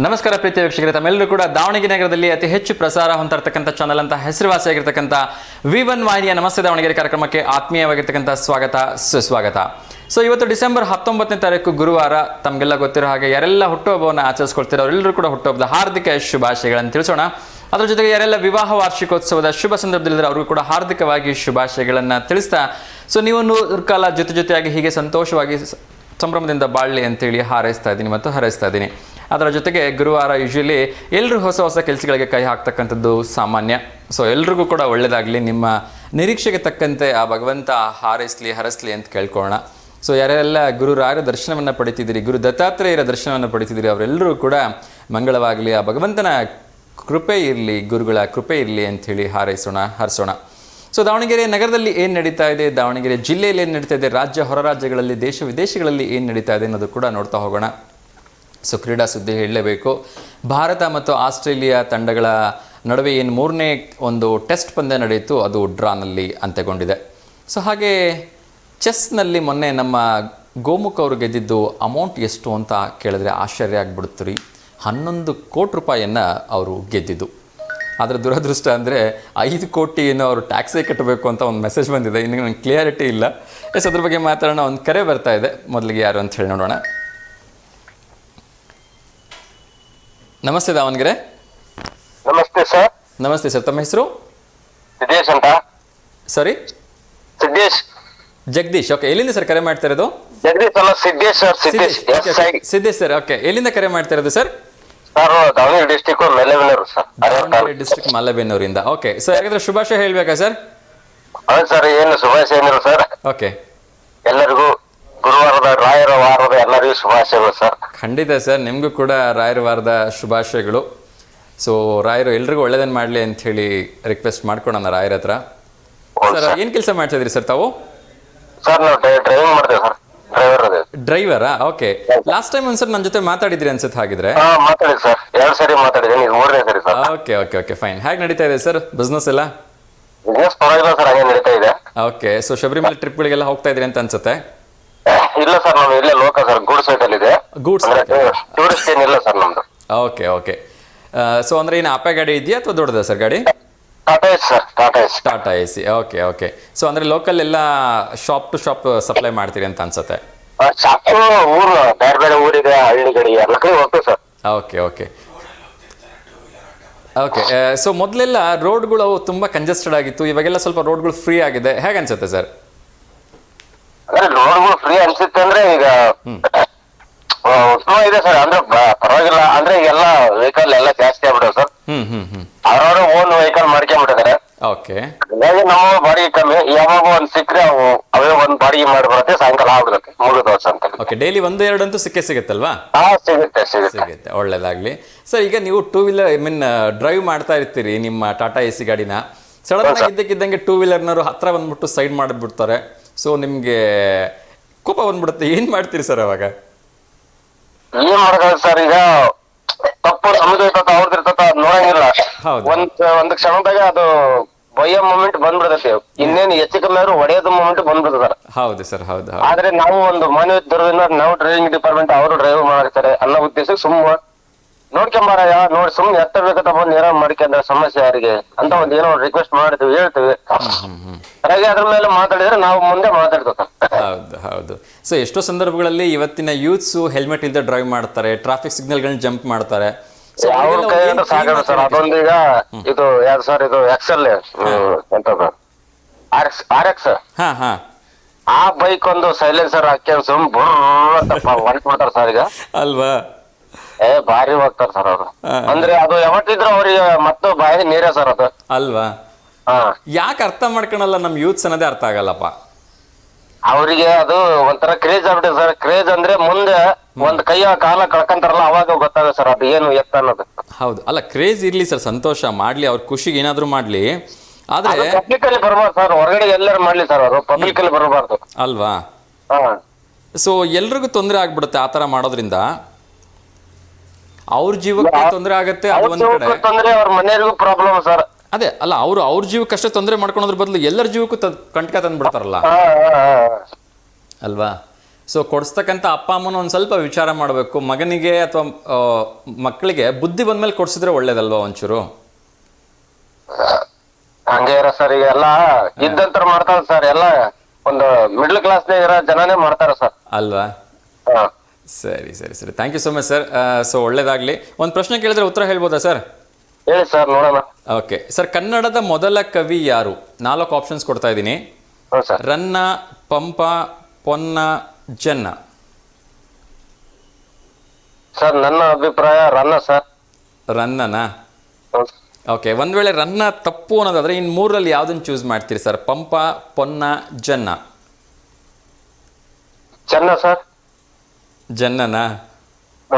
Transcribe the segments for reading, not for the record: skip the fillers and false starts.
ನಮಸ್ಕಾರ ಪ್ರೀತಿಯ ವೀಕ್ಷಕರೇ, ತಮ್ಮೆಲ್ಲರೂ ಕೂಡ ದಾವಣಗೆರೆ ನಗರದಲ್ಲಿ ಅತಿ ಹೆಚ್ಚು ಪ್ರಸಾರ ಹೊಂದಿರತಕ್ಕಂಥ ಚಾನಲ್ ಅಂತ ಹೆಸರುವಾಸಿಯಾಗಿರ್ತಕ್ಕಂಥ V1 ವಾಹಿನಿಯ ನಮಸ್ತೆ ದಾವಣಗೆರೆ ಕಾರ್ಯಕ್ರಮಕ್ಕೆ ಆತ್ಮೀಯವಾಗಿರ್ತಕ್ಕಂಥ ಸ್ವಾಗತ ಸುಸ್ವಾಗತ. ಸೊ ಇವತ್ತು ಡಿಸೆಂಬರ್ 19ನೇ ತಾರೀಕು ಗುರುವಾರ. ತಮಗೆಲ್ಲ ಗೊತ್ತಿರೋ ಹಾಗೆ ಯಾರೆಲ್ಲ ಹುಟ್ಟುಹಬ್ಬವನ್ನು ಆಚರಿಸ್ಕೊಳ್ತೀರೋ ಅವರೆಲ್ಲರೂ ಕೂಡ ಹುಟ್ಟುಹಬ್ಬದ ಹಾರ್ದಿಕ ಶುಭಾಶಯಗಳನ್ನು ತಿಳಿಸೋಣ. ಅದರ ಜೊತೆಗೆ ಯಾರೆಲ್ಲ ವಿವಾಹ ವಾರ್ಷಿಕೋತ್ಸವದ ಶುಭ ಸಂದರ್ಭದಲ್ಲಿದ್ದರೆ ಅವ್ರಿಗೂ ಕೂಡ ಹಾರ್ದಿಕವಾಗಿ ಶುಭಾಶಯಗಳನ್ನು ತಿಳಿಸ್ತಾ, ಸೊ ನೀವು ಕಾಲ ಜೊತೆಯಾಗಿ ಹೀಗೆ ಸಂತೋಷವಾಗಿ ಸಂಭ್ರಮದಿಂದ ಬಾಳಲಿ ಅಂತೇಳಿ ಹಾರೈಸ್ತಾ ಇದ್ದೀನಿ ಮತ್ತು ಹಾರೈಸ್ತಾ ಇದ್ದೀನಿ. ಅದರ ಜೊತೆಗೆ ಗುರುವಾರ ಯೂಶ್ವಲಿ ಎಲ್ಲರೂ ಹೊಸ ಕೆಲಸಗಳಿಗೆ ಕೈ ಹಾಕ್ತಕ್ಕಂಥದ್ದು ಸಾಮಾನ್ಯ. ಸೊ ಎಲ್ರಿಗೂ ಕೂಡ ಒಳ್ಳೆಯದಾಗಲಿ, ನಿಮ್ಮ ನಿರೀಕ್ಷೆಗೆ ತಕ್ಕಂತೆ ಆ ಭಗವಂತ ಹರಸ್ಲಿ ಅಂತ ಕೇಳ್ಕೊಳ್ಳೋಣ. ಸೊ ಯಾರೆಲ್ಲ ಗುರುರಾಯರ ದರ್ಶನವನ್ನು ಪಡಿತಿದ್ದೀರಿ, ಗುರು ದತ್ತಾತ್ರೇಯರ ದರ್ಶನವನ್ನು ಪಡಿತಿದ್ದೀರಿ, ಅವರೆಲ್ಲರೂ ಕೂಡ ಮಂಗಳವಾಗಲಿ, ಆ ಭಗವಂತನ ಕೃಪೆ ಇರಲಿ, ಗುರುಗಳ ಕೃಪೆ ಇರಲಿ ಅಂಥೇಳಿ ಹರಿಸೋಣ. ಸೊ ದಾವಣಗೆರೆ ನಗರದಲ್ಲಿ ಏನು ನಡೀತಾ ಇದೆ, ದಾವಣಗೆರೆ ಜಿಲ್ಲೆಯಲ್ಲಿ ಏನು ನಡೀತಾ ಇದೆ, ರಾಜ್ಯ ಹೊರ ರಾಜ್ಯಗಳಲ್ಲಿ ದೇಶ ವಿದೇಶಗಳಲ್ಲಿ ಏನು ನಡೀತಾ ಇದೆ ಅನ್ನೋದು ಕೂಡ ನೋಡ್ತಾ ಹೋಗೋಣ. ಸೊ ಕ್ರೀಡಾ ಸುದ್ದಿ ಹೇಳಲೇಬೇಕು. ಭಾರತ ಮತ್ತು ಆಸ್ಟ್ರೇಲಿಯಾ ತಂಡಗಳ ನಡುವೆ ಏನು 3ನೇ ಒಂದು ಟೆಸ್ಟ್ ಪಂದ್ಯ ನಡೆಯಿತು, ಅದು ಡ್ರಾನಲ್ಲಿ ಅಂತ್ಯಗೊಂಡಿದೆ. ಸೊ ಹಾಗೆ ಚೆಸ್ನಲ್ಲಿ ಮೊನ್ನೆ ನಮ್ಮ ಗೋಮುಖ್ ಅವರು ಗೆದ್ದಿದ್ದು ಅಮೌಂಟ್ ಎಷ್ಟು ಅಂತ ಕೇಳಿದ್ರೆ ಆಶ್ಚರ್ಯ ಆಗ್ಬಿಡುತ್ತೆ ರೀ. 11 ಕೋಟಿ ರೂಪಾಯಿಯನ್ನು ಅವರು ಗೆದ್ದಿದ್ದು. ಆದರೆ ದುರದೃಷ್ಟ ಅಂದರೆ 5 ಕೋಟಿ ಏನೋ ಅವರು ಟ್ಯಾಕ್ಸೇ ಕಟ್ಟಬೇಕು ಅಂತ ಒಂದು ಮೆಸೇಜ್ ಬಂದಿದೆ. ಇನ್ನು ನನಗೆ ಕ್ಲಿಯರಿಟಿ ಇಲ್ಲ. ಅದ್ರ ಬಗ್ಗೆ ಮಾತಾಡೋಣ. ಒಂದು ಕರೆ ಬರ್ತಾ ಇದೆ, ಮೊದಲಿಗೆ ಯಾರು ಅಂತ ಹೇಳಿ ನೋಡೋಣ. ನಮಸ್ತೆ ದಾವಣಗೆರೆ. ನಮಸ್ತೆ ಸರ್. ನಮಸ್ತೆ ಸರ್, ತಮ್ಮ ಹೆಸರು? ಸಿದ್ದೇಶ್ ಅಂತ. ಸಾರಿ, ಜಗದೀಶ್. ಓಕೆ, ಎಲ್ಲಿಂದ ಸರ್ ಕರೆ ಮಾಡ್ತಾ ಇರೋದು? ಜಗದೀಶ್ ಅಲ್ಲ, Siddesh sir. Siddesh sir. Okay, ಎಲ್ಲಿಂದ ಕರೆ ಮಾಡ್ತಾ ಇರೋದು sir? Sir Davanagere district Malebennur sir. Davanagere district ಮಲೆಬೆನ್ನೂರಿಂದ. ಓಕೆ, ಸೊ ಯಾರಾದ್ರೂ ಶುಭಾಶಯ ಹೇಳ್ಬೇಕಾ ಸರ್? ಹೌದು ಸರ್, ಏನು ಶುಭಾಶಯ ಏನಿಲ್ಲ ಸರ್. ಓಕೆ, ಎಲ್ಲರಿಗೂ ಗುರುವಾರದ ರಾಯರ ವಾರದ ಎಲ್ಲರಿಗೂ ಶುಭಾಶಯಗಳು ಸರ್. ಖಂಡಿತ ಸರ್, ನಿಮಗೂ ಕೂಡ ರಾಯರ ವಾರದ ಶುಭಾಶಯಗಳು. ಸೊ ರಾಯರು ಎಲ್ರಿಗೂ ಒಳ್ಳೇದನ್ನು ಮಾಡಲಿ ಅಂತ ಹೇಳಿ ರಿಕ್ವೆಸ್ಟ್ ಮಾಡ್ಕೊಳೋಣ ರಾಯರ ಹತ್ರ. ಸರ್ ಏನು ಕೆಲಸ ಮಾಡ್ತಾ ಇದ್ರಿ ಸರ್ ತಾವು? ಸರ್ ನಾವು ಡ್ರೈವಿಂಗ್ ಮಾಡ್ತೇವೆ ಸರ್. ಡ್ರೈವರಾ? ಓಕೆ. ಲಾಸ್ಟ್ ಟೈಮ್ ಒಂದ್ಸರಿ ನನ್ನ ಜೊತೆ ಮಾತಾಡಿದ್ರಿ ಅನ್ಸುತ್ತೆ ಹಾಗಿದ್ರೆ? ಮಾತಾಡಿ ಸರ್, 2 ಸರಿ ಮಾತಾಡಿದ್ದೀನಿ, ಇದು 3ನೇ ಸರಿ ಸರ್. Okay fine. ಹೇಗೆ ನಡೀತಾ ಇದೆ ಸರ್ ಬಿಸ್ನೆಸ್ ಎಲ್ಲ? ಬಿಸ್ನೆಸ್ ಪರವಾಗಿಲ್ಲ ಸರ್, ಹಾಗೆ ನಡೀತಾ ಇದೆ. ಓಕೆ, ಸೊ ಶಬರಿಮಲೆ ಟ್ರಿಪ್ಗಳಿಗೆಲ್ಲ ಹೋಗ್ತಾ ಇದ್ರಿ ಅಂತ ಅನ್ಸುತ್ತೆ? ಇಲ್ಲ ಸರ್, ನಾವು ಇಲ್ಲೇ ಲೋಕಲ್ ಸರ್, ಗೂಡ್ಸ್ ವೆಹಿಕಲ್ ಇದೆ. ಗೂಡ್ಸ್ ಟೂರಿಸ್ಟ್ ಏನಿಲ್ಲ ಸರ್ ನಮ್ದು. ಓಕೆ. ಸೊ ಅಂದ್ರೆ ಏನು ಅಪ್ಪ ಗಾಡಿ ಇದೆಯಾ ಅಥವಾ ದೊಡ್ಡದ ಸರ್ ಗಾಡಿ? Tata yes sir. Tata AC. Okay. So ಅಂದ್ರೆ ಲೋಕಲ್ ಎಲ್ಲ ಶಾಪ್ ಟು ಶಾಪ್ ಸಪ್ಲೈ ಮಾಡ್ತೀರಿ ಅಂತ ಅನ್ಸುತ್ತೆ? ಶಾಪು ಊರು ಬೇರೆ ಊರಿಗೆ, ಹಳ್ಳಿಗಳಿಗೆ ಎಲ್ಲ ಕಡೆ ಹೋಗ್ತೇವೆ ಸರ್. ಓಕೆ. ಸೊ ಮೊದಲೆಲ್ಲ ರೋಡ್ಗಳು ತುಂಬಾ ಕಂಜೆಸ್ಟೆಡ್ ಆಗಿತ್ತು, ಇವಾಗೆಲ್ಲ ಸ್ವಲ್ಪ ರೋಡ್ಗಳು ಫ್ರೀ ಆಗಿದೆ. ಹೇಗೆ ಅನ್ಸುತ್ತೆ ಸರ್? ಅಂದ್ರೆ ರೋಡ್ಗಳು ಫ್ರೀ ಅನ್ಸುತ್ತೆ ಅಂದ್ರೆ ಈಗ ಉತ್ತಮ ಇದೆ ಸರ್. ಅಂದ್ರೆ ಪರವಾಗಿಲ್ಲ. ಅಂದ್ರೆ ಈಗೆಲ್ಲ ವೆಹಿಕಲ್ ಎಲ್ಲ ಜಾಸ್ತಿ ಆಗ್ಬಿಟ್ಟವೆ ಸರ್. ಅವ್ರವ್ರ ಓನ್ ವೆಹಿಕಲ್ ಮಾಡ್ಕೊಂಡ್ಬಿಟ್ಟಿದ್ದಾರೆ. ಓಕೆ. ಹಾಗಾಗಿ ನಮ್ಮ ಬಾಡಿಗೆ ಕಮ್ಮಿ, ಯಾವಾಗ ಒಂದ್ ಸಿಕ್ಕರೆ ಅವೇ ಒಂದ್ ಬಾಡಿಗೆ ಮಾಡ್ಬಿಡತ್ತೆ, ಸಾಯಂಕಾಲ ಆಗ್ಬಿಡುತ್ತೆ, ಮುಗಿದ ವರ್ಷ ಅಂತ. ಓಕೆ, ಡೈಲಿ 1-2 ಅಂತೂ ಸಿಗುತ್ತಲ್ವಾ? ಸಿಗುತ್ತೆ. ಒಳ್ಳೇದಾಗ್ಲಿ ಸರ್. ಈಗ ನೀವು 2 ವೀಲರ್ ಡ್ರೈವ್ ಮಾಡ್ತಾ ಇರ್ತೀರಿ ನಿಮ್ಮ ಟಾಟಾ ಎಸಿ ಗಾಡಿನ. ಸಡನ್ ಆಗಿ ಇದ್ದಕ್ಕಿದ್ದಂಗೆ 2 ವೀಲರ್ನವರು ಹತ್ರ ಬಂದ್ಬಿಟ್ಟು ಸೈಡ್ ಮಾಡಿಬಿಡ್ತಾರೆ. ಸೊ ನಿಮ್ಗೆ ಕೋಪ ಬಂದ್ಬಿಡುತ್ತೆ, ಏನ್ ಮಾಡ್ತೀರಿ ಸರ್ ಅವಾಗ? ಏನ್ ಮಾಡಕ್ ಸರ್, ಈಗ ತಪ್ಪು ನಮ್ದು ಇರ್ತದ, ಅವ್ರದ್ದು ಇರ್ತದ, ಅದ್ ನೋಡಂಗಿಲ್ಲ. ಒಂದ್ ಕ್ಷಣದಾಗ ಅದು ಬಯ್ಯೋ ಮೂಮೆಂಟ್ ಬಂದ್ಬಿಡ್ತೈತಿ. ಇನ್ನೇನು ಹೆಚ್ಚು ಕಮ್ಮಿ ಆದ್ರೂ ಹೊಡೆಯೋದು ಮೂಮೆಂಟ್ ಬಂದ್ಬಿಡ್ತಾರ. ಹೌದು ಸರ್, ಹೌದು. ಆದ್ರೆ ನಾವು ಒಂದು ಮಾನವ ದೂರದಿಂದ ನಾವು ಡ್ರೈವಿಂಗ್ ಡಿಪಾರ್ಟ್ಮೆಂಟ್, ಅವರು ಡ್ರೈವ್ ಮಾಡ್ತಾರೆ ಅನ್ನೋ ಉದ್ದೇಶಕ್ಕೆ ಸುಮ್ಮ ನೋಡ್ಕೊಂಬಾರಯ್ಯ, ನೋಡಿ ಸುಮ್ನೆ ಎತ್ತಬೇಕಂತ ಬಂದು ಏನೋ ಮಾಡ್ಕೊಂಡ್ರೆ ಸಮಸ್ಯೆ ಯಾರಿಗೆ ಅಂತ ಒಂದ್ ಏನೋ ರಿಕ್ವೆಸ್ಟ್ ಮಾಡ್ತೀವಿ, ಹೇಳ್ತೀವಿ. ಹಾಗೆ ಅದ್ರ ಮೇಲೆ ಮಾತಾಡಿದ್ರೆ ನಾವು ಮುಂದೆ ಮಾತಾಡ್ತೇವೆ. ಹೌದು. ಸೊ ಎಷ್ಟೋ ಸಂದರ್ಭಗಳಲ್ಲಿ ಇವತ್ತಿನ ಯೂತ್ಸ್ ಹೆಲ್ಮೆಟ್ ಇಲ್ಲದೆ ಡ್ರೈವ್ ಮಾಡ್ತಾರೆ, ಟ್ರಾಫಿಕ್ ಸಿಗ್ನಲ್ಗಳನ್ನ ಜಂಪ್ ಮಾಡ್ತಾರೆ. ಅವ್ರ ಕೈಯಿಂದ ಸಾಗಲ್ಲ ಸರ್. ಅದೊಂದೀಗ ಇದು ಯಾವ್ದು ಸರ್, ಇದು ಎಕ್ಸೆಲ್ ಎಂತದ್ದು RX. ಆ ಬೈಕ್ ಒಂದು ಸೈಲೆನ್ಸರ್ ಹಾಕ್ಯಂಡ್ ಸುಮ್ ಹೊಂಟ್ಬಿಡ್ತಾರ ಸರ್ ಈಗ, ಅಲ್ವಾ? ಭಾರಿ ಹೋಗ್ತಾರ ಸರ್ ಅವ್ರು. ಅಂದ್ರೆ ಅದು ಯಾವತ್ತಿದ್ರು ಅವ್ರಿಗೆ ಮತ್ತು ಬಾಯಿ ನೀರೇ ಸರ್ ಅದು, ಅಲ್ವಾ? ಯಾಕೆ ಅರ್ಥ ಮಾಡ್ಕೊಳಲ್ಲ ನಮ್ ಯೂತ್ಸ್ ಅನ್ನೋದೇ ಅರ್ಥ ಆಗಲ್ಲಪ್ಪ. ಅವ್ರಿಗೆ ಅದು ಒಂಥರ ಕ್ರೇಜ್ ಆಗ್ಬಿಟ್ಟಿದೆ ಸರ್. ಕ್ರೇಜ್ ಅಂದ್ರೆ ಮುಂದೆ ಒಂದ್ ಕೈಯ ಕಾಲ ಕಳ್ಕೊಂತಾರಲ್ಲ, ಅವಾಗ ಗೊತ್ತಾಗ ಸರ್ ಅದು ಏನು ಎತ್ತ ಅನ್ನೋದು. ಹೌದು, ಅಲ್ಲ ಕ್ರೇಜ್ ಇರ್ಲಿ ಸರ್, ಸಂತೋಷ ಮಾಡ್ಲಿ, ಅವ್ರ ಖುಷಿಗೆ ಏನಾದ್ರು ಮಾಡ್ಲಿ. ಆದ್ರೆ ಪಬ್ಲಿಕ್ ಅಲ್ಲಿ ಬರಬಾರ್ದು ಸರ್, ಹೊರಗಡೆ ಎಲ್ಲರೂ ಮಾಡ್ಲಿ ಸರ್, ಅವರು ಪಬ್ಲಿಕ್ ಅಲ್ಲಿ ಬರಬಾರ್ದು, ಅಲ್ವಾ? ಸೊ ಎಲ್ರಿಗೂ ತೊಂದರೆ ಆಗ್ಬಿಡುತ್ತೆ ಆತರ ಮಾಡೋದ್ರಿಂದ. ಅವ್ರ ಜೀವಕ್ಕೆ ತೊಂದರೆ ಆಗತ್ತೆ, ಅದು ಒಂದ್ ಕಡೆ ತೊಂದರೆ, ಅವ್ರ ಮನೆಯವರಿಗೂ ಪ್ರಾಬ್ಲಮ್ ಸರ್. ಅದೇ ಅಲ್ಲ, ಅವ್ರ ಜೀವಕ್ಕಷ್ಟೇ ತೊಂದರೆ ಮಾಡ್ಕೊಳೋದ್ರ ಬದಲು ಎಲ್ಲರ ಜೀವಕ್ಕೂ ಕಂಟಕ ತಂದ್ಬಿಡ್ತಾರಲ್ಲ, ಅಲ್ವಾ? ಸೊ ಕೊಡಿಸ್ತಕ್ಕಂಥ ಅಪ್ಪ ಅಮ್ಮನ ಒಂದು ಸ್ವಲ್ಪ ವಿಚಾರ ಮಾಡಬೇಕು. ಮಗನಿಗೆ ಅಥವಾ ಮಕ್ಕಳಿಗೆ ಬುದ್ಧಿ ಬಂದ್ಮೇಲೆ ಕೊಡ್ಸಿದ್ರೆ ಒಳ್ಳೇದಲ್ವಾ ಒಂಚೂರು? ಹಂಗೆ ಇರ ಸರ್, ಈಗ ಎಲ್ಲ ಇದ್ದಂತರ ಮಾಡ್ತಾರ ಸರ್, ಎಲ್ಲ ಒಂದು ಮಿಡ್ಲ್ ಕ್ಲಾಸ್ನಾಗ ಇರೋ ಜನನೇ ಮಾಡ್ತಾರ ಸರ್ ಅಲ್ವಾ? ಸರಿ ಸರಿ ಸರಿ, thank you so much sir. So ಒಳ್ಳೇದಾಗಲಿ. ಒಂದು ಪ್ರಶ್ನೆ ಕೇಳಿದ್ರೆ ಉತ್ತರ ಹೇಳ್ಬೋದಾ ಸರ್? ಹೇಳಿ ಸರ್ ನೋಡೋಣ. ಓಕೆ ಸರ್, ಕನ್ನಡದ ಮೊದಲ ಕವಿ ಯಾರು? 4 ಆಪ್ಷನ್ಸ್ ಕೊಡ್ತಾ ಇದ್ದೀನಿ. ರನ್ನ, ಪಂಪ, ಪೊನ್ನ, ಜನ್ನ. ಸರ್ ನನ್ನ ಅಭಿಪ್ರಾಯ ರನ್ನ ಸರ್. ರನ್ನನಾ? ಓಕೆ, ಒಂದ್ ವೇಳೆ ರನ್ನ ತಪ್ಪು ಅನ್ನೋದಾದ್ರೆ ಇನ್ನು 3ರಲ್ಲಿ ಯಾವ್ದನ್ನ ಚೂಸ್ ಮಾಡ್ತೀರಿ ಸರ್? ಪಂಪ, ಪೊನ್ನ, ಜನ್ನ? ಚೆನ್ನ ಸರ್. ಜನ್ನನಾ?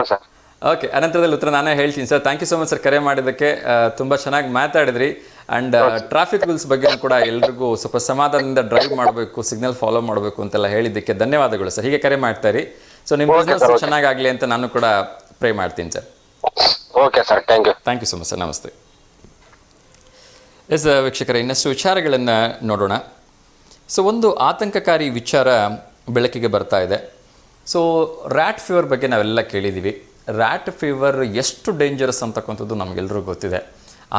ಸರ್ ಓಕೆ, ಅನಂತರದಲ್ಲಿ ಉತ್ತರ ನಾನೇ ಹೇಳ್ತೀನಿ sir. Thank you so much sir ಕರೆ ಮಾಡಿದ್ದಕ್ಕೆ. ತುಂಬ ಚೆನ್ನಾಗಿ ಮಾತಾಡಿದ್ರಿ. ಆ್ಯಂಡ್ ಟ್ರಾಫಿಕ್ ರೂಲ್ಸ್ ಬಗ್ಗೆ ಕೂಡ ಎಲ್ರಿಗೂ ಸ್ವಲ್ಪ ಸಮಾಧಾನದಿಂದ ಡ್ರೈವ್ ಮಾಡಬೇಕು, ಸಿಗ್ನಲ್ ಫಾಲೋ ಮಾಡಬೇಕು ಅಂತೆಲ್ಲ ಹೇಳಿದ್ದಕ್ಕೆ ಧನ್ಯವಾದಗಳು ಸರ್. ಹೀಗೆ ಕರೆ ಮಾಡ್ತಾರಿ. ಸೊ ನಿಮ್ಮ ಬಿಸ್ನೆಸ್ ಚೆನ್ನಾಗಾಗಲಿ ಅಂತ ನಾನು ಕೂಡ ಪ್ರೇ ಮಾಡ್ತೀನಿ sir. Okay sir, thank you so much sir. ನಮಸ್ತೆ. ಎಸ್ ವೀಕ್ಷಕರೇ, ಇನ್ನಷ್ಟು ವಿಚಾರಗಳನ್ನು ನೋಡೋಣ. ಸೊ ಒಂದು ಆತಂಕಕಾರಿ ವಿಚಾರ ಬೆಳಕಿಗೆ ಬರ್ತಾ ಇದೆ. ಸೊ ರ್ಯಾಟ್ ಫೀವರ್ ಬಗ್ಗೆ ನಾವೆಲ್ಲ ಕೇಳಿದ್ದೀವಿ. ರ್ಯಾಟ್ ಫೀವರ್ ಎಷ್ಟು ಡೇಂಜರಸ್ ಅಂತಕ್ಕಂಥದ್ದು ನಮಗೆಲ್ಲರೂ ಗೊತ್ತಿದೆ.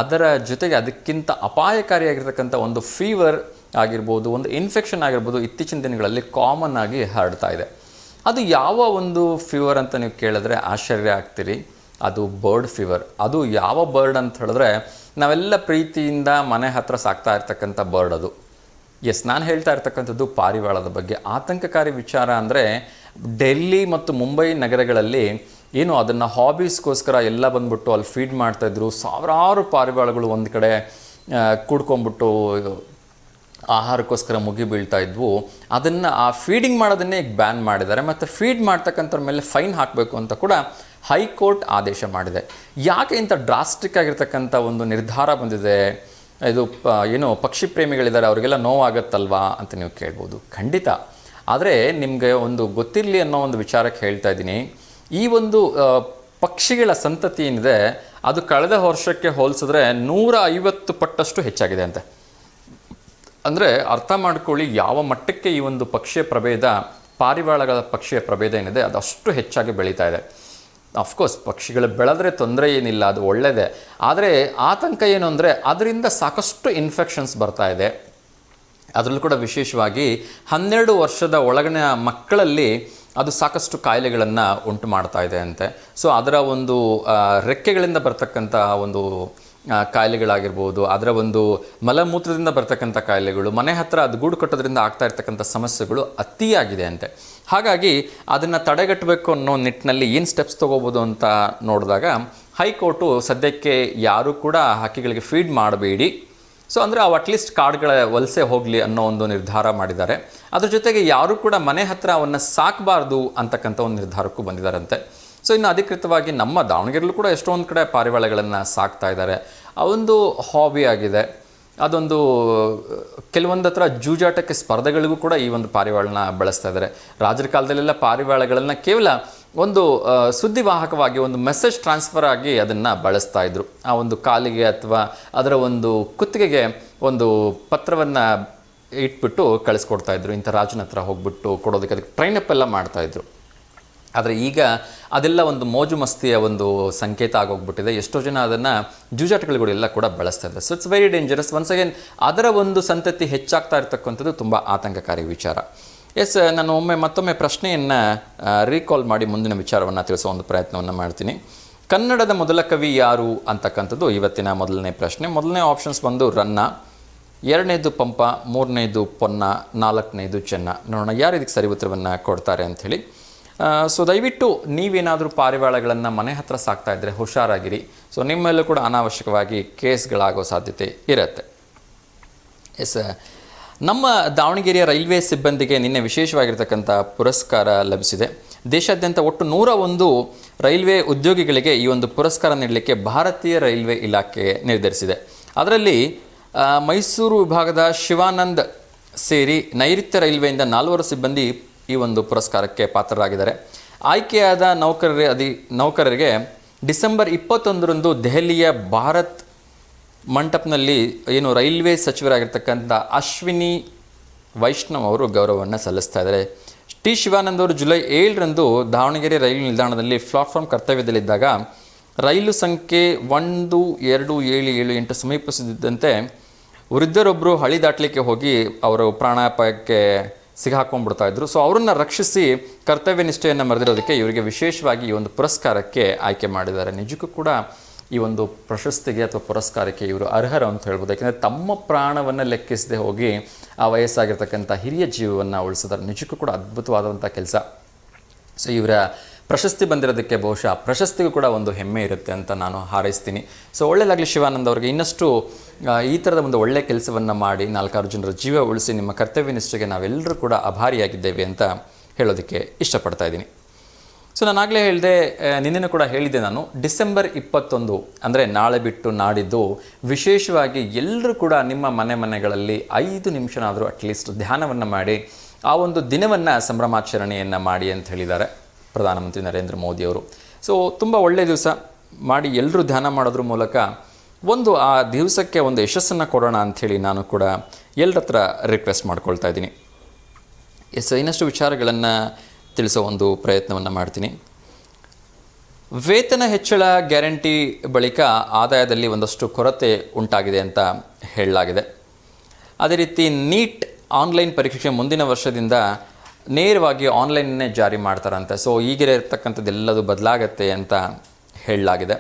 ಅದರ ಜೊತೆಗೆ ಅದಕ್ಕಿಂತ ಅಪಾಯಕಾರಿಯಾಗಿರ್ತಕ್ಕಂಥ ಒಂದು ಫೀವರ್ ಆಗಿರ್ಬೋದು, ಒಂದು ಇನ್ಫೆಕ್ಷನ್ ಆಗಿರ್ಬೋದು, ಇತ್ತೀಚಿನ ದಿನಗಳಲ್ಲಿ ಕಾಮನ್ ಆಗಿ ಹರಡ್ತಾ ಇದೆ. ಅದು ಯಾವ ಒಂದು ಫೀವರ್ ಅಂತ ನೀವು ಕೇಳಿದ್ರೆ ಆಶ್ಚರ್ಯ ಆಗ್ತೀರಿ. ಅದು ಬರ್ಡ್ ಫೀವರ್. ಅದು ಯಾವ ಬರ್ಡ್ ಅಂತ ಹೇಳಿದ್ರೆ ನಾವೆಲ್ಲ ಪ್ರೀತಿಯಿಂದ ಮನೆ ಹತ್ರ ಸಾಕ್ತಾ ಇರ್ತಕ್ಕಂಥ ಬರ್ಡ್ ಅದು. ಎಸ್, ನಾನು ಹೇಳ್ತಾ ಇರ್ತಕ್ಕಂಥದ್ದು ಪಾರಿವಾಳದ ಬಗ್ಗೆ. ಆತಂಕಕಾರಿ ವಿಚಾರ ಅಂದರೆ ಡೆಲ್ಲಿ ಮತ್ತು ಮುಂಬೈ ನಗರಗಳಲ್ಲಿ ಏನು ಅದನ್ನು ಹಾಬೀಸ್ಗೋಸ್ಕರ ಎಲ್ಲ ಬಂದ್ಬಿಟ್ಟು ಅಲ್ಲಿ ಫೀಡ್ ಮಾಡ್ತಾಯಿದ್ರು. ಸಾವಿರಾರು ಪಾರಿವಾಳಗಳು ಒಂದು ಕಡೆ ಕೂಡ್ಕೊಂಡ್ಬಿಟ್ಟು ಆಹಾರಕ್ಕೋಸ್ಕರ ಮುಗಿ ಬೀಳ್ತಾ ಇದ್ವು. ಅದನ್ನು ಆ ಫೀಡಿಂಗ್ ಮಾಡೋದನ್ನೇ ಈಗ ಬ್ಯಾನ್ ಮಾಡಿದ್ದಾರೆ. ಮತ್ತು ಫೀಡ್ ಮಾಡ್ತಕ್ಕಂಥವ್ರ ಮೇಲೆ ಫೈನ್ ಹಾಕಬೇಕು ಅಂತ ಕೂಡ ಹೈಕೋರ್ಟ್ ಆದೇಶ ಮಾಡಿದೆ. ಯಾಕೆ ಇಂಥ ಡ್ರಾಸ್ಟಿಕ್ ಆಗಿರ್ತಕ್ಕಂಥ ಒಂದು ನಿರ್ಧಾರ ಬಂದಿದೆ? ಇದು ಏನು ಪಕ್ಷಿ ಪ್ರೇಮಿಗಳಿದ್ದಾರೆ ಅವರಿಗೆಲ್ಲ ನೋವಾಗತ್ತಲ್ವಾ ಅಂತ ನೀವು ಕೇಳ್ಬೋದು. ಖಂಡಿತ. ಆದರೆ ನಿಮಗೆ ಒಂದು ಗೊತ್ತಿರಲಿ ಅನ್ನೋ ಒಂದು ವಿಚಾರಕ್ಕೆ ಹೇಳ್ತಾ ಇದ್ದೀನಿ. ಈ ಒಂದು ಪಕ್ಷಿಗಳ ಸಂತತಿ ಏನಿದೆ ಅದು ಕಳೆದ ವರ್ಷಕ್ಕೆ ಹೋಲಿಸಿದ್ರೆ 150 ಪಟ್ಟಷ್ಟು ಹೆಚ್ಚಾಗಿದೆ ಅಂತೆ. ಅಂದರೆ ಅರ್ಥ ಮಾಡ್ಕೊಳ್ಳಿ ಯಾವ ಮಟ್ಟಕ್ಕೆ ಈ ಒಂದು ಪಕ್ಷಿಯ ಪ್ರಭೇದ, ಪಾರಿವಾಳಗಳ ಪಕ್ಷಿಯ ಪ್ರಭೇದ ಏನಿದೆ ಅದು ಅಷ್ಟು ಹೆಚ್ಚಾಗಿ ಬೆಳೀತಾ ಇದೆ. ಅಫ್ಕೋರ್ಸ್ ಪಕ್ಷಿಗಳು ಬೆಳೆದ್ರೆ ತೊಂದರೆ ಏನಿಲ್ಲ, ಅದು ಒಳ್ಳೆಯದೇ. ಆದರೆ ಆತಂಕ ಏನು ಅಂದರೆ ಅದರಿಂದ ಸಾಕಷ್ಟು ಇನ್ಫೆಕ್ಷನ್ಸ್ ಬರ್ತಾ ಇದೆ. ಅದರಲ್ಲೂ ಕೂಡ ವಿಶೇಷವಾಗಿ 12 ವರ್ಷದ ಒಳಗಿನ ಮಕ್ಕಳಲ್ಲಿ ಅದು ಸಾಕಷ್ಟು ಕಾಯಿಲೆಗಳನ್ನು ಉಂಟು ಮಾಡ್ತಾ ಇದೆ ಅಂತೆ. ಸೊ ಅದರ ಒಂದು ರೆಕ್ಕೆಗಳಿಂದ ಬರ್ತಕ್ಕಂಥ ಒಂದು ಕಾಯಿಲೆಗಳಾಗಿರ್ಬೋದು, ಅದರ ಒಂದು ಮಲಮೂತ್ರದಿಂದ ಬರ್ತಕ್ಕಂಥ ಕಾಯಿಲೆಗಳು, ಮನೆ ಹತ್ರ ಅದು ಗೂಡು ಕಟ್ಟೋದ್ರಿಂದ ಆಗ್ತಾ ಇರ್ತಕ್ಕಂಥ ಸಮಸ್ಯೆಗಳು ಅತಿಯಾಗಿದೆ ಅಂತೆ. ಹಾಗಾಗಿ ಅದನ್ನು ತಡೆಗಟ್ಟಬೇಕು ಅನ್ನೋ ನಿಟ್ಟಿನಲ್ಲಿ ಏನು ಸ್ಟೆಪ್ಸ್ ತೊಗೋಬೋದು ಅಂತ ನೋಡಿದಾಗ ಹೈಕೋರ್ಟು ಸದ್ಯಕ್ಕೆ ಯಾರೂ ಕೂಡ ಹಕ್ಕಿಗಳಿಗೆ ಫೀಡ್ ಮಾಡಬೇಡಿ, ಸೊ ಅಂದರೆ ಅವು ಅಟ್ಲೀಸ್ಟ್ ಕಾಡುಗಳ ವಲಸೆ ಹೋಗಲಿ ಅನ್ನೋ ಒಂದು ನಿರ್ಧಾರ ಮಾಡಿದ್ದಾರೆ. ಅದ್ರ ಜೊತೆಗೆ ಯಾರೂ ಕೂಡ ಮನೆ ಹತ್ರ ಅವನ್ನು ಸಾಕಬಾರ್ದು ಅಂತಕ್ಕಂಥ ಒಂದು ನಿರ್ಧಾರಕ್ಕೂ ಬಂದಿದ್ದಾರಂತೆ. ಸೊ ಇನ್ನು ಅಧಿಕೃತವಾಗಿ ನಮ್ಮ ದಾವಣಗೆರೆಯಲ್ಲೂ ಕೂಡ ಎಷ್ಟೊಂದು ಕಡೆ ಪಾರಿವಾಳಗಳನ್ನು ಸಾಕ್ತಾ ಇದ್ದಾರೆ. ಅದೊಂದು ಹಾಬಿ ಆಗಿದೆ. ಅದೊಂದು ಕೆಲವೊಂದು ಹತ್ರ ಜೂಜಾಟಕ್ಕೆ ಸ್ಪರ್ಧೆಗಳಿಗೂ ಕೂಡ ಈ ಒಂದು ಪಾರಿವಾಳನ ಬಳಸ್ತಾ ಇದ್ದಾರೆ. ರಾಜರ ಕಾಲದಲ್ಲೆಲ್ಲ ಪಾರಿವಾಳಗಳನ್ನು ಕೇವಲ ಒಂದು ಸುದ್ದಿವಾಹಕವಾಗಿ, ಒಂದು ಮೆಸೇಜ್ ಟ್ರಾನ್ಸ್ಫರ್ ಆಗಿ ಅದನ್ನು ಬಳಸ್ತಾ ಇದ್ರು. ಆ ಒಂದು ಕಾಲಿಗೆ ಅಥವಾ ಅದರ ಒಂದು ಕುತ್ತಿಗೆಗೆ ಒಂದು ಪತ್ರವನ್ನು ಇಟ್ಬಿಟ್ಟು ಕಳಿಸ್ಕೊಡ್ತಾ ಇದ್ರು. ಇಂಥ ರಾಜನ ಹತ್ರ ಹೋಗ್ಬಿಟ್ಟು ಕೊಡೋದಕ್ಕೆ ಅದಕ್ಕೆ ಟ್ರೈನಪ್ ಎಲ್ಲ ಮಾಡ್ತಾಯಿದ್ರು. ಆದರೆ ಈಗ ಅದೆಲ್ಲ ಒಂದು ಮೋಜು ಮಸ್ತಿಯ ಒಂದು ಸಂಕೇತ ಆಗೋಗ್ಬಿಟ್ಟಿದೆ. ಎಷ್ಟೋ ಜನ ಅದನ್ನು ಜೂಜಾಟಗಳಿಗೆಲ್ಲ ಕೂಡ ಬಳಸ್ತಾ ಇದ್ದಾರೆ. So it's very dangerous. Once again ಅದರ ಒಂದು ಸಂತತಿ ಹೆಚ್ಚಾಗ್ತಾ ಇರ್ತಕ್ಕಂಥದ್ದು ತುಂಬ ಆತಂಕಕಾರಿ ವಿಚಾರ. ಎಸ್, ನಾನು ಮತ್ತೊಮ್ಮೆ ಪ್ರಶ್ನೆಯನ್ನು ರೀಕಾಲ್ ಮಾಡಿ ಮುಂದಿನ ವಿಚಾರವನ್ನು ತಿಳಿಸೋ ಒಂದು ಪ್ರಯತ್ನವನ್ನು ಮಾಡ್ತೀನಿ. ಕನ್ನಡದ ಮೊದಲ ಕವಿ ಯಾರು ಅಂತಕ್ಕಂಥದ್ದು ಇವತ್ತಿನ ಮೊದಲನೇ ಪ್ರಶ್ನೆ. ಮೊದಲನೇ ಆಪ್ಷನ್ಸ್ ಬಂದು ರನ್ನ, 2ನೇದು ಪಂಪ, 3ನೇದು ಪೊನ್ನ, 4ನೇದು ಚೆನ್ನ. ನೋಡೋಣ ಯಾರು ಇದಕ್ಕೆ ಸರಿ ಉತ್ತರವನ್ನು ಕೊಡ್ತಾರೆ ಅಂಥೇಳಿ. ಸೊ ದಯವಿಟ್ಟು ನೀವೇನಾದರೂ ಪಾರಿವಾಳಗಳನ್ನು ಮನೆ ಹತ್ರ ಸಾಕ್ತಾ ಇದ್ದರೆ ಹುಷಾರಾಗಿರಿ. ಸೊ ನಿಮ್ಮೆಲ್ಲೂ ಕೂಡ ಅನಾವಶ್ಯಕವಾಗಿ ಕೇಸ್ಗಳಾಗೋ ಸಾಧ್ಯತೆ ಇರುತ್ತೆ. ಎಸ್, ನಮ್ಮ ದಾವಣಗೆರೆಯ ರೈಲ್ವೆ ಸಿಬ್ಬಂದಿಗೆ ನಿನ್ನೆ ವಿಶೇಷವಾಗಿರ್ತಕ್ಕಂಥ ಪುರಸ್ಕಾರ ಲಭಿಸಿದೆ. ದೇಶಾದ್ಯಂತ ಒಟ್ಟು 101 ರೈಲ್ವೆ ಉದ್ಯೋಗಿಗಳಿಗೆ ಈ ಒಂದು ಪುರಸ್ಕಾರ ನೀಡಲಿಕ್ಕೆ ಭಾರತೀಯ ರೈಲ್ವೆ ಇಲಾಖೆ ನಿರ್ಧರಿಸಿದೆ. ಅದರಲ್ಲಿ ಮೈಸೂರು ವಿಭಾಗದ ಶಿವಾನಂದ್ ಸೇರಿ ನೈಋತ್ಯ ರೈಲ್ವೆಯಿಂದ 4 ಸಿಬ್ಬಂದಿ ಈ ಒಂದು ಪುರಸ್ಕಾರಕ್ಕೆ ಪಾತ್ರರಾಗಿದ್ದಾರೆ. ಆಯ್ಕೆಯಾದ ನೌಕರರಿಗೆ ಡಿಸೆಂಬರ್ 21ರಂದು ದೆಹಲಿಯ ಭಾರತ್ ಮಂಟಪ್ನಲ್ಲಿ ಏನು ರೈಲ್ವೆ ಸಚಿವರಾಗಿರ್ತಕ್ಕಂಥ ಅಶ್ವಿನಿ ವೈಷ್ಣವ್ ಅವರು ಗೌರವವನ್ನು ಸಲ್ಲಿಸ್ತಾ ಇದ್ದಾರೆ. ಟಿ ಶಿವಾನಂದ್ ಅವರು ಜುಲೈ 7ರಂದು ದಾವಣಗೆರೆ ರೈಲು ನಿಲ್ದಾಣದಲ್ಲಿ ಪ್ಲಾಟ್ಫಾರ್ಮ್ ಕರ್ತವ್ಯದಲ್ಲಿದ್ದಾಗ ರೈಲು ಸಂಖ್ಯೆ 12778 ಸಮೀಪಿಸುತ್ತಿದ್ದಂತೆ ವೃದ್ಧರೊಬ್ಬರು ಹಳಿ ದಾಟಲಿಕ್ಕೆ ಹೋಗಿ ಅವರು ಪ್ರಾಣಾಪಾಯಕ್ಕೆ ಸಿಗಾಕೊಂಡ್ಬಿಡ್ತಾ ಇದ್ರು. ಸೊ ಅವರನ್ನು ರಕ್ಷಿಸಿ ಕರ್ತವ್ಯ ನಿಷ್ಠೆಯನ್ನು ಮೆರೆದಿರೋದಕ್ಕೆ ಇವರಿಗೆ ವಿಶೇಷವಾಗಿ ಈ ಒಂದು ಪುರಸ್ಕಾರಕ್ಕೆ ಆಯ್ಕೆ ಮಾಡಿದ್ದಾರೆ. ನಿಜಕ್ಕೂ ಕೂಡ ಈ ಒಂದು ಪ್ರಶಸ್ತಿಗೆ ಅಥವಾ ಪುರಸ್ಕಾರಕ್ಕೆ ಇವರು ಅರ್ಹರು ಅಂತ ಹೇಳ್ಬೋದು. ಯಾಕೆಂದರೆ ತಮ್ಮ ಪ್ರಾಣವನ್ನು ಲೆಕ್ಕಿಸದೆ ಹೋಗಿ ಆ ವಯಸ್ಸಾಗಿರ್ತಕ್ಕಂಥ ಹಿರಿಯ ಜೀವವನ್ನು ಉಳಿಸಿದ್ದಾರೆ. ನಿಜಕ್ಕೂ ಕೂಡ ಅದ್ಭುತವಾದಂಥ ಕೆಲಸ. ಸೊ ಇವರ ಪ್ರಶಸ್ತಿ ಬಂದಿರೋದಕ್ಕೆ ಬಹುಶಃ ಪ್ರಶಸ್ತಿಗೂ ಕೂಡ ಒಂದು ಹೆಮ್ಮೆ ಇರುತ್ತೆ ಅಂತ ನಾನು ಹಾರೈಸ್ತೀನಿ. ಸೊ ಒಳ್ಳೆಯದಾಗಲಿ ಶಿವಾನಂದ್ ಅವರಿಗೆ. ಇನ್ನಷ್ಟು ಈ ಥರದ ಒಂದು ಒಳ್ಳೆಯ ಕೆಲಸವನ್ನು ಮಾಡಿ 4 ಜನರ ಜೀವ ಉಳಿಸಿ ನಿಮ್ಮ ಕರ್ತವ್ಯ ನಿಷ್ಠೆಗೆ ನಾವೆಲ್ಲರೂ ಕೂಡ ಆಭಾರಿಯಾಗಿದ್ದೇವೆ ಅಂತ ಹೇಳೋದಕ್ಕೆ ಇಷ್ಟಪಡ್ತಾ ಇದ್ದೀನಿ. ಸೊ ನಾನಾಗಲೇ ಹೇಳಿದೆ, ನಿನ್ನೆ ಕೂಡ ಹೇಳಿದ್ದೆ ನಾನು, ಡಿಸೆಂಬರ್ 21 ಅಂದರೆ ನಾಳೆ ಬಿಟ್ಟು ನಾಡಿದ್ದು ವಿಶೇಷವಾಗಿ ಎಲ್ಲರೂ ಕೂಡ ನಿಮ್ಮ ಮನೆಗಳಲ್ಲಿ 5 ನಿಮಿಷನಾದರೂ ಅಟ್ಲೀಸ್ಟ್ ಧ್ಯಾನವನ್ನು ಮಾಡಿ ಆ ಒಂದು ದಿನವನ್ನು ಸಂಭ್ರಮಾಚರಣೆಯನ್ನು ಮಾಡಿ ಅಂತ ಹೇಳಿದ್ದಾರೆ ಪ್ರಧಾನಮಂತ್ರಿ ನರೇಂದ್ರ ಮೋದಿಯವರು. ಸೊ ತುಂಬ ಒಳ್ಳೆಯ ದಿವಸ ಮಾಡಿ ಎಲ್ಲರೂ ಧ್ಯಾನ ಮಾಡೋದ್ರ ಮೂಲಕ ಒಂದು ಆ ದಿವಸಕ್ಕೆ ಒಂದು ಯಶಸ್ಸನ್ನು ಕೊಡೋಣ ಅಂಥೇಳಿ ನಾನು ಕೂಡ ಎಲ್ಲರ ಹತ್ರ ರಿಕ್ವೆಸ್ಟ್ ಮಾಡ್ಕೊಳ್ತಾ ಇದ್ದೀನಿ. ಇನ್ನಷ್ಟು ವಿಚಾರಗಳನ್ನು ತಿಳಿಸೋ ಒಂದು ಪ್ರಯತ್ನವನ್ನು ಮಾಡ್ತೀನಿ. ವೇತನ ಹೆಚ್ಚಳ ಗ್ಯಾರಂಟಿ ಬಳಿಕ ಆದಾಯದಲ್ಲಿ ಒಂದಷ್ಟು ಕೊರತೆ ಉಂಟಾಗಿದೆ ಅಂತ ಹೇಳಲಾಗಿದೆ. ಅದೇ ರೀತಿ ನೀಟ್ ಆನ್ಲೈನ್ ಪರೀಕ್ಷೆ ಮುಂದಿನ ವರ್ಷದಿಂದ ನೇರವಾಗಿ ಆನ್ಲೈನ್ನೇ ಜಾರಿ ಮಾಡ್ತಾರಂತೆ. ಸೊ ಈಗಿರತಕ್ಕಂಥದ್ದೆಲ್ಲದು ಬದಲಾಗತ್ತೆ ಅಂತ ಹೇಳಲಾಗಿದೆ.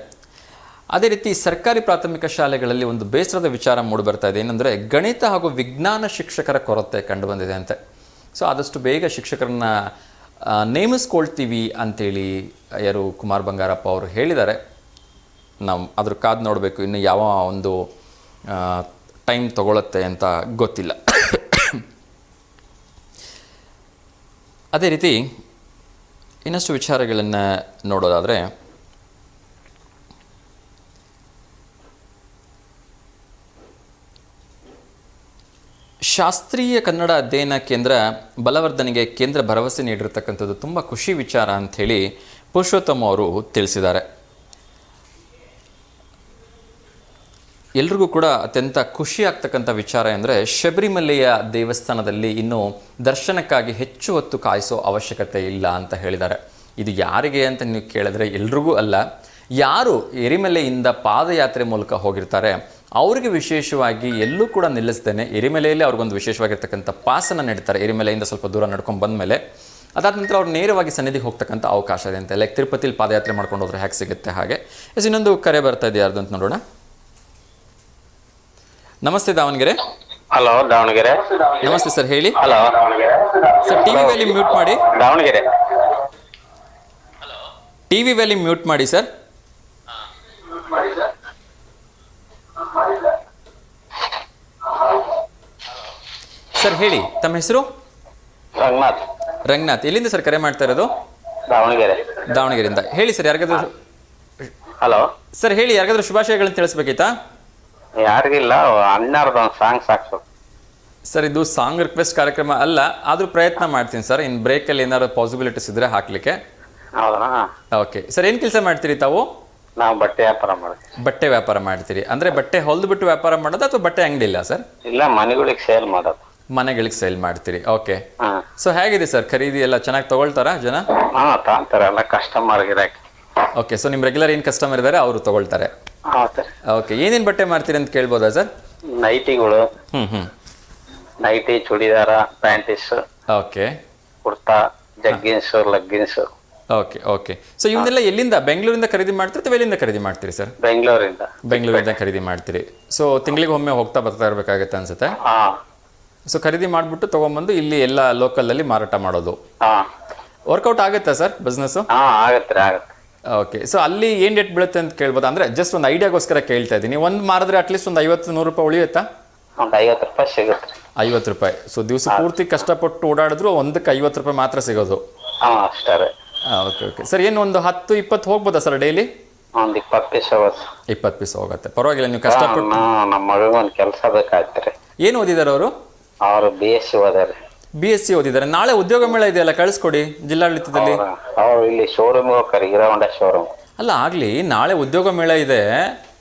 ಅದೇ ರೀತಿ ಸರ್ಕಾರಿ ಪ್ರಾಥಮಿಕ ಶಾಲೆಗಳಲ್ಲಿ ಒಂದು ಬೇಸರದ ವಿಚಾರ ಮೂಡಿಬರ್ತಾ ಇದೆ. ಏನಂದರೆ ಗಣಿತ ಹಾಗೂ ವಿಜ್ಞಾನ ಶಿಕ್ಷಕರ ಕೊರತೆ ಕಂಡುಬಂದಿದೆ ಅಂತೆ. ಸೊ ಆದಷ್ಟು ಬೇಗ ಶಿಕ್ಷಕರನ್ನ ನೇಮಿಸ್ಕೊಳ್ತೀವಿ ಅಂಥೇಳಿ ಯಾರು ಕುಮಾರ್ ಬಂಗಾರಪ್ಪ ಅವರು ಹೇಳಿದ್ದಾರೆ. ನಾವು ಅದ್ರ ಕಾದು ನೋಡಬೇಕು, ಇನ್ನು ಯಾವ ಒಂದು ಟೈಮ್ ತಗೊಳುತ್ತೆ ಅಂತ ಗೊತ್ತಿಲ್ಲ. ಅದೇ ರೀತಿ ಇನ್ನಷ್ಟು ವಿಚಾರಗಳನ್ನು ನೋಡೋದಾದರೆ ಶಾಸ್ತ್ರೀಯ ಕನ್ನಡ ಅಧ್ಯಯನ ಕೇಂದ್ರ ಬಲವರ್ಧನೆಗೆ ಕೇಂದ್ರ ಭರವಸೆ ನೀಡಿರತಕ್ಕಂಥದ್ದು ತುಂಬ ಖುಷಿ ವಿಚಾರ ಅಂಥೇಳಿ ಪುರುಷೋತ್ತಮ ಅವರು ತಿಳಿಸಿದ್ದಾರೆ. ಎಲ್ರಿಗೂ ಕೂಡ ಅತ್ಯಂತ ಖುಷಿ ಆಗ್ತಕ್ಕಂಥ ವಿಚಾರ ಅಂದರೆ ಶಬರಿಮಲೆಯ ದೇವಸ್ಥಾನದಲ್ಲಿ ಇನ್ನೂ ದರ್ಶನಕ್ಕಾಗಿ ಹೆಚ್ಚು ಹೊತ್ತು ಕಾಯಿಸೋ ಅವಶ್ಯಕತೆ ಇಲ್ಲ ಅಂತ ಹೇಳಿದ್ದಾರೆ. ಇದು ಯಾರಿಗೆ ಅಂತ ನೀವು ಕೇಳಿದ್ರೆ ಎಲ್ರಿಗೂ ಅಲ್ಲ, ಯಾರು ಎರಿಮಲೆಯಿಂದ ಪಾದಯಾತ್ರೆ ಮೂಲಕ ಹೋಗಿರ್ತಾರೆ ಅವರಿಗೆ ವಿಶೇಷವಾಗಿ ಎಲ್ಲೂ ಕೂಡ ನಿಲ್ಲಿಸ್ತೇನೆ ಎರಿಮಲೆಯಲ್ಲಿ ಅವ್ರಿಗೊಂದು ವಿಶೇಷವಾಗಿರ್ತಕ್ಕಂಥ ಪಾಸನ್ನು ನೀಡ್ತಾರೆ. ಎರಿಮಲೆಯಿಂದ ಸ್ವಲ್ಪ ದೂರ ನಡ್ಕೊಂಡು ಬಂದ ಮೇಲೆ ಅದಾದ ನಂತರ ಅವ್ರು ನೇರವಾಗಿ ಸನ್ನಿಧಿಗೆ ಹೋಗ್ತಕ್ಕಂಥ ಅವಕಾಶ ಇದೆ ಅಂತ. ಲೈಕ್ ತಿರುಪತಿಲಿ ಪಾದಯಾತ್ರೆ ಮಾಡ್ಕೊಂಡು ಹೋದ್ರೆ ಹೇಗೆ ಸಿಗುತ್ತೆ ಹಾಗೆ. ಇನ್ನೊಂದು ಕರೆ ಬರ್ತಾ ಇದೆ, ಯಾರ್ದು ಅಂತ ನೋಡೋಣ. ನಮಸ್ತೆ ದಾವಣಗೆರೆ. ಹಲೋ ದಾವಣಗೆರೆ. ನಮಸ್ತೆ ಸರ್, ಹೇಳಿ. Hello sir, TV volume mute ಮಾಡಿ. ದಾವಣಗೆರೆ. ಟಿವಿ ವ್ಯಾಲ್ಯೂಮ್ ಮ್ಯೂಟ್ ಮಾಡಿ ಸರ್. ಸರ್ ಹೇಳಿ, ತಮ್ಮ ಹೆಸರು? ರಂಗನಾಥ್. ರಂಗನಾಥ್. ಎಲ್ಲಿಂದ ಸರ್ ಕರೆ ಮಾಡ್ತಾ ಇರೋದು? ದಾವಣಗೆರೆ. ದಾವಣಗೆರೆಯಿಂದ. ಹೇಳಿ ಸರ್, ಯಾರಿಗಾದ್ರೂ ಹಲೋ ಸರ್ ಹೇಳಿ, ಯಾರಿಗಾದ್ರೂ ಶುಭಾಶಯಗಳನ್ನು ತಿಳಿಸ್ಬೇಕಿತ್ತಾ? ಯಾರಿಗಿಲ್ಲ, ಅಣ್ಣಾರ್ದು ಒಂದು ಸಾಂಗ್ ಸಾಕ್ಸು ಸರ್. ಇದು ಸಾಂಗ್ ರಿಕ್ವೆಸ್ಟ್ ಕಾರ್ಯಕ್ರಮ ಅಲ್ಲ, ಆದರೂ ಪ್ರಯತ್ನ ಮಾಡ್ತೀನಿ ಸರ್. ಇನ್ನು ಬ್ರೇಕಲ್ಲಿ ಏನಾದ್ರು ಪಾಸಿಬಿಲಿಟೀಸ್ ಇದ್ರೆ ಹಾಕ್ಲಿಕ್ಕೆ. ಹೌದಾ? ಓಕೆ ಸರ್, ಏನು ಕೆಲಸ ಮಾಡ್ತೀರಿ ತಾವು? ನಾವು ಬಟ್ಟೆ ವ್ಯಾಪಾರ ಮಾಡ್ತೀವಿ. ಬಟ್ಟೆ ವ್ಯಾಪಾರ ಮಾಡ್ತೀರಿ ಅಂದರೆ ಬಟ್ಟೆ ಹೊಲ್ದು ಬಿಟ್ಟು ವ್ಯಾಪಾರ ಮಾಡೋದು ಅಥವಾ ಬಟ್ಟೆ ಅಂಗಡಿ ಇಲ್ಲ ಸರ್? ಇಲ್ಲ, ಮನೆಗಳಿಗೆ ಸೇಲ್ ಮಾಡೋದು. ಮನೆಗಳಿಗೆ ಸೇಲ್ ಮಾಡ್ತೀರಿ. ಓಕೆ. ಸೊ ಹೇಗಿದೆ ಸರ್, ಖರೀದಿ ಎಲ್ಲ ಚೆನ್ನಾಗಿ ತಗೊಳ್ತಾರಾ ಜನ? ತಗೊಂತಾರೆ ಎಲ್ಲ, ಕಸ್ಟಮರ್ ಗಿರಾಕಿ. ಓಕೆ. ಸೊ ನಿಮ್ಮ ರೆಗ್ಯುಲರ್ ಏನು ಕಸ್ಟಮರ್ ಇದ್ದಾರೆ ಅವರು ತಗೊಳ್ತಾರೆ. ಓಕೆ. ಏನೇನು ಬಟ್ಟೆ ಮಾಡ್ತೀರಿ ಅಂತ ಕೇಳ್ಬೋದಾ ಸರ್? ನೈಟಿಗಳು, nighty, churidar, panties, okay, kurta, jeggings, leggings. Okay okay. So ಇವನ್ನೆಲ್ಲ ಎಲ್ಲಿಂದ, ಬೆಂಗಳೂರಿಂದ ಖರೀದಿ ಮಾಡ್ತೀರಿ ಅಥವಾ ಎಲ್ಲಿಂದ ಖರೀದಿ ಮಾಡ್ತೀರಿ ಸರ್? ಬೆಂಗಳೂರಿಂದ ಖರೀದಿ ಮಾಡ್ತೀರಿ. ಸೊ ತಿಂಗಳಿಗೆ ಒಮ್ಮೆ ಹೋಗ್ತಾ ಬರ್ತಾ ಇರಬೇಕಾಗತ್ತೆ ಅನ್ಸುತ್ತೆ. ಸೊ ಖರೀದಿ ಮಾಡಿಬಿಟ್ಟು ತೊಗೊಂಬಂದು ಇಲ್ಲಿ ಎಲ್ಲ ಲೋಕಲಲ್ಲಿ ಮಾರಾಟ ಮಾಡೋದು. ವರ್ಕೌಟ್ ಆಗುತ್ತಾ ಸರ್ ಬಿಸ್ನೆಸ್ಸು? ಆಗುತ್ತೆ. ಓಕೆ. ಸೊ ಅಲ್ಲಿ ಏನು ರೇಟ್ ಬೀಳುತ್ತೆ ಅಂತ ಕೇಳ್ಬೋದು? ಅಂದರೆ ಜಸ್ಟ್ ಒಂದು ಐಡಿಯಾಗೋಸ್ಕರ ಕೇಳ್ತಾ ಇದ್ದೀನಿ. ಒಂದು ಮಾರಿದ್ರೆ ಅಟ್ಲೀಸ್ಟ್ ಒಂದು 50-100 ರೂಪಾಯಿ ಉಳಿಯುತ್ತಾ? 50 ರೂಪಾಯಿ ಸಿಗುತ್ತೆ. 50 ರೂಪಾಯಿ. ಸೊ ದಿವಸ ಪೂರ್ತಿ ಕಷ್ಟಪಟ್ಟು ಓಡಾಡಿದ್ರು ಒಂದಕ್ಕೆ 50 ರೂಪಾಯಿ ಮಾತ್ರ ಸಿಗೋದು. ಅಷ್ಟೇ. Okay okay sir. ಏನು ಒಂದು 10-20 ಹೋಗ್ಬೋದಾ ಸರ್ ಡೈಲಿ? ಒಂದು 20 ಪೀಸ್ ಹೋಗುತ್ತೆ. 20 ಪೀಸ್ ಹೋಗುತ್ತೆ, ಪರವಾಗಿಲ್ಲ. ನೀವು ಕಷ್ಟಪಟ್ಟು. ನಮ್ಮ ಮಗಳಿಗೆ ಒಂದು ಕೆಲಸ ಬೇಕಾಗ್ತದೆ. ಏನು ಓದಿದ್ದಾರೆ ಅವರು? ಅವರು BSc ಓದಾರೆ. BSc ಓದಿದ್ದಾರೆ. ನಾಳೆ ಉದ್ಯೋಗ ಮೇಳ ಇದೆಯಲ್ಲ, ಕಳಿಸ್ಕೊಡಿ ಜಿಲ್ಲಾಡಳಿತದಲ್ಲಿ. ಅವ್ರು ಇಲ್ಲಿ ಶೋರೂಮ್ ಹೋಗ್ತಾರೆ, ಹೀರೋ ಹೋಂಡಾ ಶೋರೂಮ್. ಅಲ್ಲ ಆಗಲಿ, ನಾಳೆ ಉದ್ಯೋಗ ಮೇಳ ಇದೆ,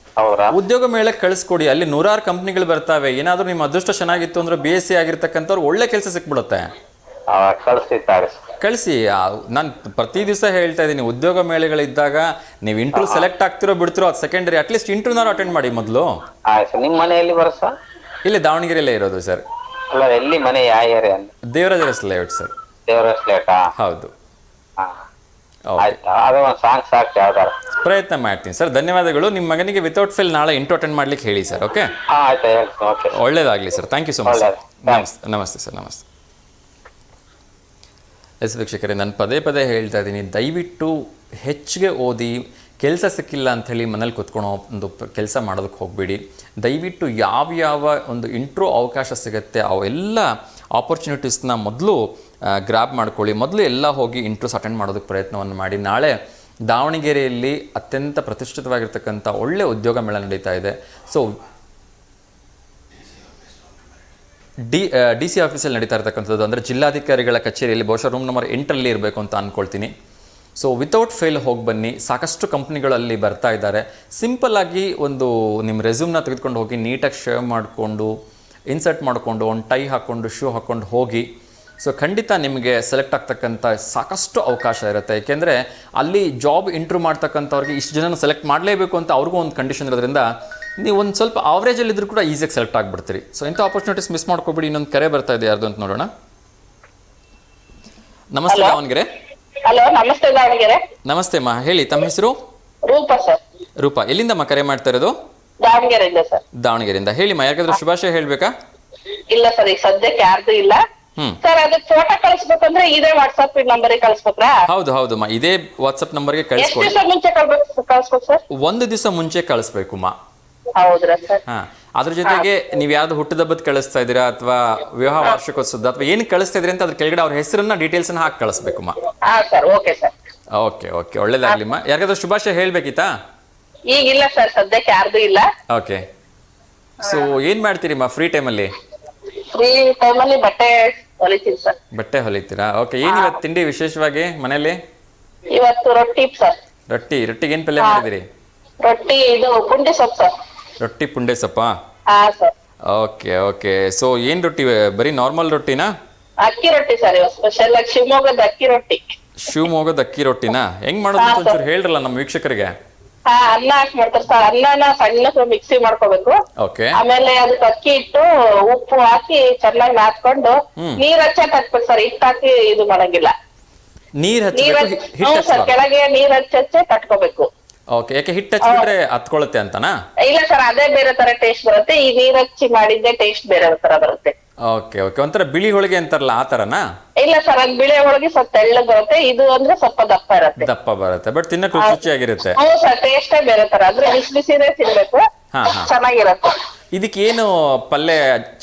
ಉದ್ಯೋಗ ಮೇಳಕ್ಕೆ ಕಳಿಸ್ಕೊಡಿ. ಅಲ್ಲಿ 100 ಕಂಪ್ನಿಗಳು ಬರ್ತಾವೆ. ಏನಾದರೂ ನಿಮ್ಮ ಅದೃಷ್ಟ ಚೆನ್ನಾಗಿತ್ತು ಅಂದ್ರೆ BSc ಆಗಿರ್ತಕ್ಕಂಥವ್ರು ಒಳ್ಳೆ ಕೆಲಸ ಸಿಕ್ಬಿಡುತ್ತೆ. ಕಳಿಸ್ತಿದ್ದಾರೆ. ಕಳಿಸಿ. ನಾನು ಪ್ರತಿ ದಿವಸ ಹೇಳ್ತಾ ಇದ್ದೀನಿ, ಉದ್ಯೋಗ ಮೇಳೆಗಳಿದ್ದಾಗ ನೀವು ಇಂಟರ್ವ್ಯೂ ಸೆಲೆಕ್ಟ್ ಆಗ್ತಿರೋ ಬಿಡ್ತಿರೋ ಅದು ಸೆಕೆಂಡರಿ, ಅಟ್ಲೀಸ್ಟ್ ಇಂಟರ್ವ್ಯೂನಾರು ಅಟೆಂಡ್ ಮಾಡಿ ಮೊದಲು. ಆಯ್ತು. ನಿಮ್ಮ ಮನೆಯಲ್ಲಿ ಬರಸ? ಇಲ್ಲಿ ದಾವಣಗೆರೆಯಲ್ಲೇ ಇರೋದು ಸರ್. ಅಲ್ಲ, ಎಲ್ಲಿ ಮನೆ, ಯಾವ area? Devaraja layout sir. Devaraja ಲೇಔಟಾ? ಹೌದು. ಆಯ್ತಾ, ಅದು ಒಂದು ಸಾಂಗ್ ಸಾಕು ಯಾವ್ದಾರ. ಪ್ರಯತ್ನ ಮಾಡ್ತೀನಿ ಸರ್. ಧನ್ಯವಾದಗಳು. ನಿಮ್ಮ ಮಗನಿಗೆ ವಿತೌಟ್ ಫೇಲ್ ನಾಳೆ ಇಂಟರ್ವ್ಯೂ ಅಟೆಂಡ್ ಮಾಡ್ಲಿಕ್ಕೆ ಹೇಳಿ ಸರ್. ಓಕೆ, ಆಯ್ತು, ಹೇಳ್ತೀನಿ. ಓಕೆ, ಒಳ್ಳೇದಾಗಲಿ sir. Thank you so much. ನಮಸ್ತೆ. ನಮಸ್ತೆ ಸರ್. ನಮಸ್ತೆ. ಎಸ್ ವೀಕ್ಷಕರೇ, ನಾನು ಪದೇ ಪದೇ ಹೇಳ್ತಾ ಇದ್ದೀನಿ, ದಯವಿಟ್ಟು ಹೆಚ್ಚಿಗೆ ಓದಿ ಕೆಲಸ ಸಿಕ್ಕಿಲ್ಲ ಅಂಥೇಳಿ ಮನೇಲಿ ಕೂತ್ಕೊಳೋ ಒಂದು ಕೆಲಸ ಮಾಡೋದಕ್ಕೆ ಹೋಗಬೇಡಿ. ದಯವಿಟ್ಟು ಯಾವ ಒಂದು ಇಂಟ್ರೋ ಅವಕಾಶ ಸಿಗುತ್ತೆ ಅವೆಲ್ಲ ಆಪರ್ಚುನಿಟೀಸ್ನ ಮೊದಲು ಗ್ರ್ಯಾಬ್ ಮಾಡ್ಕೊಳ್ಳಿ. ಮೊದಲು ಎಲ್ಲ ಹೋಗಿ ಇಂಟ್ರ್ಯೂಸ್ ಅಟೆಂಡ್ ಮಾಡೋದಕ್ಕೆ ಪ್ರಯತ್ನವನ್ನು ಮಾಡಿ. ನಾಳೆ ದಾವಣಗೆರೆಯಲ್ಲಿ ಅತ್ಯಂತ ಪ್ರತಿಷ್ಠಿತವಾಗಿರ್ತಕ್ಕಂಥ ಒಳ್ಳೆ ಉದ್ಯೋಗ ಮೇಳ ನಡೀತಾ ಇದೆ. ಸೊ ಡಿ ಸಿ ಆಫೀಸಲ್ಲಿ ನಡೀತಾ ಇರ್ತಕ್ಕಂಥದ್ದು, ಅಂದರೆ ಜಿಲ್ಲಾಧಿಕಾರಿಗಳ ಕಚೇರಿಯಲ್ಲಿ, ಬಹುಶಃ ರೂಮ್ ನಂಬರ್ 8ರಲ್ಲಿ ಇರಬೇಕು ಅಂತ ಅಂದ್ಕೊಳ್ತೀನಿ. ಸೊ ವಿತೌಟ್ ಫೇಲ್ ಹೋಗಿ ಬನ್ನಿ. ಸಾಕಷ್ಟು ಕಂಪ್ನಿಗಳಲ್ಲಿ ಬರ್ತಾ ಇದ್ದಾರೆ. ಸಿಂಪಲ್ಲಾಗಿ ಒಂದು ನಿಮ್ಮ ರೆಸ್ಯೂಮ್ನ ತೆಗೆದುಕೊಂಡು ಹೋಗಿ ನೀಟಾಗಿ ಶೇವ್ ಮಾಡಿಕೊಂಡು, ಇನ್ಸರ್ಟ್ ಮಾಡಿಕೊಂಡು, ಒಂದು ಟೈ ಹಾಕ್ಕೊಂಡು, ಶೂ ಹಾಕ್ಕೊಂಡು ಹೋಗಿ. ಸೊ ಖಂಡಿತ ನಿಮಗೆ ಸೆಲೆಕ್ಟ್ ಆಗ್ತಕ್ಕಂಥ ಸಾಕಷ್ಟು ಅವಕಾಶ ಇರುತ್ತೆ. ಏಕೆಂದರೆ ಅಲ್ಲಿ ಜಾಬ್ ಇಂಟ್ರ್ಯೂ ಮಾಡ್ತಕ್ಕಂಥವ್ರಿಗೆ ಇಷ್ಟು ಜನನ ಸೆಲೆಕ್ಟ್ ಮಾಡಲೇಬೇಕು ಅಂತ ಅವ್ರಿಗೂ ಒಂದು ಕಂಡೀಷನ್ ಇರೋದ್ರಿಂದ ನೀವು ಒಂದು ಸ್ವಲ್ಪ ಆವ್ರೇಜಲ್ಲಿದ್ದರೂ ಕೂಡ ಈಸಿಯಾಗಿ ಸೆಲೆಕ್ಟ್ ಆಗಿಬಿಡ್ತೀರಿ. ಸೊ ಇಂಥ ಆಪರ್ಚುನಿಟೀಸ್ ಮಿಸ್ ಮಾಡ್ಕೊಬೇಡಿ. ಇನ್ನೊಂದು ಕರೆ ಬರ್ತಾ ಇದೆ, ಯಾರ್ದು ಅಂತ ನೋಡೋಣ. ನಮಸ್ತೆ ದಾವಣಗೆರೆ. ಹಲೋ, ನಮಸ್ತೆ ದಾವಣಗೆರೆ. ನಮಸ್ತೆ ಅಮ್ಮ, ಹೇಳಿ ತಮ್ಮ ಹೆಸರು? ರೂಪಾ ಸರ್. ರೂಪಾ, ಎಲ್ಲಿಂದಮ್ಮ ಕರೆ ಮಾಡ್ತಾ ಇರೋದು? ದಾವಣಗೆರೆಯಿಂದ ಸರ್. ದಾವಣಗೆರೆಯಿಂದ. ಹೇಳಿಮ್ಮ, ಯಾರಿಗಾದ್ರೂ ಶುಭಾಶಯ ಹೇಳ್ಬೇಕಾ? ಇಲ್ಲ ಸರ್, ಈಗ ಸದ್ಯಕ್ಕೆ ಯಾರ್ದು ಇಲ್ಲ ಸರ್. ಅದಕ್ಕೆ ಫೋಟೋ ಕಳಿಸ್ಬೇಕಂದ್ರೆ ಇದೇ ವಾಟ್ಸ್ಆಪ್ ನಂಬರಿಗೆ ಕಳಿಸ್ಬೇಕ್ರಾ? ಹೌದು ಹೌದಮ್ಮ, ಇದೇ ವಾಟ್ಸ್ಆಪ್ ನಂಬರ್ಗೆ ಕಳಿಸ್ಕೊಡಿ. ಎಷ್ಟು ದಿವಸ ಮುಂಚೆ ಕಳಿಸ್ಬೇಕು ಸರ್? ಒಂದು ದಿವಸ ಮುಂಚೆ ಕಳಿಸ್ಬೇಕುಮ್ಮ. ಹೌದ್ರಾ ಸರ್? ಹಾ, ಅದ್ರ ಜೊತೆಗೆ ನೀವು ಯಾವ್ದು ಹುಟ್ಟುದಬ್ಬದ ಕಳಿಸ್ತಾ ಇದ್ದೀರಾ ಅಥವಾ ವಿವಾಹ ವಾರ್ಷಿಕೋತ್ಸವದ ಅಥವಾ ಏನು ಕಳಿಸ್ತಾ ಇದ್ರಿ ಅಂತ ಅದ್ರ ಕೆಳಗಡೆ ಅವ್ರ ಹೆಸರನ್ನ ಡೀಟೇಲ್ಸ್ ಅನ್ನ ಹಾಕಿ ಕಳಿಸ್ಬೇಕುಮ್ಮ. ಹಾ sir, okay sir. Okay okay, ಒಳ್ಳೇದಾಗ್ಲಿಮ್ಮ. ಯಾರಿಗಾದ್ರೂ ಶುಭಾಶಯ ಹೇಳ್ಬೇಕಿತ್ತಾ? ಈಗಿಲ್ಲ ಸರ್, ಸದ್ಯಕ್ಕೆ ಯಾರ್ದು ಇಲ್ಲ. ಓಕೆ. ಸೊ ಏನ್ ಮಾಡ್ತೀರಿಮ್ಮ ಫ್ರೀ ಟೈಮಲ್ಲಿ? ಫ್ರೀ ಟೈಮಲ್ಲಿ ಬಟ್ಟೆ ಹೊಲಿತೀನಿ ಸರ್. ಬಟ್ಟೆ ಹೊಲಿತೀರಾ? ಓಕೆ. ಏನ್ ಇವತ್ತು ತಿಂಡಿ ವಿಶೇಷವಾಗಿ ಮನೆಯಲ್ಲಿ? ಇವತ್ತು ರೊಟ್ಟಿ ಸರ್. ರೊಟ್ಟಿಗೆ ಏನ್ ಪಲ್ಯ ಮಾಡಿದಿರಿ? ರೊಟ್ಟಿ ಇದು ಪುಂಡಿ ಸೊಪ್ಪು ಸರ್. ರೊಟ್ಟಿ ಪುಂಡೆ ಸೊಪ್ಪ? ಹಾ ಸರ್. Okay okay. ಸೊ ಏನ್ ರೊಟ್ಟಿ? ಬರೀ ನಾರ್ಮಲ್ ರೊಟ್ಟಿನಾ? ಅಕ್ಕಿ ರೊಟ್ಟಿ ಸರ್, ಇವತ್ತು ಸ್ಪೆಷಲ್ ಆಗಿ ಶಿವಮೊಗ್ಗದ ಅಕ್ಕಿ ರೊಟ್ಟಿ. ಶಿವಮೊಗ್ಗದ ಅಕ್ಕಿ ರೊಟ್ಟಿನಾ? ಹೆಂಗ್ ಮಾಡೋದು ಅಂತ ಒಂಚೂರು ಹೇಳ್ರಲ್ಲ ನಮ್ಮ ವೀಕ್ಷಕರಿಗೆ. ಅನ್ನ ಹಾಕಿ ಮಾಡ್ತಾರೆ ಸರ್. ಅನ್ನನ ಸಣ್ಣ ಮಿಕ್ಸಿ ಮಾಡ್ಕೋಬೇಕು. ಓಕೆ. ಆಮೇಲೆ ಅದಕ್ಕೆ ಅಕ್ಕಿ ಇಟ್ಟು ಉಪ್ಪು ಹಾಕಿ ಚೆನ್ನಾಗಿ ನಾದ್ಕೊಂಡು ನೀರ್ ಹಚ್ಚಕ್ ಹಾಕ್ಬೇಕು ಸರ್. ಹಿಟ್ಟು ಹಾಕಿ ಇದು ಮಾಡಂಗಿಲ್ಲ. ನೀರ್ ಹ್ಞೂ ಸರ್, ಕೆಳಗೆ ನೀರ್ ಹಚ್ಚೆ ಕಟ್ಕೋಬೇಕು. ಓಕೆ. ಯಾಕೆ ಹಿಟ್ಟು ಹಚ್ಚಿದ್ರೆ ಹತ್ಕೊಳ್ಳುತ್ತೆ ಅಂತನಾ? ಇಲ್ಲ ಸರ್, ಅದೇ ಬೇರೆ ತರ ಟೇಸ್ಟ್ ಬರುತ್ತೆ. ಈ ನೀರ್ ಹಚ್ಚಿ ಮಾಡಿದ್ದೆ ಟೇಸ್ಟ್ ಬೇರೆ ತರ ಬರುತ್ತೆ. Okay okay. ಒಂಥರ ಬಿಳಿ ಹೋಳಿಗೆ ಅಂತಾರಲ್ಲ ಆ ತರನಾ? ಇಲ್ಲ ಸರ್, ಅದು ಬಿಳಿ ಹೋಳಿಗೆ ಸ್ವಲ್ಪ ತೆಳ್ಳಗ್ ಬರುತ್ತೆ. ಇದು ಅಂದ್ರೆ ಸ್ವಲ್ಪ ದಪ್ಪ ಇರುತ್ತೆ. ದಪ್ಪ ಬರುತ್ತೆ, ಬಟ್ ತಿನ್ನಕ್ಕೆ ರುಚಿಯಾಗಿರುತ್ತೆ. ಹ್ಞೂ ಸರ್, ಟೇಸ್ಟೇ ಬೇರೆ ತರ. ಅಂದ್ರೆ ಬಿಸಿನೇ ತಿನ್ಬೇಕು, ಚೆನ್ನಾಗಿರುತ್ತೆ. ಇದಕ್ಕೆ ಏನು ಪಲ್ಯ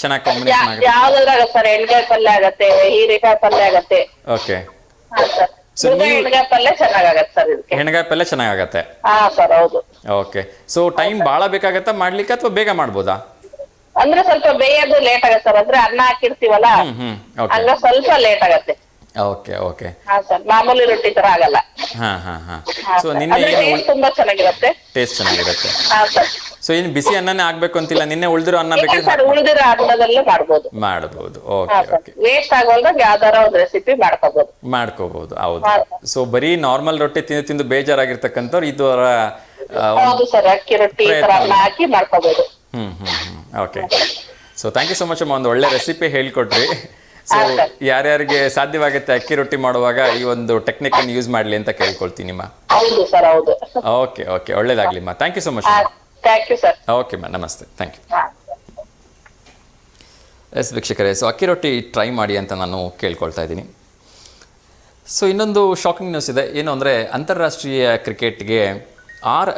ಚೆನ್ನಾಗಿ ಕಾಂಬಿನೇಷನ್ ಆಗುತ್ತೆ? ಯಾವ್ದಾದ್ರು ಆಗತ್ತೆ ಸರ್. ಎಣ್ಗಾಯಿ ಪಲ್ಯ ಆಗತ್ತೆ, ಹೀರೆಕಾಯಿ ಪಲ್ಯ ಆಗತ್ತೆ. ಓಕೆ. ಹಾ ಸರ್, ಎಣ್ಗಾಯಿ ಪಲ್ಯ ಚೆನ್ನಾಗತ್ತೆ ಸರ್. ಇದಕ್ಕೆ ಹೆಣಗಾಯಿ ಪಲ್ಯ ಚೆನ್ನಾಗತ್ತೆ. ಹಾ ಸರ್, ಹೌದು. ಓಕೆ. ಸೊ ಟೈಮ್ ಬಹಳ ಬೇಕಾಗತ್ತಾ ಮಾಡ್ಲಿಕ್ಕೆ ಅಥವಾ ಬೇಗ ಮಾಡ್ಬೋದಾ? ಅಂದ್ರೆ ಸ್ವಲ್ಪ ಬೇಯೋದು ಲೇಟ್ ಆಗತ್ತೆ ಸರ್. ಅಂದ್ರೆ ಅನ್ನ ಹಾಕಿರ್ತೀವಲ್ಲ, ಹಂಗ ಸ್ವಲ್ಪ ಲೇಟ್ ಆಗತ್ತೆ. Okay okay. ಹಾ ಸರ್, ಮಾಮೂಲಿ ರೊಟ್ಟಿ ತರ ಆಗಲ್ಲ. ಹಾ ಹಾ ಹಾ. ಸೊ ನಿನ್ನೆ ತುಂಬಾ ಚೆನ್ನಾಗಿರುತ್ತೆ. ಟೇಸ್ಟ್ ಚೆನ್ನಾಗಿರುತ್ತೆ. ಹಾ ಸರ್. ಸೊ ಏನು ಬಿಸಿ ಅನ್ನನೇ ಆಗ್ಬೇಕು ಅಂತಿಲ್ಲ, ನಿನ್ನೆ ಉಳಿದಿರೋ ಅನ್ನ ಬೇಕಾದ್ರೆ ಸರ್, ಉಳಿದಿರೋ ಅನ್ನದಲ್ಲೇ ಮಾಡ್ಬೋದು. Okay okay. ವೇಸ್ಟ್ ಆಗೋಲ್ದಾಗ ಯಾವ್ದಾರ ಒಂದು ರೆಸಿಪಿ ಮಾಡ್ಕೋಬಹುದು. ಹೌದು. ಸೊ ಬರೀ ನಾರ್ಮಲ್ ರೊಟ್ಟಿ ತಿಂದು ತಿಂದು ಬೇಜಾರಾಗಿರ್ತಕ್ಕಂಥವ್ರು ಇದರ ಹೌದು ಸರ್, ಅಕ್ಕಿ ರೊಟ್ಟಿ ಅನ್ನ ಹಾಕಿ ಮಾಡ್ಕೋಬಹುದು. Okay. So thank you so much ಅಮ್ಮ, ಒಂದು ಒಳ್ಳೆ ರೆಸಿಪಿ ಹೇಳ್ಕೊಟ್ರಿ. ಸೊ ಯಾರ್ಯಾರಿಗೆ ಸಾಧ್ಯವಾಗುತ್ತೆ ಅಕ್ಕಿ ರೊಟ್ಟಿ ಮಾಡುವಾಗ ಈ ಒಂದು ಟೆಕ್ನಿಕ್ ಅನ್ನು ಯೂಸ್ ಮಾಡ್ಲಿ ಅಂತ ಕೇಳ್ಕೊಳ್ತೀನಿ. ಹೌದು ಸರ್, ಹೌದು. ಓಕೆ ಓಕೆ, ಒಳ್ಳೇದಾಗ್ಲಿಮ್ಮ. Thank you so much. Thank you sir. Okay ma'am, ನಮಸ್ತೆ. Thank you. ಎಸ್ ವೀಕ್ಷಕರೇ, ಸೊ ಅಕ್ಕಿ ರೊಟ್ಟಿ ಟ್ರೈ ಮಾಡಿ ಅಂತ ನಾನು ಕೇಳ್ಕೊಳ್ತಾ ಇದ್ದೀನಿ. ಸೊ ಇನ್ನೊಂದು ಶಾಕಿಂಗ್ ನ್ಯೂಸ್ ಇದೆ. ಏನು ಅಂದರೆ ಅಂತಾರಾಷ್ಟ್ರೀಯ ಕ್ರಿಕೆಟ್ಗೆ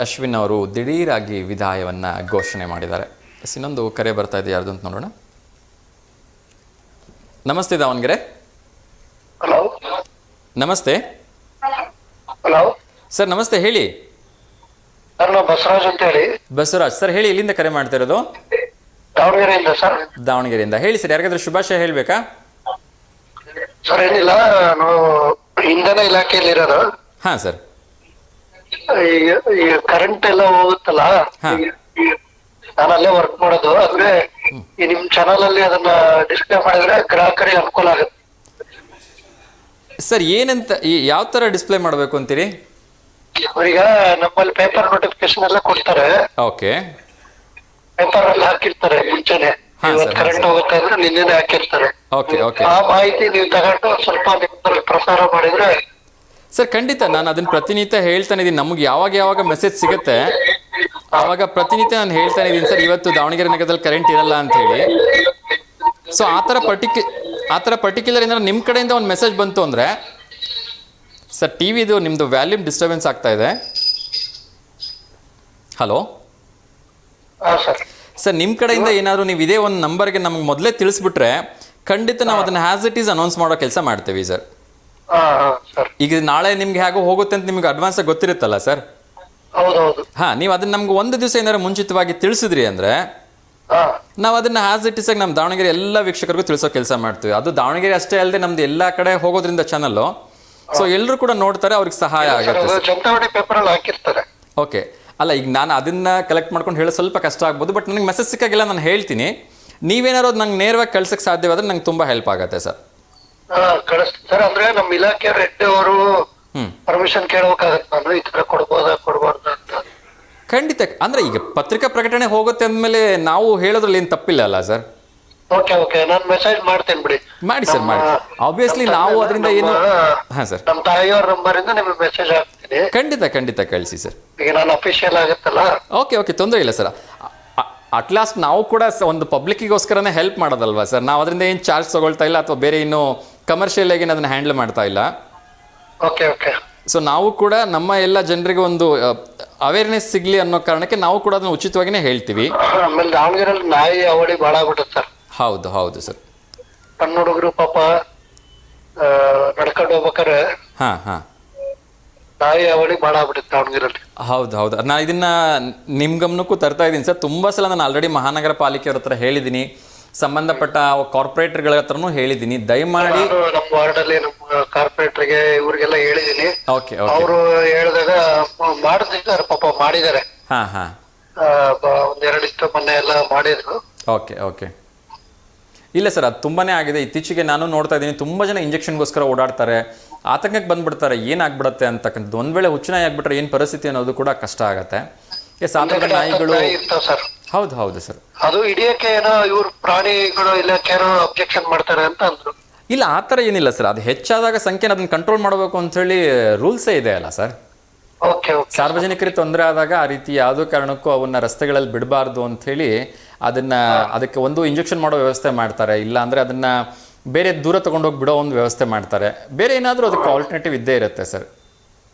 ಅಶ್ವಿನ್ ಅವರು ದಿಢೀರಾಗಿ ವಿದಾಯವನ್ನು ಘೋಷಣೆ ಮಾಡಿದ್ದಾರೆ. ಇನ್ನೊಂದು ಕರೆ ಬರ್ತಾ ಇದೆ, ಯಾರ್ದು ಅಂತ ನೋಡೋಣ. ನಮಸ್ತೆ ದಾವಣಗೆರೆ. ಹಲೋ. ನಮಸ್ತೆ. ಹಲೋ ಸರ್, ನಮಸ್ತೆ. ಹೇಳಿ ಸರ್, ನಾವು ಬಸವರಾಜ್ ಅಂತ ಹೇಳಿ. ಬಸವರಾಜ್ ಸರ್, ಹೇಳಿ. ಎಲ್ಲಿಂದ ಕರೆ ಮಾಡ್ತಾ ಇರೋದು? ದಾವಣಗೆರೆಯಿಂದ ಸರ್. ದಾವಣಗೆರೆಯಿಂದ. ಹೇಳಿ ಸರ್, ಯಾರಿಗಾದ್ರೂ ಶುಭಾಶಯ ಹೇಳ್ಬೇಕಾ? ಸರ್, ಏನಿಲ್ಲ, ನಾವು ಇಂಧನ ಇಲಾಖೆಯಲ್ಲಿ ಇರೋದು. ಹಾ ಸರ್. ಈಗ ಕರೆಂಟ್ ಎಲ್ಲ ಹೋಗುತ್ತಲ್ಲ, ನಾನು ಅಲ್ಲೇ ವರ್ಕ್ ಮಾಡೋದು. ಅಂದ್ರೆ ಈ ನಿಮ್ ಚಾನಲ್ ಅಲ್ಲಿ ಅದನ್ನ ಡಿಸ್ಪ್ಲೇ ಮಾಡಿದ್ರೆ ಗ್ರಾಹಕರಿಗೆ ಅನುಕೂಲ ಆಗುತ್ತೆ. ಸರ್ ಏನಂತ ಯಾವ ಥರ ಡಿಸ್ಪ್ಲೇ ಮಾಡಬೇಕು ಅಂತೀರಿ? ಈಗ ನಮ್ಮಲ್ಲಿ ಪೇಪರ್ ನೋಟಿಫಿಕೇಶನ್ ಎಲ್ಲ ಕೊಡ್ತಾರೆ, ಓಕೆ ಪೇಪರ್ ಅಲ್ಲಿ ಹಾಕಿರ್ತಾರೆ ಮುಂಚೆನೆ. ಹಾ, ಇವತ್ತು ಸರ್, ಕರೆಂಟ್ ಹೋಗುತ್ತೆ ಅಂದ್ರೆ ನಿನ್ನೆನೆ ಹಾಕಿರ್ತಾರೆ. ಓಕೆ ಓಕೆ ಆ ಮಾಹಿತಿ ನೀವು ತಗೊಂಡು ಸ್ವಲ್ಪ ನಿಮ್ಮಲ್ಲಿ ಪ್ರಸಾರ ಮಾಡಿದ್ರೆ. ಸರ್ ಖಂಡಿತ ನಾನು ಅದನ್ನ ಪ್ರತಿನಿತ್ಯ ಹೇಳ್ತಾನೆ ಇದ್ದೀನಿ. ನಮ್ಗೆ ಯಾವಾಗ ಮೆಸೇಜ್ ಸಿಗುತ್ತೆ ಆವಾಗ ಪ್ರತಿನಿತ್ಯ ನಾನು ಹೇಳ್ತಾನೆ ಇದ್ದೀನಿ ಸರ್ ಇವತ್ತು ದಾವಣಗೆರೆ ನಗರದಲ್ಲಿ ಕರೆಂಟ್ ಇರಲ್ಲ ಅಂತ ಹೇಳಿ. ಸೊ ಆ ಥರ ಪರ್ಟಿಕ್ಯುಲರ್ ಏನಾದ್ರು ನಿಮ್ಮ ಕಡೆಯಿಂದ ಒಂದು ಮೆಸೇಜ್ ಬಂತು ಅಂದರೆ ಸರ್ ಟಿ ವಿದು ನಿಮ್ಮದು ವ್ಯಾಲ್ಯೂಮ್ ಡಿಸ್ಟರ್ಬೆನ್ಸ್ ಆಗ್ತಾ ಇದೆ. ಹಲೋ ಸರ್, ನಿಮ್ಮ ಕಡೆಯಿಂದ ಏನಾದರೂ ನೀವು ಇದೇ ಒಂದು ನಂಬರ್ಗೆ ನಮ್ಗೆ ಮೊದಲೇ ತಿಳಿಸ್ಬಿಟ್ರೆ ಖಂಡಿತ ನಾವು ಅದನ್ನು ಹ್ಯಾಸ್ ಇಟ್ ಈಸ್ ಅನೌನ್ಸ್ ಮಾಡೋ ಕೆಲಸ ಮಾಡ್ತೀವಿ ಸರ್. ಈಗ ನಾಳೆ ನಿಮ್ಗೆ ಹೇಗೋ ಹೋಗುತ್ತೆ ಅಂತ ನಿಮ್ಗೆ ಅಡ್ವಾನ್ಸ್ ಆಗಿ ಗೊತ್ತಿರುತ್ತಲ್ಲ ಸರ್. ಹಾ, ನೀವು ಅದನ್ನ ನಮ್ಗೆ ಒಂದು ದಿವಸ ಏನಾದ್ರು ಮುಂಚಿತವಾಗಿ ತಿಳಿಸಿದ್ರಿ ಅಂದ್ರೆ ನಾವು ಅದನ್ನ ಹ್ಯಾಸ್ ಇಟ್ ಇಸ್ ಆಗಿ ನಮ್ಮ ದಾವಣಗೆರೆ ಎಲ್ಲ ವೀಕ್ಷಕರಿಗೂ ತಿಳಿಸೋ ಕೆಲಸ ಮಾಡ್ತೀವಿ. ಅದು ದಾವಣಗೆರೆ ಅಷ್ಟೇ ಅಲ್ಲದೆ ನಮ್ದು ಎಲ್ಲ ಕಡೆ ಹೋಗೋದ್ರಿಂದ ಚಾನಲ್ಲು, ಸೊ ಎಲ್ಲರೂ ಕೂಡ ನೋಡ್ತಾರೆ, ಅವ್ರಿಗೆ ಸಹಾಯ ಆಗುತ್ತೆ. ಓಕೆ, ಅಲ್ಲ ಈಗ ನಾನು ಅದನ್ನ ಕಲೆಕ್ಟ್ ಮಾಡ್ಕೊಂಡು ಹೇಳೋ ಸ್ವಲ್ಪ ಕಷ್ಟ ಆಗ್ಬೋದು, ಬಟ್ ನನಗೆ ಮೆಸೇಜ್ ಸಿಕ್ಕಾಗೆಲ್ಲ ನಾನು ಹೇಳ್ತೀನಿ. ನೀವೇನಾದ್ರು ಅದು ನಂಗೆ ನೇರವಾಗಿ ಕಳ್ಸಕ್ಕೆ ಸಾಧ್ಯವಾದ್ರೆ ನಂಗೆ ತುಂಬಾ ಹೆಲ್ಪ್ ಆಗುತ್ತೆ ಸರ್. ಕಳಿಸ್ತೀನಿ ಸರ್. ಅಂದ್ರೆ ನಮ್ಮ ಇಲಾಖೆ ರೆಡ್ಡಿ ಅವರು ಪರ್ಮಿಷನ್ ಕೇಳಬೇಕಾಗತ್ತೆ, ನಾನು ಈ ತರ ಕೊಡಬಾರ್ದು ಅಂತ. ಖಂಡಿತ, ಅಂದ್ರೆ ಈಗ ಪತ್ರಿಕಾ ಪ್ರಕಟಣೆ ಹೋಗುತ್ತೆ ಅಂದ್ಮೇಲೆ ನಾವು ಹೇಳೋದ್ರಲ್ಲಿ ಏನು ತಪ್ಪಿಲ್ಲ ಅಲ್ಲ ಸರ್. ಓಕೆ ನಾನು ಮೆಸೇಜ್ ಮಾಡ್ತೇನೆ ಬಿಡಿ. ಮಾಡಿ ಸರ್, ಮಾಡಿ. ಆಬ್ವಿಯಸ್ಲಿ ನಾವು ಅದರಿಂದ ಏನು. ಹಾ ಸರ್, ನಮ್ಮ ತಾಯಿಯವ್ರ ನಂಬರ್ ಇಂದ ನಿಮ್ಗೆ ಮೆಸೇಜ್ ಹಾಕ್ತೀನಿ. ಖಂಡಿತ ಕಳಿಸಿ ಸರ್. ಈಗ ನಾನು ಅಫಿಷಿಯಲ್ ಆಗುತ್ತಲ್ಲ. ಓಕೆ ತೊಂದರೆ ಇಲ್ಲ ಸರ್. ಅಟ್ ಲಾಸ್ಟ್ ನಾವು ಕೂಡ ಒಂದು ಪಬ್ಲಿಕ್ಕಿಗೋಸ್ಕರನೇ ಹೆಲ್ಪ್ ಮಾಡೋದಲ್ವಾ ಸರ್. ನಾವು ಅದರಿಂದ ಏನು ಚಾರ್ಜ್ ತಗೊಳ್ತಾ ಇಲ್ಲ ಅಥವಾ ಬೇರೆ ಇನ್ನು ಕಮರ್ಷಿಯಲ್ ಆಗಿ ಅದನ್ನ ಹ್ಯಾಂಡಲ್ ಮಾಡ್ತಾ ಇಲ್ಲ. ಓಕೆ ಸೊ ನಾವು ಕೂಡ ನಮ್ಮ ಎಲ್ಲ ಜನರಿಗೆ ಒಂದು ಅವೇರ್ನೆಸ್ ಸಿಗ್ಲಿ ಅನ್ನೋ ಕಾರಣಕ್ಕೆ ನಾವು ಕೂಡ ಅದನ್ನ ಉಚಿತವಾಗಿನೇ ಹೇಳ್ತೀವಿ. ಆಮೇಲೆ ದಾವಣಗೆರೆಯಲ್ಲಿ ನಾಯಿ ಅವಳಿ ಭಾಳ ಆಗ್ಬಿಡುತ್ತೆ ಸರ್. ಹೌದು ಸರ್. ಸಣ್ಣ ಹುಡುಗರು ಪಾಪ ನಡ್ಕೊಂಡು ಹೋಗ್ಬೇಕಾರೆ ನಾಯಿ ಅವಳಿ ಭಾಳ ಆಗ್ಬಿಡುತ್ತೆ ದಾವಣಗೆರೆಯಲ್ಲಿ. ಹೌದು ನಾನು ಇದನ್ನ ನಿಮ್ ಗಮನಕ್ಕೂ ತರ್ತಾ ಇದ್ದೀನಿ ಸರ್. ತುಂಬಾ ಸಲ ನಾನು ಆಲ್ರೆಡಿ ಮಹಾನಗರ ಪಾಲಿಕೆಯವ್ರ ಹತ್ರ ಹೇಳಿದ್ದೀನಿ, ಸಂಬಂಧಪಟ್ಟ ಕಾರ್ಪೊರೇಟರ್ಗಳ ಹತ್ರನೂ ಹೇಳಿದ್ದೀನಿ. ದಯಮಾಡಿ ನಮ್ಮ ವಾರ್ಡ್ ಅಲ್ಲಿ ನಮ್ಮ ಕಾರ್ಪೊರೇಟರ್ಗೆ ಇವ್ರಿಗೆಲ್ಲ ಹೇಳಿದೀನಿ. ಅವರು ಹೇಳಿದಾಗ ಮಾಡಿದ್ದಾರೆ, ಪಾಪ ಮಾಡಿದ್ದಾರೆ. ಒಂದೆರಡು ಇಷ್ಟು ಮೊನ್ನೆ ಎಲ್ಲ ಮಾಡಿದ್ರು. ಓಕೆ ಇಲ್ಲ ಸರ್, ಅದು ತುಂಬಾನೇ ಆಗಿದೆ. ಇತ್ತೀಚೆಗೆ ನಾನು ನೋಡ್ತಾ ಇದ್ದೀನಿ, ತುಂಬಾ ಜನ ಇಂಜೆಕ್ಷನ್ಗೋಸ್ಕರ ಓಡಾಡ್ತಾರೆ, ಆತಂಕಕ್ಕೆ ಬಂದ್ಬಿಡ್ತಾರೆ, ಏನಾಗ್ಬಿಡತ್ತೆ ಅಂತಕ್ಕಂಥದ್ದು. ಒಂದ್ ವೇಳೆ ಹುಚ್ಚುನಾಯಿ ಆಗ್ಬಿಟ್ರೆ ಏನ್ ಪರಿಸ್ಥಿತಿ ಅನ್ನೋದು ಕೂಡ ಕಷ್ಟ ಆಗತ್ತೆ. ಸಾಧಾರಣ ನಾಯಿಗಳು. ಹೌದು ಸರ್. ಅದು ಹಿಡಿಯಕ್ಕೆ ಏನೋ ಇವ್ರು ಪ್ರಾಣಿಗಳು ಇಲಾಖೆಯವರು ಅಬ್ಜೆಕ್ಷನ್ ಮಾಡ್ತಾರೆ ಅಂತ ಅಂದ್ರು. ಇಲ್ಲ, ಆ ಥರ ಏನಿಲ್ಲ ಸರ್. ಅದು ಹೆಚ್ಚಾದಾಗ ಸಂಖ್ಯೆ ಅದನ್ನ ಕಂಟ್ರೋಲ್ ಮಾಡಬೇಕು ಅಂತ ಹೇಳಿ ರೂಲ್ಸೇ ಇದೆ ಅಲ್ಲ ಸರ್. ಸಾರ್ವಜನಿಕರಿಗೆ ತೊಂದರೆ ಆದಾಗ ಆ ರೀತಿ ಯಾವುದೋ ಕಾರಣಕ್ಕೂ ಅವನ್ನ ರಸ್ತೆಗಳಲ್ಲಿ ಬಿಡಬಾರ್ದು ಅಂತ ಹೇಳಿ ಅದಕ್ಕೆ ಒಂದು ಇಂಜೆಕ್ಷನ್ ಮಾಡೋ ವ್ಯವಸ್ಥೆ ಮಾಡ್ತಾರೆ. ಇಲ್ಲ ಅಂದ್ರೆ ಅದನ್ನ ಬೇರೆ ದೂರ ತಗೊಂಡೋಗಿ ಬಿಡೋ ಒಂದು ವ್ಯವಸ್ಥೆ ಮಾಡ್ತಾರೆ. ಬೇರೆ ಏನಾದ್ರೂ ಅದಕ್ಕೆ ಆಲ್ಟರ್ನೇಟಿವ್ ಇದ್ದೇ ಇರುತ್ತೆ ಸರ್.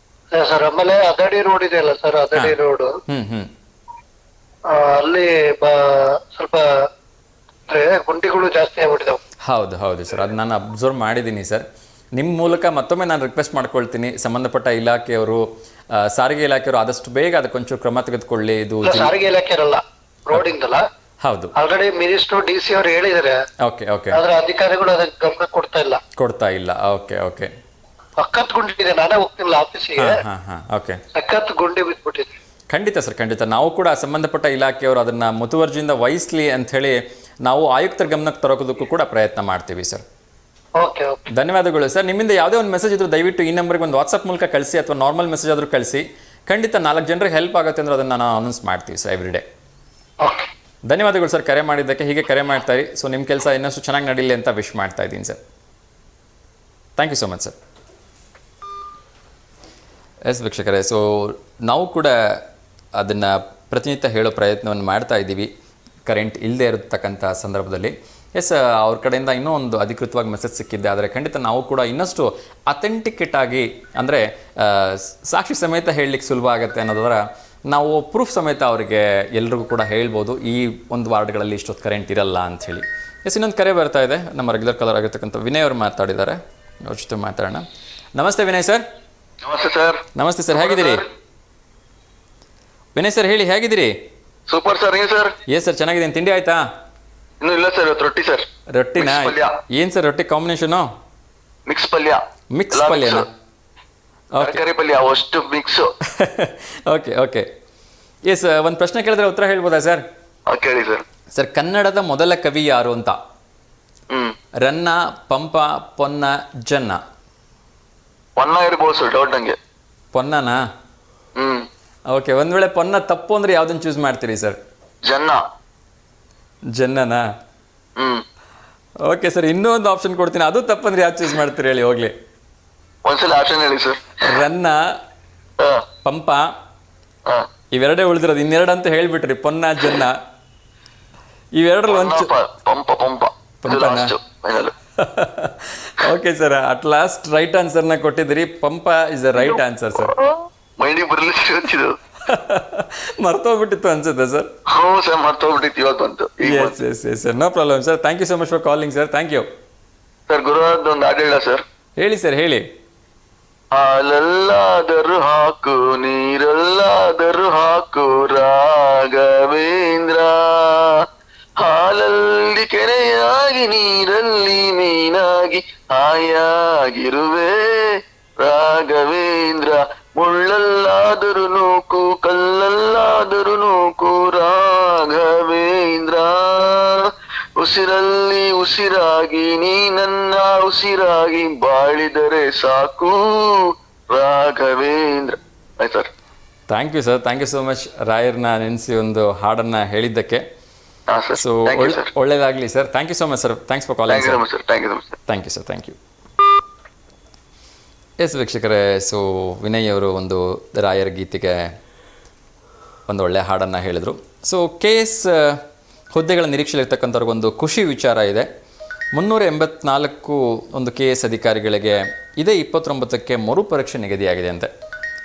ಆಮೇಲೆ ಅದಡಿ ರೋಡ್ ಇದೆ ಅಲ್ಲ ಸರ್, ಅದಡಿ ರೋಡ್ ಅಲ್ಲಿ ಸ್ವಲ್ಪ ಗುಂಡಿಗಳು ಜಾಸ್ತಿ ಆಗ್ಬಿಟ್ಟಿದಾವೆ. ಹೌದು ಸರ್, ಅದು ನಾನು ಅಬ್ಸರ್ವ್ ಮಾಡಿದ್ದೀನಿ ಸರ್. ನಿಮ್ಮ ಮೂಲಕ ಮತ್ತೊಮ್ಮೆ ನಾನು ರಿಕ್ವೆಸ್ಟ್ ಮಾಡ್ಕೊಳ್ತೀನಿ, ಸಂಬಂಧಪಟ್ಟ ಇಲಾಖೆಯವರು, ಸಾರಿಗೆ ಇಲಾಖೆಯವರು ಆದಷ್ಟು ಬೇಗ ಅದಕ್ಕೊಂಚೂರು ಕ್ರಮ ತೆಗೆದುಕೊಳ್ಳಿ. ಇದು ಸಾರಿಗೆ ಇಲಾಖೆ ಇರಲ್ಲ, ರೋಡ್ ಇಂದಲ್ಲ. ಹೌದು, ಆಲ್ರೆಡಿ ಮಿನಿಸ್ಟರ್ ಡಿ.ಸಿ ಅವರು ಹೇಳಿದ್ದಾರೆ. ಓಕೆ ಆದ್ರೆ ಅಧಿಕಾರಿಗಳು ಅದಕ್ಕೆ ಗಮನ ಕೊಡ್ತಾ ಇಲ್ಲ. ಓಕೆ ಸಖತ್ ಗುಂಡಿದೆ, ನಾನೇ ಹೋಗ್ತಿಲ್ಲ ಆಫೀಸಿಗೆ. ಓಕೆ, ಸಖತ್ ಗುಂಡಿ ಬಿದ್ಬಿಟ್ಟಿದೆ. ಖಂಡಿತ ಸರ್, ಖಂಡಿತ. ನಾವು ಕೂಡ ಸಂಬಂಧಪಟ್ಟ ಇಲಾಖೆಯವರು ಅದನ್ನ ಮುತುವರ್ಜಿಯಿಂದ ವಹಿಸ್ಲಿ ಅಂತ ಹೇಳಿ ನಾವು ಆಯುಕ್ತರ ಗಮನಕ್ಕೆ ತರೋದಕ್ಕೂ ಕೂಡ ಪ್ರಯತ್ನ ಮಾಡ್ತೀವಿ ಸರ್. ಧನ್ಯವಾದಗಳು ಸರ್. ನಿಮ್ಮಿಂದ ಯಾವುದೇ ಒಂದು ಮೆಸೇಜ್ ಇದ್ರೂ ದಯವಿಟ್ಟು ಈ ನಂಬರ್ಗೆ ಒಂದು ವಾಟ್ಸಪ್ ಮೂಲಕ ಕಳಿಸಿ, ಅಥವಾ ನಾರ್ಮಲ್ ಮೆಸೇಜ್ ಆದರೂ ಕಳಿಸಿ. ಖಂಡಿತ 4 ಜನರಿಗೆ ಹೆಲ್ಪ್ ಆಗುತ್ತೆ ಅಂದ್ರೆ ಅದನ್ನು ನಾವು ಅನೌನ್ಸ್ ಮಾಡ್ತೀವಿ ಸರ್ ಎವ್ರಿ ಡೇ. ಧನ್ಯವಾದಗಳು ಸರ್ ಕರೆ ಮಾಡಿದ್ದಕ್ಕೆ. ಹೀಗೆ ಕರೆ ಮಾಡ್ತಾ ಇರಿ. ಸೊ ನಿಮ್ಮ ಕೆಲಸ ಇನ್ನಷ್ಟು ಚೆನ್ನಾಗಿ ನಡೀಲಿ ಅಂತ ವಿಶ್ ಮಾಡ್ತಾ ಇದ್ದೀನಿ sir. Thank you so much sir. Yes ವೀಕ್ಷಕರೇ, ಸೊ ನಾವು ಕೂಡ ಅದನ್ನು ಪ್ರತಿನಿತ್ಯ ಹೇಳೋ ಪ್ರಯತ್ನವನ್ನು ಮಾಡ್ತಾ ಇದ್ದೀವಿ ಕರೆಂಟ್ ಇಲ್ಲದೆ ಇರತಕ್ಕಂಥ ಸಂದರ್ಭದಲ್ಲಿ. ಎಸ್, ಅವ್ರ ಕಡೆಯಿಂದ ಇನ್ನೂ ಒಂದು ಅಧಿಕೃತವಾಗಿ ಮೆಸೇಜ್ ಸಿಕ್ಕಿದ್ದೆ. ಆದರೆ ಖಂಡಿತ ನಾವು ಕೂಡ ಇನ್ನಷ್ಟು ಅಥೆಂಟಿಕೇಟ್ ಆಗಿ, ಅಂದರೆ ಸಾಕ್ಷಿ ಸಮೇತ ಹೇಳಲಿಕ್ಕೆ ಸುಲಭ ಆಗುತ್ತೆ ಅನ್ನೋದರ ನಾವು ಪ್ರೂಫ್ ಸಮೇತ ಅವರಿಗೆ ಎಲ್ರಿಗೂ ಕೂಡ ಹೇಳ್ಬೋದು, ಈ ಒಂದು ವಾರ್ಡ್ಗಳಲ್ಲಿ ಇಷ್ಟೊತ್ತು ಕರೆಂಟ್ ಇರಲ್ಲ ಅಂಥೇಳಿ. ಎಸ್, ಇನ್ನೊಂದು ಕರೆ ಬರ್ತಾ ಇದೆ. ನಮ್ಮ ರೆಗ್ಯುಲರ್ ಕಾಲರ್ ಆಗಿರ್ತಕ್ಕಂಥ ವಿನಯ್ ಅವರು ಮಾತಾಡಿದ್ದಾರೆ. ಅವ್ರ ಜೊತೆ ಮಾತಾಡೋಣ. ನಮಸ್ತೆ ವಿನಯ್ ಸರ್. ನಮಸ್ತೆ ಸರ್, ಹೇಗಿದ್ದೀರಿ? ವಿನಯ್ ಸರ್ ಹೇಳಿ, ಹೇಗಿದ್ದೀರಿ? Super sir. ಏನ್ ಸರ್? ಎಸ್ ಸರ್, ಚೆನ್ನಾಗಿದ್ದೀನಿ. ತಿಂಡಿ ಆಯ್ತಾ? ಇನ್ನೂ ಇಲ್ಲ ಸರ್, ರೊಟ್ಟಿ ಸರ್. ರೊಟ್ಟಿನಾ? ಏನ್ ಸರ್ ರೊಟ್ಟಿ ಕಾಂಬಿನೇಷನ್? ಮಿಕ್ಸ್ ಪಲ್ಯ. ಮಿಕ್ಸ್ ಪಲ್ಯನಾ? ತರಕಾರಿ ಪಲ್ಯ ಅಷ್ಟು ಮಿಕ್ಸ್. ಓಕೆ ಎಸ್, ಒಂದು ಪ್ರಶ್ನೆ ಕೇಳಿದ್ರೆ ಉತ್ತರ ಹೇಳ್ಬೋದಾ ಸರ್? ಕೇಳಿ ಸರ್. ಸರ್, ಕನ್ನಡದ ಮೊದಲ ಕವಿ ಯಾರು ಅಂತ? ರನ್ನ, ಪಂಪ, ಪೊನ್ನ, ಜನ್ನ. ಪೊನ್ನ ಇರ್ಬೋದು ಸರ್, ಡೌಟ್ ನಂಗೆ. ಪೊನ್ನನಾ? ಓಕೆ, ಒಂದ್ ವೇಳೆ ಪೊನ್ನ ತಪ್ಪು ಅಂದ್ರೆ ಯಾವ್ದನ್ನ ಚೂಸ್ ಮಾಡ್ತೀರಿ ಸರ್? ಜನ್ನನಾ? ಓಕೆ ಸರ್, ಇನ್ನೂ ಒಂದು ಆಪ್ಷನ್ ಕೊಡ್ತೀನಿ, ಅದು ತಪ್ಪಂದ್ರೆ ಯಾವ್ದು ಚೂಸ್ ಮಾಡ್ತೀರಿ ಹೇಳಿ ಹೋಗ್ಲಿ. ಒಂದ್ಸಲ ಆಪ್ಷನ್ ಹೇಳಿ ಸರ್. ರನ್ನ, ಪಂಪ, ಇವೆರಡೇ ಉಳಿದಿರೋದು. ಇನ್ನೆರಡು ಅಂತ ಹೇಳ್ಬಿಟ್ರಿ, ಪೊನ್ನ ಜನ್ನ. ಇವೆರಡರಲ್ಲಿ ಒಂದು ಪಂಪನಾ? Okay sir, at last right ಆನ್ಸರ್ನ ಕೊಟ್ಟಿದ್ದೀರಿ. Pampa is the right answer sir. ಮೈಂಡಿಗೆ ಬರಲಿಲ್ಲ, ಮರ್ತೋಗ್ಬಿಟ್ಟಿತ್ತು ಅನ್ಸುತ್ತೆ ಸರ್. ಹ್ಞೂ ಸರ್, ಮರ್ತೋಗ್ಬಿಟ್ಟಿತ್ತು, ಇವಾಗ ಬಂತು. Yes sir, no problem sir. Thank you so much for calling sir. Thank you sir. ಗುರುವಾರದ ಒಂದು ಹಾಡು ಹೇಳ ಸರ್? ಹೇಳಿ ಸರ್, ಹೇಳಿ. ಹಾಲಲ್ಲಾದರೂ ಹಾಕು, ನೀರಲ್ಲಾದರೂ ಹಾಕು ರಾಘವೇಂದ್ರ, ಹಾಲಲ್ಲಿ ಕೆರೆಯಾಗಿ ನೀರಲ್ಲಿ ಮೀನಾಗಿ ಹಾಯಾಗಿರುವೆ ರಾಘವೇಂದ್ರ, ಮುಳ್ಳಲ್ಲಾದರೂ ನೂಕು ಕಲ್ಲಲ್ಲಾದರೂ ನೂಕು ರಾಘವೇಂದ್ರ, ಉಸಿರಲ್ಲಿ ಉಸಿರಾಗಿ ನೀ ನನ್ನ ಉಸಿರಾಗಿ ಬಾಳಿದರೆ ಸಾಕು ರಾಘವೇಂದ್ರ. ಆಯ್ತು sir. Thank you sir, thank you so much ರಾಯರ್ನ ನೆನೆಸಿ ಒಂದು ಹಾಡನ್ನ ಹೇಳಿದ್ದಕ್ಕೆ. ಸೊ ಒಳ್ಳೇದಾಗಲಿ sir. Thank you so much sir. Thanks for calling sir. Thank you sir. Thank you. Yes ವೀಕ್ಷಕರೇ, ಸೊ ವಿನಯ್ ಅವರು ಒಂದು ರಾಯರ್ ಗೀತೆಗೆ ಒಂದು ಒಳ್ಳೆಯ ಹಾಡನ್ನು ಹೇಳಿದರು. ಸೊ KS ಹುದ್ದೆಗಳ ನಿರೀಕ್ಷೆಯಲ್ಲಿರ್ತಕ್ಕಂಥವ್ರಿಗೊಂದು ಖುಷಿ ವಿಚಾರ ಇದೆ. 384 ಒಂದು KS ಅಧಿಕಾರಿಗಳಿಗೆ ಇದೇ 29ಕ್ಕೆ ಮರುಪರೀಕ್ಷೆ ನಿಗದಿಯಾಗಿದೆ ಅಂತೆ.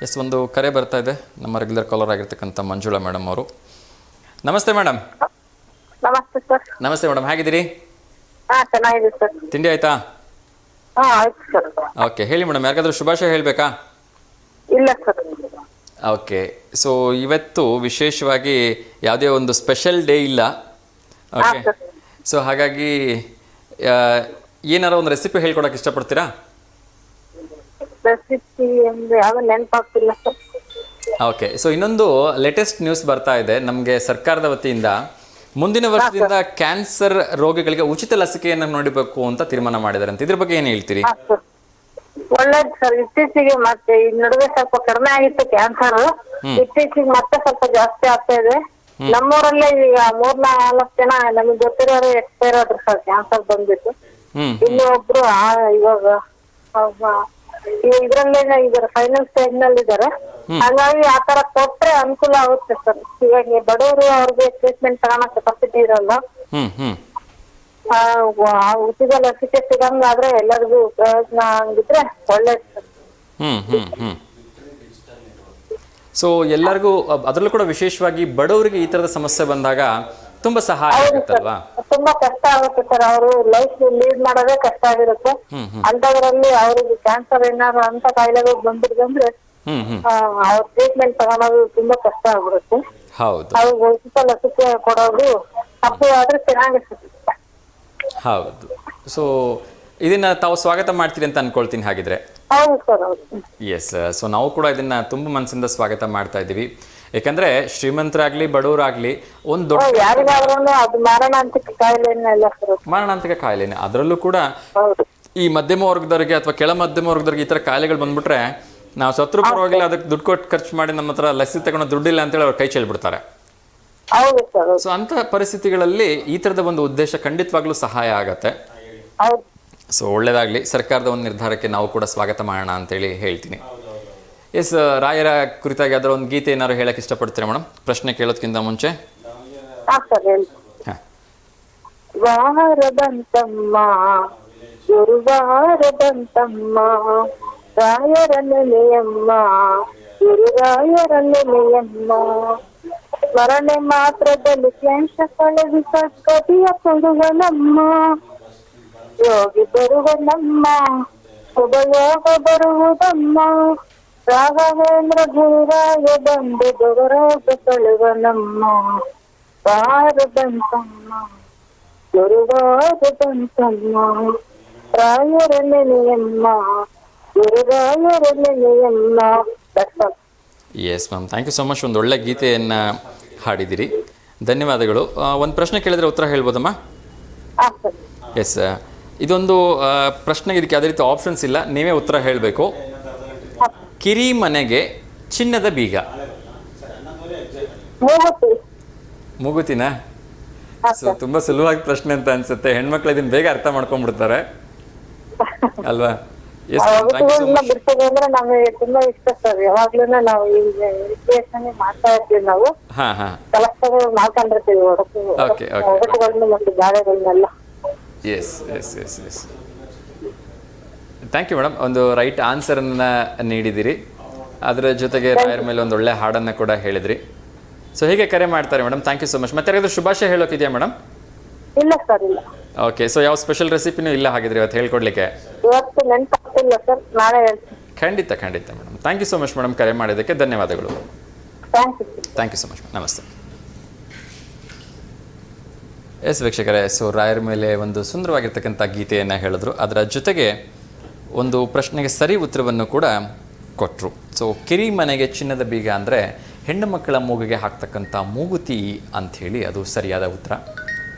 ಎಸ್, ಒಂದು ಕರೆ ಬರ್ತಾ ಇದೆ. ನಮ್ಮ ರೆಗ್ಯುಲರ್ ಕಾಲರ್ ಆಗಿರ್ತಕ್ಕಂಥ ಮಂಜುಳಾ ಮೇಡಮ್ ಅವರು. ನಮಸ್ತೆ ಮೇಡಮ್. ನಮಸ್ತೆ ಸರ್. ನಮಸ್ತೆ ಮೇಡಮ್, ಹೇಗಿದ್ದೀರಿ? ಚೆನ್ನಾಗಿದೆ ಸರ್. ತಿಂಡಿ ಆಯ್ತಾ? ಆಯ್ತು ಸರ್. ಓಕೆ, ಹೇಳಿ ಮೇಡಮ್, ಯಾರಿಗಾದ್ರೂ ಶುಭಾಶಯ ಹೇಳಬೇಕಾ? ಇಲ್ಲ ಸರ್. ಓಕೆ, ಸೊ ಇವತ್ತು ವಿಶೇಷವಾಗಿ ಯಾವುದೇ ಒಂದು ಸ್ಪೆಷಲ್ ಡೇ ಇಲ್ಲ. ಓಕೆ, ಸೊ ಹಾಗಾಗಿ ಏನಾರ ಒಂದು ರೆಸಿಪಿ ಹೇಳ್ಕೊಡಕ್ಕೆ ಇಷ್ಟಪಡ್ತೀರಾ? ರೆಸಿಪಿ ಅಂದ್ರೆ ಯಾವ ನೆನಪಾಗ್ತಿಲ್ಲ ಸರ್. ಓಕೆ, ಸೊ ಇನ್ನೊಂದು ಲೇಟೆಸ್ಟ್ ನ್ಯೂಸ್ ಬರ್ತಾ ಇದೆ. ನಮಗೆ ಸರ್ಕಾರದ ವತಿಯಿಂದ ಮುಂದಿನ ವರ್ಷದಿಂದ ಕ್ಯಾನ್ಸರ್ ರೋಗಿಗಳಿಗೆ ಉಚಿತ ಲಸಿಕೆಯನ್ನು ನೋಡಬೇಕು ಅಂತ ತೀರ್ಮಾನ ಮಾಡಿದ್ದಾರೆ ಅಂತ. ಇದ್ರ ಬಗ್ಗೆ ಏನು ಹೇಳ್ತೀರಿ? ಒಳ್ಳೇದು ಸರ್. ಇತ್ತೀಚೆಗೆ ಮತ್ತೆ ಈ ನಡುವೆ ಸ್ವಲ್ಪ ಕಡಿಮೆ ಆಗಿತ್ತು ಕ್ಯಾನ್ಸರ್, ಇತ್ತೀಚೆಗೆ ಮತ್ತೆ ಸ್ವಲ್ಪ ಜಾಸ್ತಿ ಆಗ್ತಾ ಇದೆ. ನಮ್ಮೂರಲ್ಲೇ ಈಗ 3-4 ಜನ ನಮಗೆ ಗೊತ್ತಿರೋರು ಎಕ್ಸ್ಪೈರ್ ಆದ್ರು ಸರ್, ಕ್ಯಾನ್ಸರ್ ಬಂದ್ಬಿಟ್ಟು. ಇನ್ನು ಒಬ್ರು ಇವಾಗ ಇದ್ರಲ್ಲೇನೆ ಇದರ ಫೈನಲ್ ಸ್ಟೇಜ್ ನಲ್ಲಿ ಇದಾರೆ. ಹಾಗಾಗಿ ಆತರ ಕೊಟ್ರೆ ಅನುಕೂಲ ಆಗುತ್ತೆ ಸರ್. ಇವಾಗ ಬಡವರು ಅವ್ರಿಗೆ ಟ್ರೀಟ್ಮೆಂಟ್ ತಗೊಳಕ್ ಕೆಪಾಸಿಟಿ ಇರಲ್ಲ. ಉಚಿತ ಲಸಿಕೆ ಸಿಗಂಗಾದ್ರೆ ಎಲ್ಲರಿಗೂ ಪ್ರಯೋಜನ ಆಗಿದ್ರೆ ಒಳ್ಳೇದು ಸರ್. ಸೊ ಎಲ್ಲರಿಗೂ, ಅದರಲ್ಲೂ ಕೂಡ ವಿಶೇಷವಾಗಿ ಬಡವರಿಗೆ ಈ ತರದ ಸಮಸ್ಯೆ ಬಂದಾಗ ತುಂಬಾ ಸಹಾಯ ಆಗುತ್ತಲ್ವಾ? ತುಂಬಾ ಕಷ್ಟ ಆಗುತ್ತೆ ಸರ್. ಅವರು ಲೈಫ್ ಲೀಡ್ ಮಾಡೋದೇ ಕಷ್ಟ ಆಗಿರುತ್ತೆ. ಅಂತದ್ರಲ್ಲಿ ಅವ್ರಿಗೆ ಕ್ಯಾನ್ಸರ್ ಏನಾದ್ರು ಅಂತ ಕಾಯಿಲೆಗಳು ಬಂದಿರ್ತಂದ್ರೆ ಅವ್ರ ಟ್ರೀಟ್ಮೆಂಟ್ ತಗೊಳೋದು ತುಂಬಾ ಕಷ್ಟ ಆಗ್ಬಿಡುತ್ತೆ. ಅವ್ರಿಗೆ ಉಚಿತ ಲಸಿಕೆ ಕೊಡೋದು ತಪ್ಪು ಆದ್ರೆ ಚೆನ್ನಾಗಿರುತ್ತೆ. ಹೌದು. ಸೊ ಇದನ್ನ ತಾವು ಸ್ವಾಗತ ಮಾಡ್ತೀರಿ ಅಂತ ಅನ್ಕೊಳ್ತೀನಿ ಹಾಗಿದ್ರೆ. ಹೌದು ಸರ್, ಹೌದು. ಎಸ್, ಸೊ ನಾವು ಕೂಡ ಇದನ್ನ ತುಂಬಾ ಮನಸ್ಸಿಂದ ಸ್ವಾಗತ ಮಾಡ್ತಾ ಇದ್ದೀವಿ. ಯಾಕಂದ್ರೆ ಶ್ರೀಮಂತರಾಗ್ಲಿ ಬಡವರಾಗ್ಲಿ ಒಂದು ದೊಡ್ಡ ಮಾರಣಾಂತಿಕ ಕಾಯಿಲೆನೆ. ಅದರಲ್ಲೂ ಕೂಡ ಈ ಮಧ್ಯಮ ವರ್ಗದವರಿಗೆ ಅಥವಾ ಕೆಳ ಮಧ್ಯಮ ವರ್ಗದವರಿಗೆ ಈ ತರ ಕಾಯಿಲೆಗಳು ಬಂದ್ಬಿಟ್ರೆ ನಾವು ಸತ್ರು ಪರವಾಗಿಲ್ಲ, ಅದಕ್ಕೆ ದುಡ್ಡು ಕೊಟ್ಟು ಖರ್ಚು ಮಾಡಿ ನಮ್ಮ ಹತ್ರ ಲಸಿಕೆ ತಗೊಂಡು ದುಡ್ಡಿಲ್ಲ ಅಂತೇಳಿ ಅವ್ರು ಕೈ ಚೆಲ್ಬಿಡ್ತಾರೆ. ಸೊ ಅಂತ ಪರಿಸ್ಥಿತಿಗಳಲ್ಲಿ ಈ ತರದ ಒಂದು ಉದ್ದೇಶ ಖಂಡಿತವಾಗ್ಲೂ ಸಹಾಯ ಆಗತ್ತೆ. ಸೊ ಒಳ್ಳೇದಾಗ್ಲಿ. ಸರ್ಕಾರದ ಒಂದು ನಿರ್ಧಾರಕ್ಕೆ ನಾವು ಕೂಡ ಸ್ವಾಗತ ಮಾಡೋಣ ಅಂತೇಳಿ ಹೇಳ್ತೀನಿ. ಎಸ್, ರಾಯರ ಕುರಿತಾಗಿ ಅದರ ಒಂದು ಗೀತೆ ಏನಾದ್ರು ಹೇಳಕ್ ಇಷ್ಟಪಡ್ತೀರಾ ಮೇಡಮ್, ಪ್ರಶ್ನೆ ಕೇಳೋದಕ್ಕಿಂತ ಮುಂಚೆ? ವಾರದಂತಮ್ಮ ಗುರುವಾರದಂತಮ್ಮ ರಾಯರ ನೆಲೆಯಮ್ಮ ಗುರುರಾಯರ ನೆಲೆಯಮ್ಮ, ಸ್ಮರಣೆ ಮಾತ್ರದಲ್ಲಿ ಕ್ಲೇಶ ಕಳೆದು ಸದ್ಗತಿಯ ಕೊಡುವನಮ್ಮ, ಯೋಗಿ ಬರುವನಮ್ಮ ಶುಭಯೋಗ ಬರುವುದಮ್ಮ, ರಾಘವೇಂದ್ರ ಗುರುರಾಯ ಬಂದು ಗೌರವ ಕಳುವನಮ್ಮ, ವಾರದಂತಮ್ಮ ಗುರುವಾರದಂತಮ್ಮ ರಾಯರ ನೆಲೆಯಮ್ಮ ಗುರುರಾಯರ ನೆಲೆಯಮ್ಮ. Yes ma'am, thank you so much. ಒಂದು ಒಳ್ಳೆ ಗೀತೆಯನ್ನ ಹಾಡಿದಿರಿ, ಧನ್ಯವಾದಗಳು. ಒಂದು ಪ್ರಶ್ನೆ ಕೇಳಿದ್ರೆ ಉತ್ತರ ಹೇಳ್ಬೋದಮ್ಮ? ಎಸ್, ಇದೊಂದು ಪ್ರಶ್ನೆಗೆ ಇದಕ್ಕೆ ಯಾವುದೇ ರೀತಿ ಆಪ್ಷನ್ಸ್ ಇಲ್ಲ, ನೀವೇ ಉತ್ತರ ಹೇಳಬೇಕು. ಕಿರಿ ಮನೆಗೆ ಚಿನ್ನದ ಬೀಗ. ಮೂಗುತಿ. ಮೂಗುತಿನಾ? ಸೊ ತುಂಬಾ ಸುಲಭವಾಗಿ ಪ್ರಶ್ನೆ ಅಂತ ಅನ್ಸುತ್ತೆ. ಹೆಣ್ಮಕ್ಳು ಇದನ್ನ ಬೇಗ ಅರ್ಥ ಮಾಡ್ಕೊಂಡ್ಬಿಡ್ತಾರೆ ಅಲ್ವಾ? ಎಸ್, ಬಿಡ್ತದೆ ಅಂದ್ರೆ ನಮಗೆ ತುಂಬಾ ಇಷ್ಟ ಸರ್. ಯಾವಾಗ್ಲೂ ನಾವು ಈ ಮಾಡ್ತಾ ಇರ್ತೀವಿ. ನಾವು ಕೆಲಸಗಳು ಮಾಡ್ಕೊಂಡಿರ್ತೀವಿ. ಒಡಕುಗಳನ್ನ ಮತ್ತು ಗಾಳಿಗಳನ್ನೆಲ್ಲ. Yes yes yes yes thank you madam. ಒಂದು ರೈಟ್ ಆನ್ಸರನ್ನ ನೀಡಿದಿರಿ, ಅದರ ಜೊತೆಗೆ ರಾಯರ ಮೇಲೆ ಒಂದು ಒಳ್ಳೆ ಹಾಡನ್ನು ಕೂಡ ಹೇಳಿದ್ರಿ. ಸೊ ಹೀಗೆ ಕರೆ ಮಾಡ್ತಾರೆ madam. Thank you so much. ಮತ್ತೆ ಯಾರಾದ್ರೂ ಶುಭಾಶಯ ಹೇಳೋಕಿದೆಯಾ ಮೇಡಮ್? ಇಲ್ಲ ಸರ್, ಇಲ್ಲ. ಓಕೆ, ಸೊ ಯಾವ ಸ್ಪೆಷಲ್ ರೆಸಿಪಿನೂ ಇಲ್ಲ ಹಾಗಿದ್ರೆ ಇವತ್ತು ಹೇಳ್ಕೊಡ್ಲಿಕ್ಕೆ? ಇವತ್ತು ನೆನಪಾಗ್ತಿಲ್ಲ ಸರ್, ನಾಳೆ ಹೇಳ್ತೀನಿ. ಖಂಡಿತ ಖಂಡಿತ madam. Thank you so much madam, ಕರೆ ಮಾಡಿದ್ದಕ್ಕೆ ಧನ್ಯವಾದಗಳು. Thank you so much. ನಮಸ್ತೆ. ಎಸ್ ವೀಕ್ಷಕರೇ, ಸೊ ರಾಯರ ಮೇಲೆ ಒಂದು ಸುಂದರವಾಗಿರ್ತಕ್ಕಂಥ ಗೀತೆಯನ್ನು ಹೇಳಿದ್ರು, ಅದರ ಜೊತೆಗೆ ಒಂದು ಪ್ರಶ್ನೆಗೆ ಸರಿ ಉತ್ತರವನ್ನು ಕೂಡ ಕೊಟ್ಟರು. ಸೊ ಕಿರಿ ಮನೆಗೆ ಚಿನ್ನದ ಬೀಗ ಅಂದರೆ ಹೆಣ್ಣು ಮಕ್ಕಳ ಮೂಗಿಗೆ ಹಾಕ್ತಕ್ಕಂಥ ಮೂಗುತಿ ಅಂಥೇಳಿ ಅದು ಸರಿಯಾದ ಉತ್ತರ.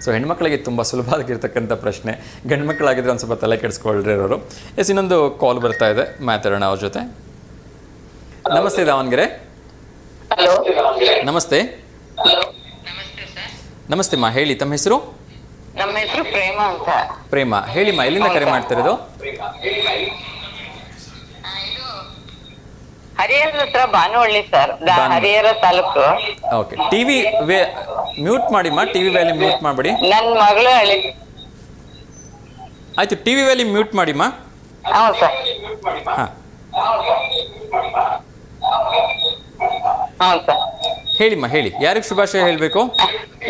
ಸೊ ಹೆಣ್ಮಕ್ಳಿಗೆ ತುಂಬ ಸುಲಭವಾಗಿರ್ತಕ್ಕಂಥ ಪ್ರಶ್ನೆ, ಗಂಡು ಮಕ್ಕಳಾಗಿದ್ದರೆ ಒಂದು ಸ್ವಲ್ಪ ತಲೆ ಕೆಡಿಸ್ಕೊಳ್ರಿರೋರು. ಎಸ್, ಇನ್ನೊಂದು ಕಾಲ್ ಬರ್ತಾ ಇದೆ, ಮಾತಾಡೋಣ ಅವ್ರ ಜೊತೆ. ನಮಸ್ತೆ ದಾವಣಗೆರೆ. ಹಲೋ, ನಮಸ್ತೆ. ನಮಸ್ತೆ ಮಾ, ಹೇಳಿ ತಮ್ಮ ಹೆಸರು? ನಮ್ಮ ಹೆಸರು ಪ್ರೇಮ ಅಂತ. ಪ್ರೇಮ, ಹೇಳಿಮ್ಮ, ಎಲ್ಲಿಂದ ಕರೆ ಮಾಡ್ತಿರೋದು? ಹರಿಹರ ಹತ್ರ Banavalli sir, Harihara taluk. Okay, TV mute ಮಾಡಿಮ್ಮ, ಟಿವಿ ವ್ಯಾಲಿ ಮ್ಯೂಟ್ ಮಾಡಬೇಡಿ. ನನ್ನ ಮಗಳು ಹಳ್ಳಿ. ಆಯ್ತು, ಟಿವಿ ವ್ಯಾಲಿ ಮ್ಯೂಟ್ ಮಾಡಿಮ್ಮ. ಹೌದು ಸರ್. ಹಾಂ, ಹೌದು ಸರ್. ಹೇಳಿಮ್ಮ, ಹೇಳಿ, ಯಾರಿಗೆ ಶುಭಾಶಯ ಹೇಳಬೇಕು?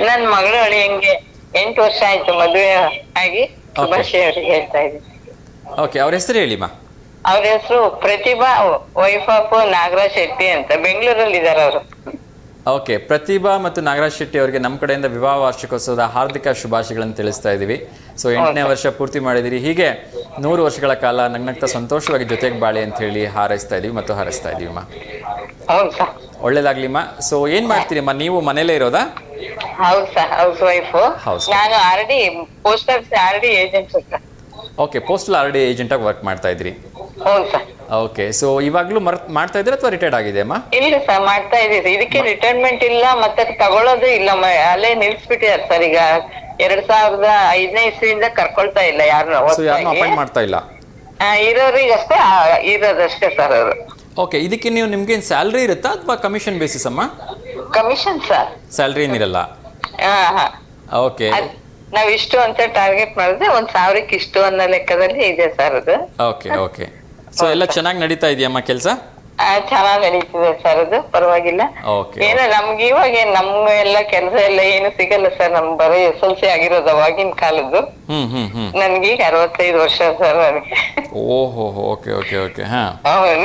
ನನ್ನ ಮಗಳು ಹಳ್ಳಿ, ಹೆಂಗೆ 8 ವರ್ಷ ಆಯ್ತು ಮದುವೆ ಆಗಿ. ಶುಭಾಶಯ ಅವ್ರಿಗೆ ಹೇಳ್ತಾ ಇದ್ದೀನಿ. ಓಕೆ, ಅವ್ರ ಹೆಸರು ಹೇಳಿಮ್ಮ. ಅವ್ರ ಹೆಸರು ಪ್ರತಿಭಾ, ವೈಫ್ ಆಫ್ ನಾಗರಾಜ್ ಶೆಟ್ಟಿ ಅಂತ, ಬೆಂಗಳೂರಲ್ಲಿ ಇದಾರೆ ಅವರು. ಓಕೆ, ಪ್ರತಿಭಾ ಮತ್ತು ನಾಗರಾಜ್ ಶೆಟ್ಟಿ ಅವರಿಗೆ ನಮ್ಮ ಕಡೆಯಿಂದ ವಿವಾಹ ವಾರ್ಷಿಕೋತ್ಸವದ ಹಾರ್ದಿಕ ಶುಭಾಶಯಗಳನ್ನು ತಿಳಿಸ್ತಾ ಇದ್ದೀವಿ. ಸೊ 8ನೇ ವರ್ಷ ಪೂರ್ತಿ ಮಾಡಿದಿರಿ, ಹೀಗೆ 100 ವರ್ಷಗಳ ಕಾಲ ನಗ್ನಗ್ತಾ ಸಂತೋಷವಾಗಿ ಜೊತೆಗೆ ಬಾಳಿ ಅಂತ ಹೇಳಿ ಹಾರೈಸ್ತಾ ಇದೀವಿ ಮತ್ತು ಹಾರೈಸ್ತಾ ಇದೀವಿಮ್ಮ. ಹೌದು ಸರ್. ಒಳ್ಳೇದಾಗ್ಲಿಮ್ಮ. ಸೊ ಏನ್ ಮಾಡ್ತೀರಿಮ್ಮ ನೀವು, ಮನೇಲೇ ಇರೋದಾ? ಹೌದು ಸರ್, ಹೌಸ್ ವೈಫ್. ನಾನು RD post office RD agent sir. Okay, postal RD agent ಆಗಿ ವರ್ಕ್ ಮಾಡ್ತಾ ಇದ್ರಿ? ಹೌದು ಸರ್. ಓಕೆ, ಸೊ ಇವಾಗ್ಲೂ ಮಾಡ್ತಾ ಇದ್ದೀರಾ ಅಥವಾ ರಿಟೈರ್ಡ್ ಆಗಿದೆ ಅಮ್ಮ? ಇಲ್ಲ ಸರ್, ಮಾಡ್ತಾ ಇದ್ದೀರಿ. ಇದಕ್ಕೆ ರಿಟೈರ್ಮೆಂಟ್ ಇಲ್ಲ, ಮತ್ತೆ ತಗೊಳ್ಳೋದು ಇಲ್ಲ, ಅಲ್ಲೇ ನಿಲ್ಸ್ಬಿಟ್ಟಿದ್ದಾರೆ ಸರ್. ಈಗ 2005ನೇ ಇಸ್ವಿಯಿಂದ ಕರ್ಕೊಳ್ತಾ ಇಲ್ಲ ಯಾರನ್ನ ಅಪಾಯಿಂಟ್ ಮಾಡ್ತಾ ಇಲ್ಲ. ಇರೋರಿಗಷ್ಟೇ ಇರೋದಷ್ಟೇ ಸರ್ ಅವರು. ಓಕೆ, ಇದಕ್ಕೆ ನಿಮ್ಗೆ ಸ್ಯಾಲ್ರಿ ಇರುತ್ತಾ ಅಥವಾ ಕಮಿಷನ್ ಬೇಸಿಸ್ ಅಮ್ಮ? ಕಮಿಷನ್ ಸರ್, ಸ್ಯಾಲ್ರಿ ಏನಿರಲ್ಲ. ಓಕೆ, ನಾವ್ ಇಷ್ಟು ಅಂತ ಟಾರ್ಗೆಟ್ ಮಾಡಿದ್ರೆ 1000ಕ್ಕೆ ಇಷ್ಟು ಅನ್ನೋ ಲೆಕ್ಕದಲ್ಲಿ ಇದೆ ಸರ್ ಅದು. ಓಕೆ ಓಕೆ, ಸೊ ಎಲ್ಲ ಚೆನ್ನಾಗಿ ನಡೀತಾ ಇದೆಯಮ್ಮ ಕೆಲಸ? ಚೆನ್ನಾಗಿ ನಡೀತಿದೆ ಸರ್, ಅದು ಪರವಾಗಿಲ್ಲ. ಏನೋ ನಮ್ಗೆ ಇವಾಗ ಎಲ್ಲ ಕೆಲಸ ಎಲ್ಲ ಏನು ಸಿಗಲ್ಲ ಸರ್. ನಮ್ ಬರೀ SLC ಆಗಿರೋದು ಅವಾಗಿನ ಕಾಲದ್ದು. ನನ್ಗೀಗ 65 ವರ್ಷ ಸರ್ ನನಗೆ. ಓಹೋ, ಓಕೆ ಓಕೆ ಓಕೆ.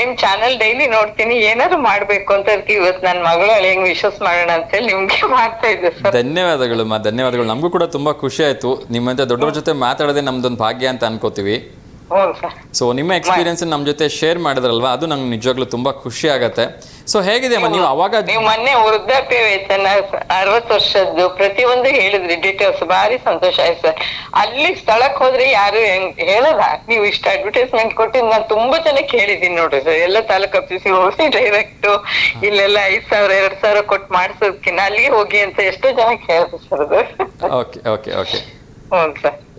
ನಿಮ್ ಚಾನಲ್ ಡೈಲಿ ನೋಡ್ತೀನಿ, ಏನಾದ್ರು ಮಾಡ್ಬೇಕು ಅಂತ ಇವತ್ತು ನನ್ನ ಮಗಳು ಹೆಂಗ್ ವಿಶ್ವಾಸ ಮಾಡೋಣ ಅಂತ ಹೇಳಿ ನಿಮ್ಗೆ ಮಾಡ್ತಾ ಇದ್ದೆ ಸರ್. ಧನ್ಯವಾದಗಳು ಮಾ, ಧನ್ಯವಾದಗಳು. ನಮಗೂ ಕೂಡ ತುಂಬಾ ಖುಷಿ ಆಯ್ತು, ನಿಮ್ಮಂತ ದೊಡ್ಡವ್ರ ಜೊತೆ ಮಾತಾಡೋದೇ ನಮ್ದೊಂದು ಭಾಗ್ಯ ಅಂತ ಅನ್ಕೋತೀವಿ. ಸೊ ನಿಮ್ಮ ಎಕ್ಸ್ಪೀರಿಯನ್ಸ್ ನಮ್ಮ ಜೊತೆ ಶೇರ್ ಮಾಡಿದ್ರಲ್ವಾ, ಅದು ನಂಗೆ ನಿಜವಾಗ್ಲೂ ತುಂಬಾ ಖುಷಿ ಆಗತ್ತೆ. ಸೊ ಹೇಗಿದೆ ಅಮ್ಮ ನೀವು ಅವಾಗ? ನೀವು ಮೊನ್ನೆ ವೃದ್ಧಾಪ್ಯ ವೇತನ 60 ವರ್ಷದ್ದು ಪ್ರತಿಯೊಂದು ಹೇಳಿದ್ರಿ ಡೀಟೇಲ್ಸ್, ಭಾರಿ ಸಂತೋಷ ಆಯ್ತು ಸರ್. ಅಲ್ಲಿ ಸ್ಥಳಕ್ಕೆ ಹೋದ್ರೆ ಯಾರು ಹೇಳಲ್ಲ, ನೀವು ಇಷ್ಟ ಅಡ್ವರ್ಟೈಸ್ಮೆಂಟ್ ಕೊಟ್ಟಿದ್ದು ನಾನು ತುಂಬಾ ಜನಕ್ಕೆ ಹೇಳಿದೀನಿ ನೋಡ್ರಿ ಸರ್. ಎಲ್ಲ ತಾಲೂಕ್ ಆಫೀಸಿಗೆ ಹೋಗಿ ಡೈರೆಕ್ಟ್ ಇಲ್ಲೆಲ್ಲ 5,000 2,000 ಕೊಟ್ಟು ಮಾಡಿಸೋದಕ್ಕಿಂತ ಅಲ್ಲಿಗೆ ಹೋಗಿ ಅಂತ ಎಷ್ಟೋ ಜನಕ್ಕೆ ಹೇಳಿದ್ರು ಸರ್ ಅದು. ಓಕೆ ಓಕೆ ಓಕೆ,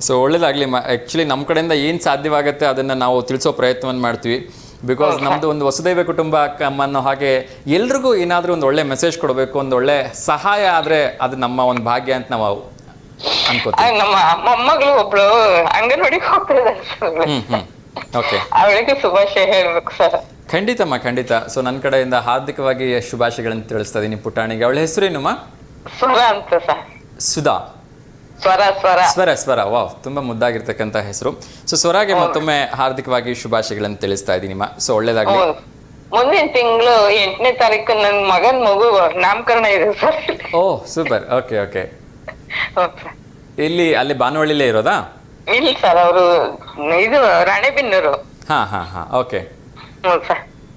ಸೊ ಒಳ್ಳೇದಾಗ್ಲಿ. ಆಕ್ಚುಲಿ ನಮ್ಮ ಕಡೆಯಿಂದ ಏನು ಸಾಧ್ಯವಾಗುತ್ತೆ ಅದನ್ನ ನಾವು ತಿಳಿಸೋ ಪ್ರಯತ್ನವನ್ನು ಮಾಡ್ತೀವಿ. ಬಿಕಾಸ್ ನಮ್ದು ಒಂದು ವಸುದೈವ ಕುಟುಂಬ ಅನ್ನೋ ಹಾಗೆ ಎಲ್ರಿಗೂ ಏನಾದ್ರೂ ಒಂದು ಒಳ್ಳೆ ಮೆಸೇಜ್ ಕೊಡಬೇಕು, ಒಂದು ಒಳ್ಳೆ ಸಹಾಯ ಆದ್ರೆ ಅದು ನಮ್ಮ ಒಂದು ಭಾಗ್ಯ ಅಂತ ನಾವು ಅನ್ಕೋತೀವಿ. ನಮ್ಮ ಮೊಮ್ಮಗಳು ಒಬ್ಳು ಅಂಗನವಾಡಿಗೆ ಹೋಗ್ತಾ ಇದ್ದಾರೆ, ಓಕೆ, ಅವಳಿಗೆ ಶುಭಾಶಯ ಹೇಳ್ಬೇಕು ಸರ್. ಖಂಡಿತಮ್ಮ, ಖಂಡಿತ. ಸೊ ನನ್ನ ಕಡೆಯಿಂದ ಹಾರ್ದಿಕವಾಗಿ ಶುಭಾಶಯಗಳನ್ನು ತಿಳಿಸ್ತಾ ಇದೀನಿ ಪುಟಾಣಿಗೆ. ಅವಳ ಹೆಸರೇನಮ್ಮ? ಸ್ವರ ಅಂತ ಸರ್. ಸುಧಾ? ಸ್ವರ. ವಾವ್, ತುಂಬಾ ಮುದ್ದಾಗಿರ್ತಕ್ಕಂಥ ಹೆಸರು. ಸೊ ಸ್ವರಾಗೆ ಮತ್ತೊಮ್ಮೆ ಹಾರ್ದಿಕವಾಗಿ ಶುಭಾಶಯಗಳನ್ನು ತಿಳಿಸ್ತಾ ಇದ್ದೀನಿ. ಸೊ ಒಳ್ಳೇದಾಗ್ಲಿ. ಮುಂದಿನ ತಿಂಗಳು 8ನೇ ತಾರೀಕು ನನ್ನ ಮಗನ್ ಮಗು ನಾಮಕರಣ ಇದೆ ಸರ್. ಓ ಸೂಪರ್. ಓಕೆ ಓಕೆ, ಇಲ್ಲಿ ಅಲ್ಲಿ ಬಾನವಳ್ಳಿಲೇ ಇರೋದಾ? ಇಲ್ಲ ಸರ್, ಅವರು ಇದು ರಾಣೆಬೆನ್ನೂರು. ಹಾ, ಓಕೆ.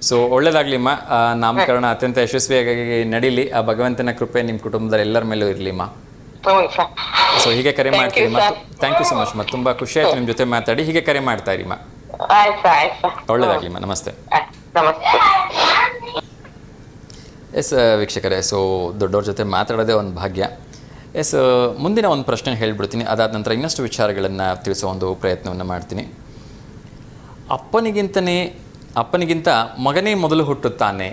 ಸೊ ಒಳ್ಳೇದಾಗ್ಲಿಮ್ಮ, ನಾಮಕರಣ ಅತ್ಯಂತ ಯಶಸ್ವಿಯಾಗಿ ನಡೀಲಿ. ಆ ಭಗವಂತನ ಕೃಪೆ ನಿಮ್ಮ ಕುಟುಂಬದಲ್ಲಿ ಎಲ್ಲರ ಮೇಲೂ ಇರ್ಲಿಮ್ಮ. ಸೊ ಹೀಗೆ ಕರೆ ಮಾಡ್ತೀರಿ. Thank you so much. ತುಂಬಾ ಖುಷಿ ಆಯ್ತು ನಿಮ್ ಜೊತೆ ಮಾತಾಡಿ. ಹೀಗೆ ಕರೆ ಮಾಡ್ತಾ ಇರಿ. ಒಳ್ಳೇದಾಗ್ಲಿಮ್ಮ. ನಮಸ್ತೆ. ಎಸ್ ವೀಕ್ಷಕರೇ, ಸೊ ದೊಡ್ಡವ್ರ ಜೊತೆ ಮಾತಾಡೋದೇ ಒಂದು ಭಾಗ್ಯ. ಎಸ್, ಮುಂದಿನ ಒಂದು ಪ್ರಶ್ನೆ ಹೇಳಿಬಿಡ್ತೀನಿ, ಅದಾದ ನಂತರ ಇನ್ನಷ್ಟು ವಿಚಾರಗಳನ್ನು ತಿಳಿಸೋ ಒಂದು ಪ್ರಯತ್ನವನ್ನು ಮಾಡ್ತೀನಿ. ಅಪ್ಪನಿಗಿಂತ ಮಗನೇ ಮೊದಲು ಹುಟ್ಟುತ್ತಾನೆ,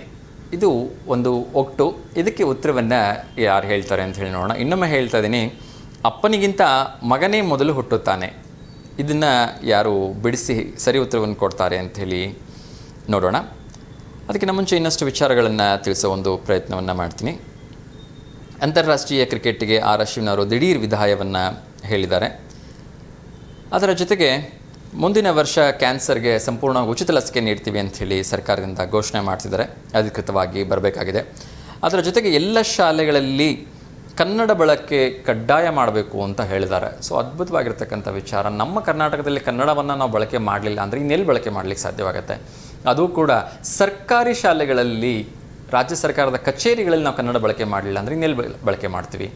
ಇದು ಒಂದು ಒಟ್ಟು. ಇದಕ್ಕೆ ಉತ್ತರವನ್ನು ಯಾರು ಹೇಳ್ತಾರೆ ಅಂತ ಹೇಳಿ ನೋಡೋಣ. ಇನ್ನೊಮ್ಮೆ ಹೇಳ್ತಾ ಇದ್ದೀನಿ, ಅಪ್ಪನಿಗಿಂತ ಮಗನೇ ಮೊದಲು ಹುಟ್ಟುತ್ತಾನೆ. ಇದನ್ನು ಯಾರು ಬಿಡಿಸಿ ಸರಿ ಉತ್ತರವನ್ನು ಕೊಡ್ತಾರೆ ಅಂಥೇಳಿ ನೋಡೋಣ. ಅದಕ್ಕಿಂತ ಮುಂಚೆ ಇನ್ನಷ್ಟು ವಿಚಾರಗಳನ್ನು ತಿಳಿಸೋ ಒಂದು ಪ್ರಯತ್ನವನ್ನು ಮಾಡ್ತೀನಿ. ಅಂತಾರಾಷ್ಟ್ರೀಯ ಕ್ರಿಕೆಟ್ಗೆ ಆರ್ ಅಶ್ವಿನ್ ಅವರು ದಿಢೀರ್ ವಿದಾಯವನ್ನು ಹೇಳಿದ್ದಾರೆ. ಅದರ ಜೊತೆಗೆ ಮುಂದಿನ ವರ್ಷ ಕ್ಯಾನ್ಸರ್ಗೆ ಸಂಪೂರ್ಣ ಉಚಿತ ಲಸಿಕೆ ನೀಡ್ತೀವಿ ಅಂಥೇಳಿ ಸರ್ಕಾರದಿಂದ ಘೋಷಣೆ ಮಾಡ್ತಿದ್ದಾರೆ, ಅಧಿಕೃತವಾಗಿ ಬರಬೇಕಾಗಿದೆ. ಅದರ ಜೊತೆಗೆ ಎಲ್ಲ ಶಾಲೆಗಳಲ್ಲಿ ಕನ್ನಡ ಬಳಕೆ ಕಡ್ಡಾಯ ಮಾಡಬೇಕು ಅಂತ ಹೇಳಿದ್ದಾರೆ. ಸೊ ಅದ್ಭುತವಾಗಿರ್ತಕ್ಕಂಥ ವಿಚಾರ. ನಮ್ಮ ಕರ್ನಾಟಕದಲ್ಲಿ ಕನ್ನಡವನ್ನು ನಾವು ಬಳಕೆ ಮಾಡಲಿಲ್ಲ ಅಂದರೆ ಇನ್ನೆಲ್ಲಿ ಬಳಕೆ ಮಾಡಲಿಕ್ಕೆ ಸಾಧ್ಯವಾಗುತ್ತೆ? ಅದು ಕೂಡ ಸರ್ಕಾರಿ ಶಾಲೆಗಳಲ್ಲಿ, ರಾಜ್ಯ ಸರ್ಕಾರದ ಕಚೇರಿಗಳಲ್ಲಿ ನಾವು ಕನ್ನಡ ಬಳಕೆ ಮಾಡಲಿಲ್ಲ ಅಂದರೆ ಇನ್ನೆಲ್ಲಿ ಬಳಕೆ ಮಾಡ್ತೀವಿ?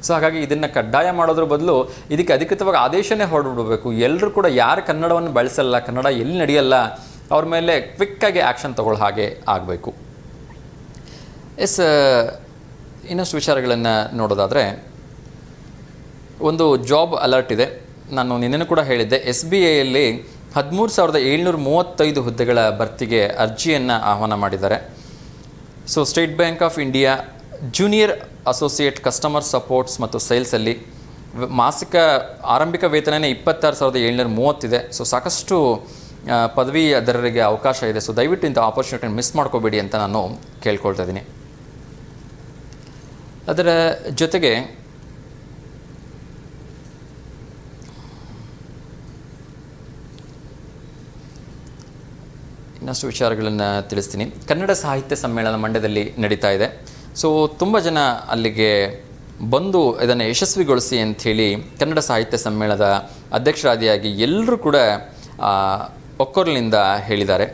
ಸೊ ಹಾಗಾಗಿ ಇದನ್ನು ಕಡ್ಡಾಯ ಮಾಡೋದ್ರ ಬದಲು ಇದಕ್ಕೆ ಅಧಿಕೃತವಾಗಿ ಆದೇಶನೇ ಹೊರಡ್ಬಿಡಬೇಕು. ಎಲ್ಲರೂ ಕೂಡ ಯಾರು ಕನ್ನಡವನ್ನು ಬಳಸಲ್ಲ, ಕನ್ನಡ ಎಲ್ಲಿ ನಡೆಯಲ್ಲ, ಅವ್ರ ಮೇಲೆ ಕ್ವಿಕ್ಕಾಗಿ ಆ್ಯಕ್ಷನ್ ತಗೊಳ್ಳೋ ಹಾಗೆ ಆಗಬೇಕು. ಎಸ್, ಇನ್ನಷ್ಟು ವಿಚಾರಗಳನ್ನು ನೋಡೋದಾದರೆ ಒಂದು ಜಾಬ್ ಅಲರ್ಟ್ ಇದೆ. ನಾನು ನಿನ್ನೆ ಕೂಡ ಹೇಳಿದ್ದೆ, SBIಯಲ್ಲಿ 13,735 ಹುದ್ದೆಗಳ ಭರ್ತಿಗೆ ಅರ್ಜಿಯನ್ನು ಆಹ್ವಾನ ಮಾಡಿದ್ದಾರೆ. So state bank of India junior associate customer supports ಮತ್ತು ಸೇಲ್ಸಲ್ಲಿ ಮಾಸಿಕ ಆರಂಭಿಕ ವೇತನನೇ 26,730 ಇದೆ. ಸೊ ಸಾಕಷ್ಟು ಪದವೀಧರರಿಗೆ ಅವಕಾಶ ಇದೆ. ಸೊ ದಯವಿಟ್ಟು ಇಂಥ ಆಪರ್ಚುನಿಟಿನ ಮಿಸ್ ಮಾಡ್ಕೋಬೇಡಿ ಅಂತ ನಾನು ಕೇಳ್ಕೊಳ್ತಾ ಇದ್ದೀನಿ. ಅದರ ಜೊತೆಗೆ ಇನ್ನಷ್ಟು ವಿಚಾರಗಳನ್ನು ತಿಳಿಸ್ತೀನಿ. ಕನ್ನಡ ಸಾಹಿತ್ಯ ಸಮ್ಮೇಳನ ಮಂಡ್ಯದಲ್ಲಿ ನಡೀತಾ ಇದೆ. ಸೊ ತುಂಬ ಜನ ಅಲ್ಲಿಗೆ ಬಂದು ಇದನ್ನು ಯಶಸ್ವಿಗೊಳಿಸಿ ಅಂಥೇಳಿ ಕನ್ನಡ ಸಾಹಿತ್ಯ ಸಮ್ಮೇಳನದ ಅಧ್ಯಕ್ಷರಾದಿಯಾಗಿ ಎಲ್ಲರೂ ಕೂಡ ಒಕ್ಕೊರಲಿನಿಂದ ಹೇಳಿದ್ದಾರೆ.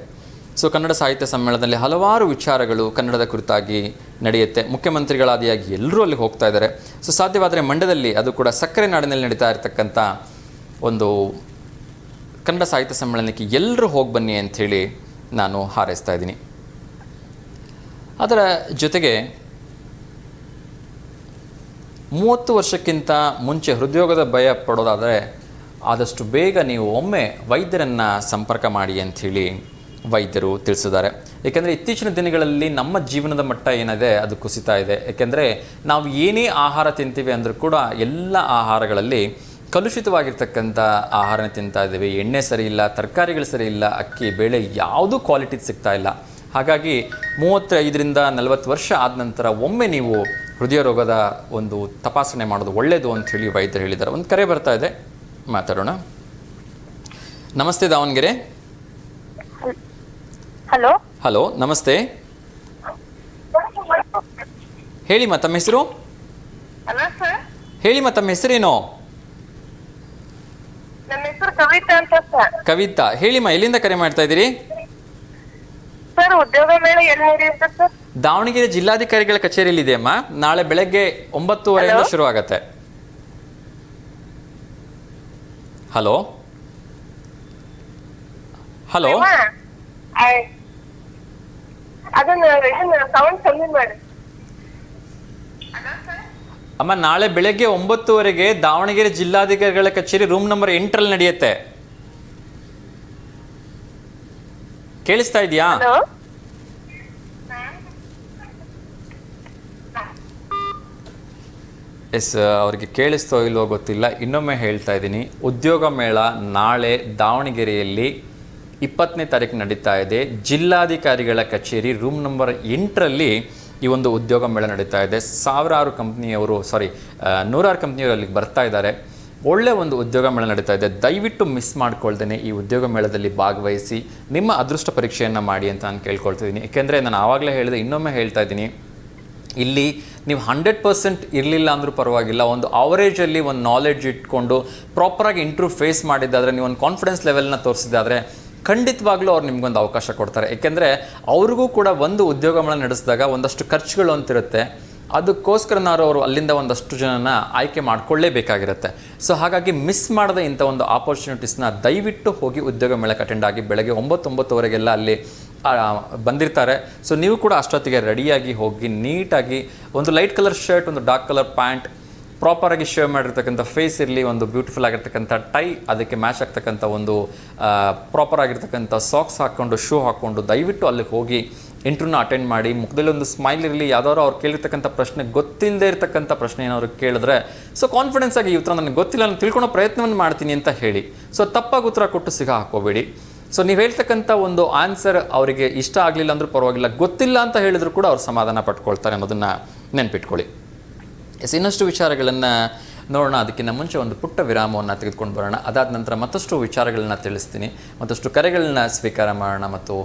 ಸೊ ಕನ್ನಡ ಸಾಹಿತ್ಯ ಸಮ್ಮೇಳನದಲ್ಲಿ ಹಲವಾರು ವಿಚಾರಗಳು ಕನ್ನಡದ ಕುರಿತಾಗಿ ನಡೆಯುತ್ತೆ. ಮುಖ್ಯಮಂತ್ರಿಗಳಾದಿಯಾಗಿ ಎಲ್ಲರೂ ಅಲ್ಲಿ ಹೋಗ್ತಾ ಇದ್ದಾರೆ. ಸೊ ಸಾಧ್ಯವಾದರೆ ಮಂಡ್ಯದಲ್ಲಿ, ಅದು ಕೂಡ ಸಕ್ಕರೆ ನಾಡಿನಲ್ಲಿ ನಡೀತಾ ಇರತಕ್ಕಂಥ ಒಂದು ಕನ್ನಡ ಸಾಹಿತ್ಯ ಸಮ್ಮೇಳನಕ್ಕೆ ಎಲ್ಲರೂ ಹೋಗಿ ಬನ್ನಿ ಅಂಥೇಳಿ ನಾನು ಹಾರೈಸ್ತಾ ಇದ್ದೀನಿ. ಅದರ ಜೊತೆಗೆ 30 ವರ್ಷಕ್ಕಿಂತ ಮುಂಚೆ ಹೃದಯೋಗದ ಭಯ ಪಡೋದಾದರೆ ಆದಷ್ಟು ಬೇಗ ನೀವು ಒಮ್ಮೆ ವೈದ್ಯರನ್ನು ಸಂಪರ್ಕ ಮಾಡಿ ಅಂಥೇಳಿ ವೈದ್ಯರು ತಿಳಿಸಿದ್ದಾರೆ. ಏಕೆಂದರೆ ಇತ್ತೀಚಿನ ದಿನಗಳಲ್ಲಿ ನಮ್ಮ ಜೀವನದ ಮಟ್ಟ ಏನಿದೆ ಅದು ಕುಸಿತಾ ಇದೆ. ಏಕೆಂದರೆ ನಾವು ಏನೇ ಆಹಾರ ತಿಂತೀವಿ ಅಂದರೂ ಕೂಡ ಎಲ್ಲ ಆಹಾರಗಳಲ್ಲಿ ಕಲುಷಿತವಾಗಿರ್ತಕ್ಕಂಥ ಆಹಾರನ ತಿಂತಾ ಇದ್ದೀವಿ. ಎಣ್ಣೆ ಸರಿ ಇಲ್ಲ, ತರಕಾರಿಗಳು ಸರಿ ಇಲ್ಲ, ಅಕ್ಕಿ ಬೇಳೆ ಯಾವುದೂ ಕ್ವಾಲಿಟಿ ಸಿಗ್ತಾ ಇಲ್ಲ. ಹಾಗಾಗಿ 35ರಿಂದ 40 ವರ್ಷ ಆದ ನಂತರ ಒಮ್ಮೆ ನೀವು ಹೃದಯ ರೋಗದ ಒಂದು ತಪಾಸಣೆ ಮಾಡೋದು ಒಳ್ಳೆಯದು ಅಂಥೇಳಿ ವೈದ್ಯರು ಹೇಳಿದ್ದಾರೆ. ಒಂದು ಕರೆ ಬರ್ತಾ ಇದೆ, ಮಾತಾಡೋಣ. ನಮಸ್ತೆ ದಾವಣಗೆರೆ. ಹಲೋ ಹಲೋ, ನಮಸ್ತೆ. ಹೇಳಿ ತಮ್ಮ ಹೆಸರು? ಹೇಳಿ ತಮ್ಮ ಹೆಸರೇನು? ನನ್ನ ಹೆಸರು ಕವಿತಾ ಅಂತ ಸರ್. ಕವಿತಾ, ಹೇಳಿಮ್ಮ, ಎಲ್ಲಿಂದ ಕರೆ ಮಾಡ್ತಾ ಇದ್ದೀರಿ? ಸರ್, ಉದ್ಯೋಗ ಮೇಳ ಎಲ್ಲಿ ನಡೆಯುತ್ತೆ ಸರ್? ದಾವಣಗೆರೆ ಜಿಲ್ಲಾಧಿಕಾರಿಗಳ ಕಚೇರಿಯಲ್ಲಿ ಇದೆಯಮ್ಮ. ನಾಳೆ ಬೆಳಗ್ಗೆ 9:30 ಶುರು ಆಗತ್ತೆ. ಹಲೋ ಹಲೋ, ಅದನ್ನ ಸೌಂಡ್ ಕಮ್ಮಿ ಮಾಡಿ. ಅಮ್ಮ, ನಾಳೆ ಬೆಳಗ್ಗೆ 9:30ಗೆ ದಾವಣಗೆರೆ ಜಿಲ್ಲಾಧಿಕಾರಿಗಳ ಕಚೇರಿ ರೂಮ್ ನಂಬರ್ 8ರಲ್ಲಿ ನಡೆಯುತ್ತೆ. ಕೇಳಿಸ್ತಾ ಇದೆಯಾ? ಎಸ್, ಅವರಿಗೆ ಕೇಳಿಸ್ತೋ ಇಲ್ಲೋ ಗೊತ್ತಿಲ್ಲ, ಇನ್ನೊಮ್ಮೆ ಹೇಳ್ತಾ ಇದ್ದೀನಿ. ಉದ್ಯೋಗ ಮೇಳ ನಾಳೆ ದಾವಣಗೆರೆಯಲ್ಲಿ 20ನೇ ತಾರೀಕು ನಡೀತಾ ಇದೆ. ಜಿಲ್ಲಾಧಿಕಾರಿಗಳ ಕಚೇರಿ ರೂಮ್ ನಂಬರ್ 8ರಲ್ಲಿ ಈ ಒಂದು ಉದ್ಯೋಗ ಮೇಳ ನಡೀತಾ ಇದೆ. ನೂರಾರು ಕಂಪ್ನಿಯವರು ಅಲ್ಲಿಗೆ ಬರ್ತಾ ಇದ್ದಾರೆ. ಒಳ್ಳೆಯ ಒಂದು ಉದ್ಯೋಗ ಮೇಳ ನಡೀತಾ ಇದೆ. ದಯವಿಟ್ಟು ಮಿಸ್ ಮಾಡ್ಕೊಳ್ದೇನೆ ಈ ಉದ್ಯೋಗ ಮೇಳದಲ್ಲಿ ಭಾಗವಹಿಸಿ ನಿಮ್ಮ ಅದೃಷ್ಟ ಪರೀಕ್ಷೆಯನ್ನು ಮಾಡಿ ಅಂತ ನಾನು ಕೇಳ್ಕೊಳ್ತಿದ್ದೀನಿ. ಏಕೆಂದರೆ ನಾನು ಆವಾಗಲೇ ಹೇಳಿದೆ, ಇನ್ನೊಮ್ಮೆ ಹೇಳ್ತಾ ಇದ್ದೀನಿ, ಇಲ್ಲಿ ನೀವು 100% ಇರಲಿಲ್ಲ ಅಂದರೂ ಪರವಾಗಿಲ್ಲ, ಒಂದು ಅವರೇಜಲ್ಲಿ ಒಂದು ನಾಲೆಡ್ಜ್ ಇಟ್ಕೊಂಡು ಪ್ರಾಪರಾಗಿ ಇಂಟರ್ವ್ಯೂ ಫೇಸ್ ಮಾಡಿದ್ದಾದರೆ, ನೀವು ಒಂದು ಕಾನ್ಫಿಡೆನ್ಸ್ ಲೆವೆಲ್ನ ತೋರಿಸಿದ್ದಾದರೆ ಖಂಡಿತವಾಗ್ಲೂ ಅವ್ರು ನಿಮ್ಗೊಂದು ಅವಕಾಶ ಕೊಡ್ತಾರೆ. ಏಕೆಂದರೆ ಅವ್ರಿಗೂ ಕೂಡ ಒಂದು ಉದ್ಯೋಗ ಮೇಳ ನಡೆಸಿದಾಗ ಒಂದಷ್ಟು ಖರ್ಚುಗಳು ಅಂತಿರುತ್ತೆ. ಅದಕ್ಕೋಸ್ಕರನಾರು ಅವರು ಅಲ್ಲಿಂದ ಒಂದಷ್ಟು ಜನನ ಆಯ್ಕೆ ಮಾಡಿಕೊಳ್ಳೇಬೇಕಾಗಿರುತ್ತೆ. ಸೊ ಹಾಗಾಗಿ ಮಿಸ್ ಮಾಡದೆ ಇಂಥ ಒಂದು ಆಪರ್ಚುನಿಟೀಸ್ನ ದಯವಿಟ್ಟು ಹೋಗಿ ಉದ್ಯೋಗ ಮೇಳಕ್ಕೆ ಅಟೆಂಡ್ ಆಗಿ ಬೆಳಗ್ಗೆ 9-9:30 ಅಲ್ಲಿ ಬಂದಿರ್ತಾರೆ. ಸೊ ನೀವು ಕೂಡ ಅಷ್ಟೊತ್ತಿಗೆ ರೆಡಿಯಾಗಿ ಹೋಗಿ ನೀಟಾಗಿ ಒಂದು ಲೈಟ್ ಕಲರ್ ಶರ್ಟ್, ಒಂದು ಡಾರ್ಕ್ ಕಲರ್ ಪ್ಯಾಂಟ್, ಪ್ರಾಪರಾಗಿ ಶೇವ್ ಮಾಡಿರ್ತಕ್ಕಂಥ ಫೇಸ್ ಇರಲಿ, ಒಂದು ಬ್ಯೂಟಿಫುಲ್ ಆಗಿರ್ತಕ್ಕಂಥ ಟೈ, ಅದಕ್ಕೆ ಮ್ಯಾಚ್ ಆಗ್ತಕ್ಕಂಥ ಒಂದು ಪ್ರಾಪರ್ ಆಗಿರ್ತಕ್ಕಂಥ ಸಾಕ್ಸ್ ಹಾಕ್ಕೊಂಡು, ಶೂ ಹಾಕ್ಕೊಂಡು ದಯವಿಟ್ಟು ಅಲ್ಲಿಗೆ ಹೋಗಿ ಇಂಟರ್ವ್ಯೂನ ಅಟೆಂಡ್ ಮಾಡಿ. ಮುಖದಲ್ಲಿ ಒಂದು ಸ್ಮೈಲ್ ಇರಲಿ. ಯಾವ್ದಾದ್ರು ಅವ್ರು ಕೇಳಿರ್ತಕ್ಕಂಥ ಪ್ರಶ್ನೆ ಗೊತ್ತಿಲ್ಲದೆ ಇರತಕ್ಕಂಥ ಪ್ರಶ್ನೆ ಏನಾದ್ರು ಕೇಳಿದ್ರೆ ಸೊ ಕಾನ್ಫಿಡೆನ್ಸ್ ಆಗಿ ಈ ಉತ್ತರ ನನಗೆ ಗೊತ್ತಿಲ್ಲ, ನಾನು ತಿಳ್ಕೊಳ್ಳೋ ಪ್ರಯತ್ನವನ್ನು ಮಾಡ್ತೀನಿ ಅಂತ ಹೇಳಿ. ಸೊ ತಪ್ಪಾಗಿ ಉತ್ತರ ಕೊಟ್ಟು ಸಿಗ ಹಾಕೋಬೇಡಿ. ಸೊ ನೀವು ಹೇಳ್ತಕ್ಕಂಥ ಒಂದು ಆನ್ಸರ್ ಅವರಿಗೆ ಇಷ್ಟ ಆಗಲಿಲ್ಲ ಅಂದ್ರೂ ಪರವಾಗಿಲ್ಲ, ಗೊತ್ತಿಲ್ಲ ಅಂತ ಹೇಳಿದ್ರು ಕೂಡ ಅವ್ರು ಸಮಾಧಾನ ಪಟ್ಕೊಳ್ತಾರೆ ಅನ್ನೋದನ್ನು ನೆನ್ಪಿಟ್ಕೊಳ್ಳಿ. ಇನ್ನಷ್ಟು ವಿಚಾರಗಳನ್ನು ನೋಡೋಣ. ಅದಕ್ಕಿಂತ ಮುಂಚೆ ಒಂದು ಪುಟ್ಟ ವಿರಾಮವನ್ನು ತೆಗೆದುಕೊಂಡು ಬರೋಣ. ಅದಾದ ನಂತರ ಮತ್ತಷ್ಟು ವಿಚಾರಗಳನ್ನ ತಿಳಿಸ್ತೀನಿ, ಮತ್ತಷ್ಟು ಕರೆಗಳನ್ನ ಸ್ವೀಕಾರ ಮಾಡೋಣ ಮತ್ತು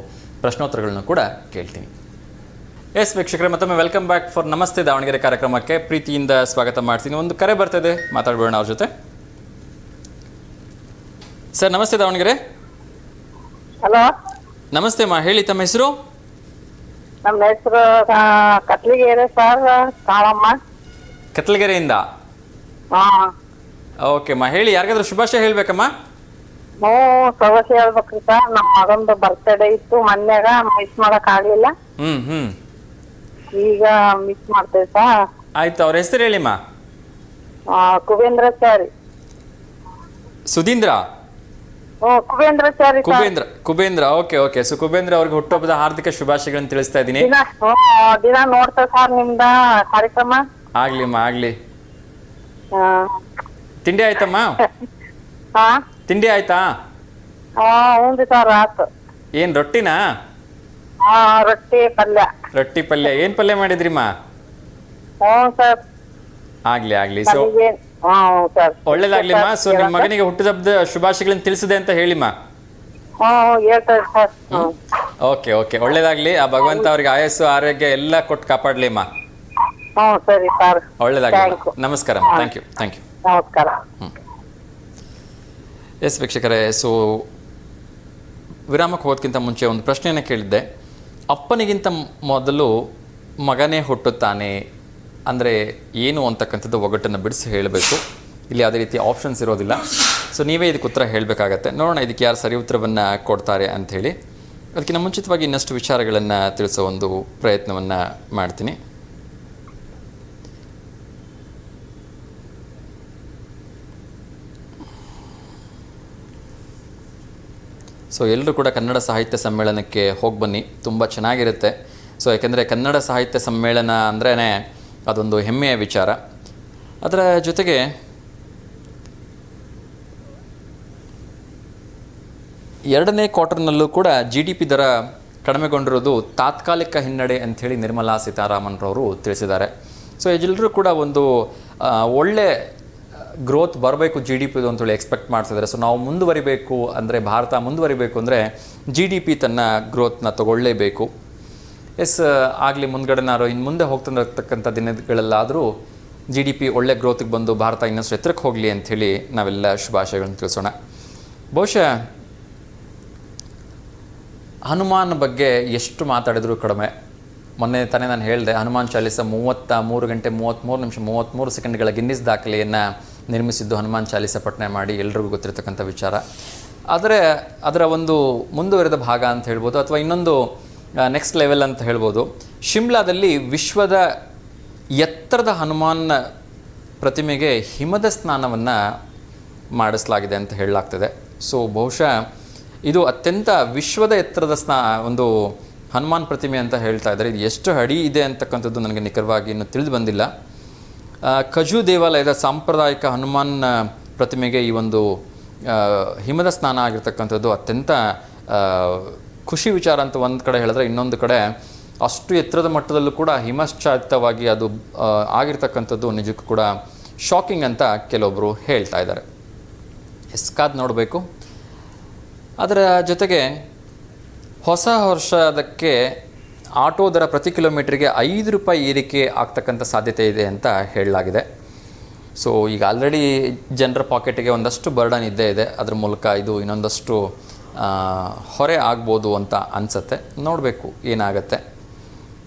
ಪ್ರಶ್ನೋತ್ತರಗಳನ್ನು ಕೂಡ ಕೇಳ್ತೀನಿ. ಎಸ್ ವೀಕ್ಷಕರೇ, ಮತ್ತೊಮ್ಮೆ ವೆಲ್ಕಮ್ ಬ್ಯಾಕ್ ಫಾರ್ ನಮಸ್ತೆ ದಾವಣಗೆರೆ ಕಾರ್ಯಕ್ರಮಕ್ಕೆ ಪ್ರೀತಿಯಿಂದ ಸ್ವಾಗತ ಮಾಡ್ತೀನಿ. ಒಂದು ಕರೆ ಬರ್ತಿದೆ, ಮಾತಾಡ್ಬೇಡ ಅವ್ರ ಜೊತೆ. ಸರ್ ನಮಸ್ತೆ ದಾವಣಗೆರೆ. ಹಲೋ, ನಮಸ್ತೆ ಅಮ್ಮ, ಹೇಳಿ ತಮ್ಮ ಹೆಸರು? ನಮ್ಮ ಹೆಸರು ಕತ್ಲಿಗೆರೆ ಸರ್, ಕಾಳಮ್ಮ. ಕತ್ಲಗೆರೆಯಿಂದ? ಹಾ, ಓಕೆ ಅಮ್ಮ, ಹೇಳಿ. ಯಾರಿಗಾದ್ರೂ ಶುಭಾಶಯ ಹೇಳ್ಬೇಕಮ್ಮ? ಶುಭಾಶಯ ಹೇಳ್ಬೇಕ್ರಿ ಸರ್. ನಮ್ಮ ಮಗಂದು ಬರ್ತ್ಡೇ ಇತ್ತು ಮೊನ್ನೆಗ, ಮಿಸ್ ಮಾಡಕ್ ಆಗ್ಲಿಲ್ಲ. ಈಗ ಮಿಸ್ ಮಾಡ್ತೇವೆ ಸರ್. ಆಯ್ತು, ಅವ್ರ ಹೆಸರು ಹೇಳಿಮ್ಮ. Kubendrachari. Sudhindra? Kubendrachari. Kubendra. Okay okay. So Kubendra ಅವ್ರಿಗೆ ಹುಟ್ಟುಹಬ್ಬದ ಹಾರ್ದಿಕ ಶುಭಾಶಯಗಳನ್ನು ತಿಳಿಸ್ತಾ ಇದ್ದೀನಿ. ದಿನ ನೋಡ್ತಾ ಸರ್ ನಿಮ್ದ ಕಾರ್ಯಕ್ರಮ. ಆಗ್ಲಿಮ್ಮ, ಆಗ್ಲಿ. ತಿಂಡಿ ಆಯ್ತಮ್ಮ? ತಿಂಡಿ ಆಯ್ತಾ? ಹ್ಞೂ ಸರ್, ಆಯ್ತು. ಏನ್ ರೊಟ್ಟಿನಾ? ರೊಟ್ಟಿ ಪಲ್ಯ. ರೊಟ್ಟಿ ಪಲ್ಯ. ಏನ್ ಪಲ್ಯ ಮಾಡಿದ್ರಿಮ್ಮ? ಹ್ಞೂ ಸರ್. ಆಗ್ಲಿ ಆಗ್ಲಿ. ಸೊ ಒಳ್ಳೇದಾಗ್ಲಿಮ್ಮ. ಸೊ ನಿಮ್ ಮಗನಿಗೆ ಹುಟ್ಟುಹಬ್ಬದ ಶುಭಾಶಯಗಳನ್ನು ತಿಳಿಸಿದೆ ಅಂತ ಹೇಳಿಮ್ಮ. ಹೇಳ್ತಾರೆ ಸರ್. ಓಕೆ ಓಕೆ, ಒಳ್ಳೇದಾಗ್ಲಿ. ಆ ಭಗವಂತ ಅವ್ರಿಗೆ ಆಯಸ್ಸು ಆರೋಗ್ಯ ಎಲ್ಲ ಕೊಟ್ಟು ಕಾಪಾಡ್ಲಿಮ್ಮ. ಸರಿ ಸರ್, ಒಳ್ಳೇದಾಗ್ಲಿ. ನಮಸ್ಕಾರ. Thank you, thank you. ನಮಸ್ಕಾರ. ಎಸ್ ವೀಕ್ಷಕರೇ, ಸೊ ವಿರಾಮಕ್ಕೆ ಹೋಗೋದಕ್ಕಿಂತ ಮುಂಚೆ ಒಂದು ಪ್ರಶ್ನೆಯನ್ನು ಕೇಳಿದ್ದೆ. ಅಪ್ಪನಿಗಿಂತ ಮೊದಲು ಮಗನೇ ಹುಟ್ಟುತ್ತಾನೆ ಅಂದರೆ ಏನು ಅಂತಕ್ಕಂಥದ್ದು ಒಗ್ಗಟ್ಟನ್ನು ಬಿಡಿಸಿ ಹೇಳಬೇಕು. ಇಲ್ಲಿ ಯಾವುದೇ ರೀತಿಯ ಆಪ್ಷನ್ಸ್ ಇರೋದಿಲ್ಲ. ಸೊ ನೀವೇ ಇದಕ್ಕೆ ಉತ್ತರ ಹೇಳಬೇಕಾಗತ್ತೆ. ನೋಡೋಣ ಇದಕ್ಕೆ ಯಾರು ಸರಿ ಉತ್ತರವನ್ನು ಕೊಡ್ತಾರೆ ಅಂಥೇಳಿ. ಅದಕ್ಕಿಂತ ಮುಂಚಿತವಾಗಿ ಇನ್ನಷ್ಟು ವಿಚಾರಗಳನ್ನು ತಿಳಿಸೋ ಒಂದು ಪ್ರಯತ್ನವನ್ನು ಮಾಡ್ತೀನಿ. ಸೊ ಎಲ್ಲರೂ ಕೂಡ ಕನ್ನಡ ಸಾಹಿತ್ಯ ಸಮ್ಮೇಳನಕ್ಕೆ ಹೋಗಿ ಬನ್ನಿ, ತುಂಬ ಚೆನ್ನಾಗಿರುತ್ತೆ. ಸೊ ಯಾಕೆಂದರೆ ಕನ್ನಡ ಸಾಹಿತ್ಯ ಸಮ್ಮೇಳನ ಅಂದ್ರೇ ಅದೊಂದು ಹೆಮ್ಮೆಯ ವಿಚಾರ. ಅದರ ಜೊತೆಗೆ ಎರಡನೇ ಕ್ವಾರ್ಟರ್ನಲ್ಲೂ ಕೂಡ GDP ದರ ಕಡಿಮೆಗೊಂಡಿರೋದು ತಾತ್ಕಾಲಿಕ ಹಿನ್ನಡೆ ಅಂಥೇಳಿ ನಿರ್ಮಲಾ ಸೀತಾರಾಮನ್ರವರು ತಿಳಿಸಿದ್ದಾರೆ. ಸೊ ಎಲ್ಲರೂ ಕೂಡ ಒಂದು ಒಳ್ಳೆ ಗ್ರೋತ್ ಬರಬೇಕು GDP ಅಂತೇಳಿ ಎಕ್ಸ್ಪೆಕ್ಟ್ ಮಾಡ್ತಿದ್ದಾರೆ. ಸೊ ನಾವು ಮುಂದುವರಿಬೇಕು ಅಂದರೆ, ಭಾರತ ಮುಂದುವರಿಬೇಕು ಅಂದರೆ GDP ತನ್ನ ಗ್ರೋತ್ನ ತಗೊಳ್ಳೇಬೇಕು. ಎಸ್ ಆಗಲಿ, ಮುಂದ್ಗಡೆನಾರು ಇನ್ನು ಮುಂದೆ ಹೋಗ್ತಿರ್ತಕ್ಕಂಥ ದಿನಗಳಲ್ಲಾದರೂ GDP ಒಳ್ಳೆ ಗ್ರೋತಿಗೆ ಬಂದು ಭಾರತ ಇನ್ನಷ್ಟು ಎತ್ತರಕ್ಕೆ ಹೋಗಲಿ ಅಂಥೇಳಿ ನಾವೆಲ್ಲ ಶುಭಾಶಯಗಳನ್ನು ತಿಳಿಸೋಣ. ಬಹುಶಃ ಹನುಮಾನ್ ಬಗ್ಗೆ ಎಷ್ಟು ಮಾತಾಡಿದರೂ ಕಡಿಮೆ. ಮೊನ್ನೆ ತಾನೇ ನಾನು ಹೇಳಿದೆ, ಹನುಮಾನ್ ಚಾಲೀಸ 33 ಗಂಟೆ 33 ನಿಮಿಷ 33 ಸೆಕೆಂಡ್ಗಳ ಗಿನ್ನಿಸ್ ದಾಖಲೆಯನ್ನು ನಿರ್ಮಿಸಿದ್ದು ಹನುಮಾನ್ ಚಾಲೀಸ ಪಠನೆ ಮಾಡಿ ಎಲ್ರಿಗೂ ಗೊತ್ತಿರತಕ್ಕಂಥ ವಿಚಾರ. ಆದರೆ ಅದರ ಒಂದು ಮುಂದುವರೆದ ಭಾಗ ಅಂತ ಹೇಳ್ಬೋದು, ಅಥವಾ ಇನ್ನೊಂದು ನೆಕ್ಸ್ಟ್ ಲೆವೆಲ್ ಅಂತ ಹೇಳ್ಬೋದು. ಶಿಮ್ಲಾದಲ್ಲಿ ವಿಶ್ವದ ಎತ್ತರದ ಹನುಮಾನ್ ಪ್ರತಿಮೆಗೆ ಹಿಮದ ಸ್ನಾನವನ್ನು ಮಾಡಿಸಲಾಗಿದೆ ಅಂತ ಹೇಳಲಾಗ್ತದೆ. ಸೊ ಬಹುಶಃ ಇದು ಅತ್ಯಂತ ವಿಶ್ವದ ಎತ್ತರದ ಒಂದು ಹನುಮಾನ್ ಪ್ರತಿಮೆ ಅಂತ ಹೇಳ್ತಾ ಇದ್ದಾರೆ. ಇದು ಎಷ್ಟು ಅಡಿ ಇದೆ ಅಂತಕ್ಕಂಥದ್ದು ನನಗೆ ನಿಖರವಾಗಿ ಇನ್ನೂ ತಿಳಿದು ಬಂದಿಲ್ಲ. ಖಜು ದೇವಾಲಯದ ಸಾಂಪ್ರದಾಯಿಕ ಹನುಮಾನ್ ಪ್ರತಿಮೆಗೆ ಈ ಒಂದು ಹಿಮದ ಸ್ನಾನ ಆಗಿರ್ತಕ್ಕಂಥದ್ದು ಅತ್ಯಂತ ಖುಷಿ ವಿಚಾರ ಅಂತ ಒಂದು ಕಡೆ ಹೇಳಿದ್ರೆ, ಇನ್ನೊಂದು ಕಡೆ ಅಷ್ಟು ಎತ್ತರದ ಮಟ್ಟದಲ್ಲೂ ಕೂಡ ಹಿಮಶ್ಚಾಯಿತವಾಗಿ ಅದು ಆಗಿರ್ತಕ್ಕಂಥದ್ದು ನಿಜಕ್ಕೂ ಕೂಡ ಶಾಕಿಂಗ್ ಅಂತ ಕೆಲವೊಬ್ಬರು ಹೇಳ್ತಾ ಇದ್ದಾರೆ. ಕಾದು ನೋಡಬೇಕು. ಅದರ ಜೊತೆಗೆ ಹೊಸ ವರ್ಷದಕ್ಕೆ ಆಟೋ ದರ ಪ್ರತಿ ಕಿಲೋಮೀಟ್ರಿಗೆ 5 ರೂಪಾಯಿ ಏರಿಕೆ ಆಗ್ತಕ್ಕಂಥ ಸಾಧ್ಯತೆ ಇದೆ ಅಂತ ಹೇಳಲಾಗಿದೆ. ಸೊ ಈಗ ಆಲ್ರೆಡಿ ಜನರ ಪಾಕೆಟಿಗೆ ಒಂದಷ್ಟು ಬರ್ಡನ್ ಇದ್ದೇ ಇದೆ. ಅದರ ಮೂಲಕ ಇದು ಇನ್ನೊಂದಷ್ಟು ಹೊರೆ ಆಗ್ಬೋದು ಅಂತ ಅನಿಸುತ್ತೆ. ನೋಡಬೇಕು ಏನಾಗತ್ತೆ.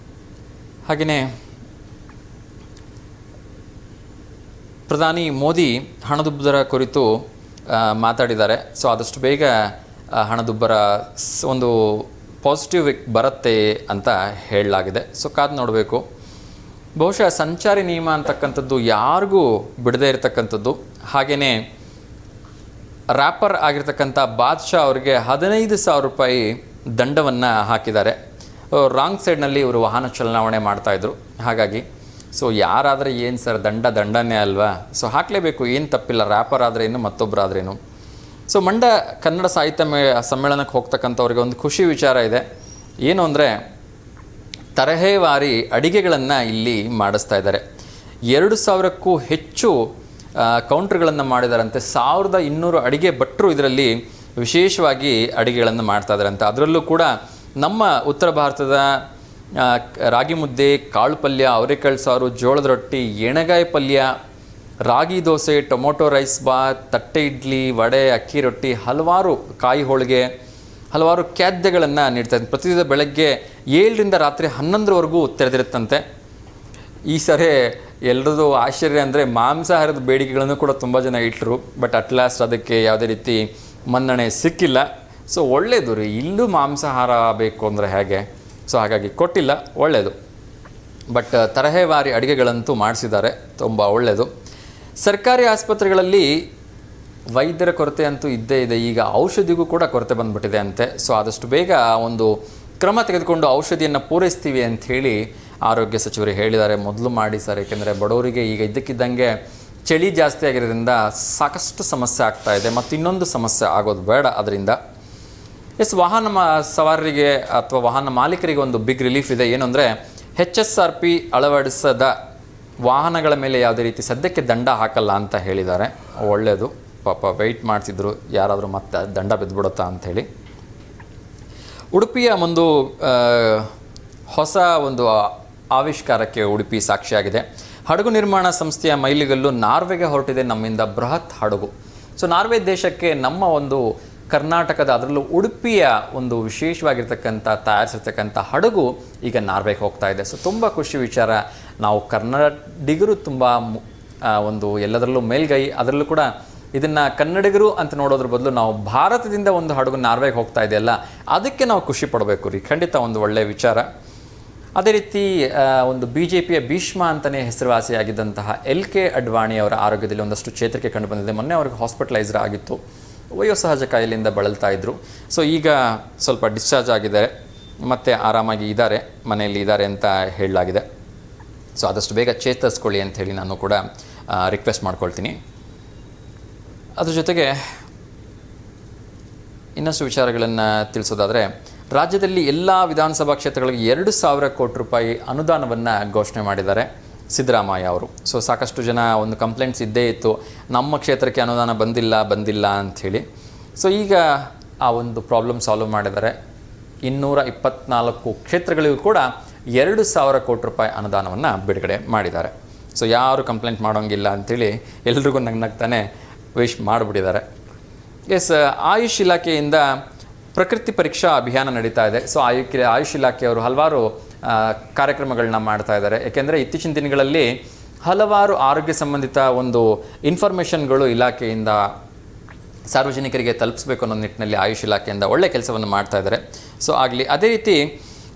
ಹಾಗೆಯೇ ಪ್ರಧಾನಿ ಮೋದಿ ಹಣದುಬ್ಬರ ಕುರಿತು ಮಾತಾಡಿದ್ದಾರೆ. ಸೊ ಆದಷ್ಟು ಬೇಗ ಹಣದುಬ್ಬರ ಒಂದು ಪಾಸಿಟಿವ್ ಬರುತ್ತೆ ಅಂತ ಹೇಳಲಾಗಿದೆ. ಸೊ ಕಾದು ನೋಡಬೇಕು. ಬಹುಶಃ ಸಂಚಾರಿ ನಿಯಮ ಅಂತಕ್ಕಂಥದ್ದು ಯಾರಿಗೂ ಬಿಡದೇ ಇರತಕ್ಕಂಥದ್ದು. ಹಾಗೆಯೇ ರ್ಯಾಪರ್ ಆಗಿರ್ತಕ್ಕಂಥ ಬಾದ್ಶಾ ಅವರಿಗೆ 15,000 ರೂಪಾಯಿ ದಂಡವನ್ನು ಹಾಕಿದ್ದಾರೆ. ರಾಂಗ್ ಸೈಡ್ನಲ್ಲಿ ಇವರು ವಾಹನ ಚಲಾವಣೆ ಮಾಡ್ತಾಯಿದ್ರು. ಹಾಗಾಗಿ ಸೊ ಯಾರಾದರೆ ಏನು ಸರ್, ದಂಡನೇ ಅಲ್ವಾ, ಸೊ ಹಾಕಲೇಬೇಕು, ಏನು ತಪ್ಪಿಲ್ಲ. ರ್ಯಾಪರ್ ಆದ್ರೇನು ಮತ್ತೊಬ್ಬರಾದ್ರೇನು. ಸೊ ಮಂಡ್ಯ ಕನ್ನಡ ಸಾಹಿತ್ಯ ಸಮ್ಮೇಳನಕ್ಕೆ ಹೋಗ್ತಕ್ಕಂಥವ್ರಿಗೆ ಒಂದು ಖುಷಿ ವಿಚಾರ ಇದೆ. ಏನು ಅಂದರೆ ತರಹೇವಾರಿ ಅಡಿಗೆಗಳನ್ನು ಇಲ್ಲಿ ಮಾಡಿಸ್ತಾ ಇದ್ದಾರೆ. 2,000ಕ್ಕೂ ಹೆಚ್ಚು ಕೌಂಟ್ರ್ಗಳನ್ನು ಮಾಡಿದಾರಂತೆ. 1,200 ಅಡಿಗೆ ಭಟ್ರು ಇದರಲ್ಲಿ ವಿಶೇಷವಾಗಿ ಅಡಿಗೆಗಳನ್ನು ಮಾಡ್ತಾಯಿದ್ದಾರೆ ಅಂತ. ಅದರಲ್ಲೂ ಕೂಡ ನಮ್ಮ ಉತ್ತರ ಭಾರತದ ರಾಗಿ ಮುದ್ದೆ, ಕಾಳು ಪಲ್ಯ, ಅವರೆಕಾಳು ಸಾರು, ಜೋಳದ ರೊಟ್ಟಿ, ಎಣೆಗಾಯಿ ಪಲ್ಯ, ರಾಗಿ ದೋಸೆ, ಟೊಮೊಟೊ ರೈಸ್ ಬಾತ್, ತಟ್ಟೆ ಇಡ್ಲಿ, ವಡೆ, ಅಕ್ಕಿ ರೊಟ್ಟಿ, ಹಲವಾರು ಕಾಯಿ ಹೋಳಿಗೆ, ಹಲವಾರು ಖಾದ್ಯಗಳನ್ನು ನೀಡ್ತಾಯಿದ್ದಾರೆ. ಪ್ರತಿದಿನ ಬೆಳಗ್ಗೆ 7ರಿಂದ ರಾತ್ರಿ 11ರವರೆಗೂ ತೆರೆದಿರುತ್ತಂತೆ. ಈ ಸರಿ ಎಲ್ಲರದು ಆಶ್ಚರ್ಯ ಅಂದರೆ ಮಾಂಸಾಹಾರದ ಬೇಡಿಕೆಗಳನ್ನು ಕೂಡ ತುಂಬ ಜನ ಇಟ್ಟರು. ಬಟ್ ಅಟ್ ಲಾಸ್ಟ್ ಅದಕ್ಕೆ ಯಾವುದೇ ರೀತಿ ಮನ್ನಣೆ ಸಿಕ್ಕಿಲ್ಲ. ಸೊ ಒಳ್ಳೆಯದು ರೀ, ಇಲ್ಲೂ ಮಾಂಸಾಹಾರ ಬೇಕು ಅಂದರೆ ಹೇಗೆ, ಸೊ ಹಾಗಾಗಿ ಕೊಟ್ಟಿಲ್ಲ, ಒಳ್ಳೆಯದು. ಬಟ್ ತರಹೇವಾರಿ ಅಡುಗೆಗಳಂತೂ ಮಾಡಿಸಿದ್ದಾರೆ, ತುಂಬ ಒಳ್ಳೆಯದು. ಸರ್ಕಾರಿ ಆಸ್ಪತ್ರೆಗಳಲ್ಲಿ ವೈದ್ಯರ ಕೊರತೆ ಅಂತೂ ಇದ್ದೇ ಇದೆ. ಈಗ ಔಷಧಿಗೂ ಕೂಡ ಕೊರತೆ ಬಂದುಬಿಟ್ಟಿದೆ ಅಂತೆ. ಸೊ ಆದಷ್ಟು ಬೇಗ ಒಂದು ಕ್ರಮ ತೆಗೆದುಕೊಂಡು ಔಷಧಿಯನ್ನು ಪೂರೈಸ್ತೀವಿ ಅಂಥೇಳಿ ಆರೋಗ್ಯ ಸಚಿವರು ಹೇಳಿದ್ದಾರೆ. ಮೊದಲು ಮಾಡಿ ಸರ್, ಏಕೆಂದರೆ ಬಡವರಿಗೆ ಈಗ ಇದ್ದಕ್ಕಿದ್ದಂಗೆ ಚಳಿ ಜಾಸ್ತಿ ಆಗಿರೋದ್ರಿಂದ ಸಾಕಷ್ಟು ಸಮಸ್ಯೆ ಆಗ್ತಾ ಇದೆ. ಮತ್ತು ಇನ್ನೊಂದು ಸಮಸ್ಯೆ ಆಗೋದು ಬೇಡ ಅದರಿಂದ. ವಾಹನ ಸವಾರರಿಗೆ ಅಥವಾ ವಾಹನ ಮಾಲೀಕರಿಗೆ ಒಂದು ಬಿಗ್ ರಿಲೀಫ್ ಇದೆ. ಏನು ಅಂದರೆ HSRP ಅಳವಡಿಸದ ವಾಹನಗಳ ಮೇಲೆ ಯಾವುದೇ ರೀತಿ ಸದ್ಯಕ್ಕೆ ದಂಡ ಹಾಕಲ್ಲ ಅಂತ ಹೇಳಿದ್ದಾರೆ. ಒಳ್ಳೆಯದು. ಪಾಪ ವೆಯ್ಟ್ ಮಾಡ್ತಿದ್ರು ಯಾರಾದರೂ ಮತ್ತೆ ದಂಡ ಬಿದ್ದುಬಿಡುತ್ತಾ ಅಂಥೇಳಿ. ಉಡುಪಿಯ ಒಂದು ಹೊಸ ಒಂದು ಆವಿಷ್ಕಾರಕ್ಕೆ ಉಡುಪಿ ಸಾಕ್ಷಿಯಾಗಿದೆ. ಹಡಗು ನಿರ್ಮಾಣ ಸಂಸ್ಥೆಯ ಮೈಲಿಗಲ್ಲು ನಾರ್ವೆಗೆ ಹೊರಟಿದೆ ನಮ್ಮಿಂದ ಬೃಹತ್ ಹಡಗು. ಸೊ ನಾರ್ವೆ ದೇಶಕ್ಕೆ ನಮ್ಮ ಒಂದು ಕರ್ನಾಟಕದ, ಅದರಲ್ಲೂ ಉಡುಪಿಯ ಒಂದು ವಿಶೇಷವಾಗಿರ್ತಕ್ಕಂಥ ತಯಾರಿಸಿರ್ತಕ್ಕಂಥ ಹಡಗು ಈಗ ನಾರ್ವೆಗೆ ಹೋಗ್ತಾ ಇದೆ. ಸೊ ತುಂಬ ಖುಷಿ ವಿಚಾರ. ನಾವು ಕನ್ನಡಿಗರು ತುಂಬ ಒಂದು ಎಲ್ಲದರಲ್ಲೂ ಮೇಲ್ಗೈ. ಅದರಲ್ಲೂ ಕೂಡ ಇದನ್ನು ಕನ್ನಡಿಗರು ಅಂತ ನೋಡೋದ್ರ ಬದಲು ನಾವು ಭಾರತದಿಂದ ಒಂದು ಹಡಗು ನಾರ್ವೆಗೆ ಹೋಗ್ತಾ ಇದೆಯಲ್ಲ, ಅದಕ್ಕೆ ನಾವು ಖುಷಿ ಪಡಬೇಕು ರೀ. ಖಂಡಿತ ಒಂದು ಒಳ್ಳೆಯ ವಿಚಾರ. ಅದೇ ರೀತಿ ಒಂದು BJPಯ ಭೀಷ್ಮ ಅಂತಲೇ ಹೆಸರುವಾಸಿಯಾಗಿದ್ದಂತಹ LK ಅಡ್ವಾಣಿ ಅವರ ಆರೋಗ್ಯದಲ್ಲಿ ಒಂದಷ್ಟು ಚೇತರಿಕೆ ಕಂಡು ಬಂದಿದೆ. ಮೊನ್ನೆ ಅವ್ರಿಗೆ ಹಾಸ್ಪಿಟಲೈಸರ್ ಆಗಿತ್ತು, ವಯೋಸಹಜ ಕಾಯಿಲೆಯಿಂದ ಬಳಲ್ತಾ ಇದ್ದರು. ಸೊ ಈಗ ಸ್ವಲ್ಪ ಡಿಸ್ಚಾರ್ಜ್ ಆಗಿದ್ದಾರೆ, ಮತ್ತು ಆರಾಮಾಗಿ ಇದ್ದಾರೆ, ಮನೆಯಲ್ಲಿ ಇದ್ದಾರೆ ಅಂತ ಹೇಳಲಾಗಿದೆ. ಸೊ ಆದಷ್ಟು ಬೇಗ ಚೇತರಿಸ್ಕೊಳ್ಳಿ ಅಂಥೇಳಿ ನಾನು ಕೂಡ ರಿಕ್ವೆಸ್ಟ್ ಮಾಡ್ಕೊಳ್ತೀನಿ. ಅದ್ರ ಜೊತೆಗೆ ಇನ್ನಷ್ಟು ವಿಚಾರಗಳನ್ನು ತಿಳಿಸೋದಾದರೆ, ರಾಜ್ಯದಲ್ಲಿ ಎಲ್ಲ ವಿಧಾನಸಭಾ ಕ್ಷೇತ್ರಗಳಿಗೆ 2,000 ಕೋಟಿ ರೂಪಾಯಿ ಅನುದಾನವನ್ನು ಘೋಷಣೆ ಮಾಡಿದ್ದಾರೆ ಸಿದ್ದರಾಮಯ್ಯ ಅವರು. ಸೊ ಸಾಕಷ್ಟು ಜನ ಒಂದು ಕಂಪ್ಲೇಂಟ್ಸ್ ಇದ್ದೇ ಇತ್ತು, ನಮ್ಮ ಕ್ಷೇತ್ರಕ್ಕೆ ಅನುದಾನ ಬಂದಿಲ್ಲ ಅಂಥೇಳಿ. ಸೊ ಈಗ ಆ ಒಂದು ಪ್ರಾಬ್ಲಮ್ ಸಾಲ್ವ್ ಮಾಡಿದ್ದಾರೆ. 224 ಕ್ಷೇತ್ರಗಳಿಗೂ ಕೂಡ 2,000 ಕೋಟಿ ರೂಪಾಯಿ ಅನುದಾನವನ್ನು ಬಿಡುಗಡೆ ಮಾಡಿದ್ದಾರೆ. ಸೊ ಯಾರು ಕಂಪ್ಲೇಂಟ್ ಮಾಡೋಂಗಿಲ್ಲ ಅಂಥೇಳಿ ಎಲ್ರಿಗೂ ನಗ್ತಾನೆ ವಿಶ್ ಮಾಡಿಬಿಟ್ಟಿದ್ದಾರೆ. ಆಯುಷ್ ಇಲಾಖೆಯಿಂದ ಪ್ರಕೃತಿ ಪರೀಕ್ಷಾ ಅಭಿಯಾನ ನಡೀತಾ ಇದೆ. ಸೊ ಆಯುಷ್ ಇಲಾಖೆಯವರು ಹಲವಾರು ಕಾರ್ಯಕ್ರಮಗಳನ್ನ ಮಾಡ್ತಾ ಇದ್ದಾರೆ. ಏಕೆಂದರೆ ಇತ್ತೀಚಿನ ದಿನಗಳಲ್ಲಿ ಹಲವಾರು ಆರೋಗ್ಯ ಸಂಬಂಧಿತ ಒಂದು ಇನ್ಫಾರ್ಮೇಷನ್ಗಳು ಇಲಾಖೆಯಿಂದ ಸಾರ್ವಜನಿಕರಿಗೆ ತಲುಪಿಸಬೇಕು ಅನ್ನೋ ನಿಟ್ಟಿನಲ್ಲಿ ಆಯುಷ್ ಇಲಾಖೆಯಿಂದ ಒಳ್ಳೆಯ ಕೆಲಸವನ್ನು ಮಾಡ್ತಾ ಇದ್ದಾರೆ. ಸೊ ಆಗಲಿ. ಅದೇ ರೀತಿ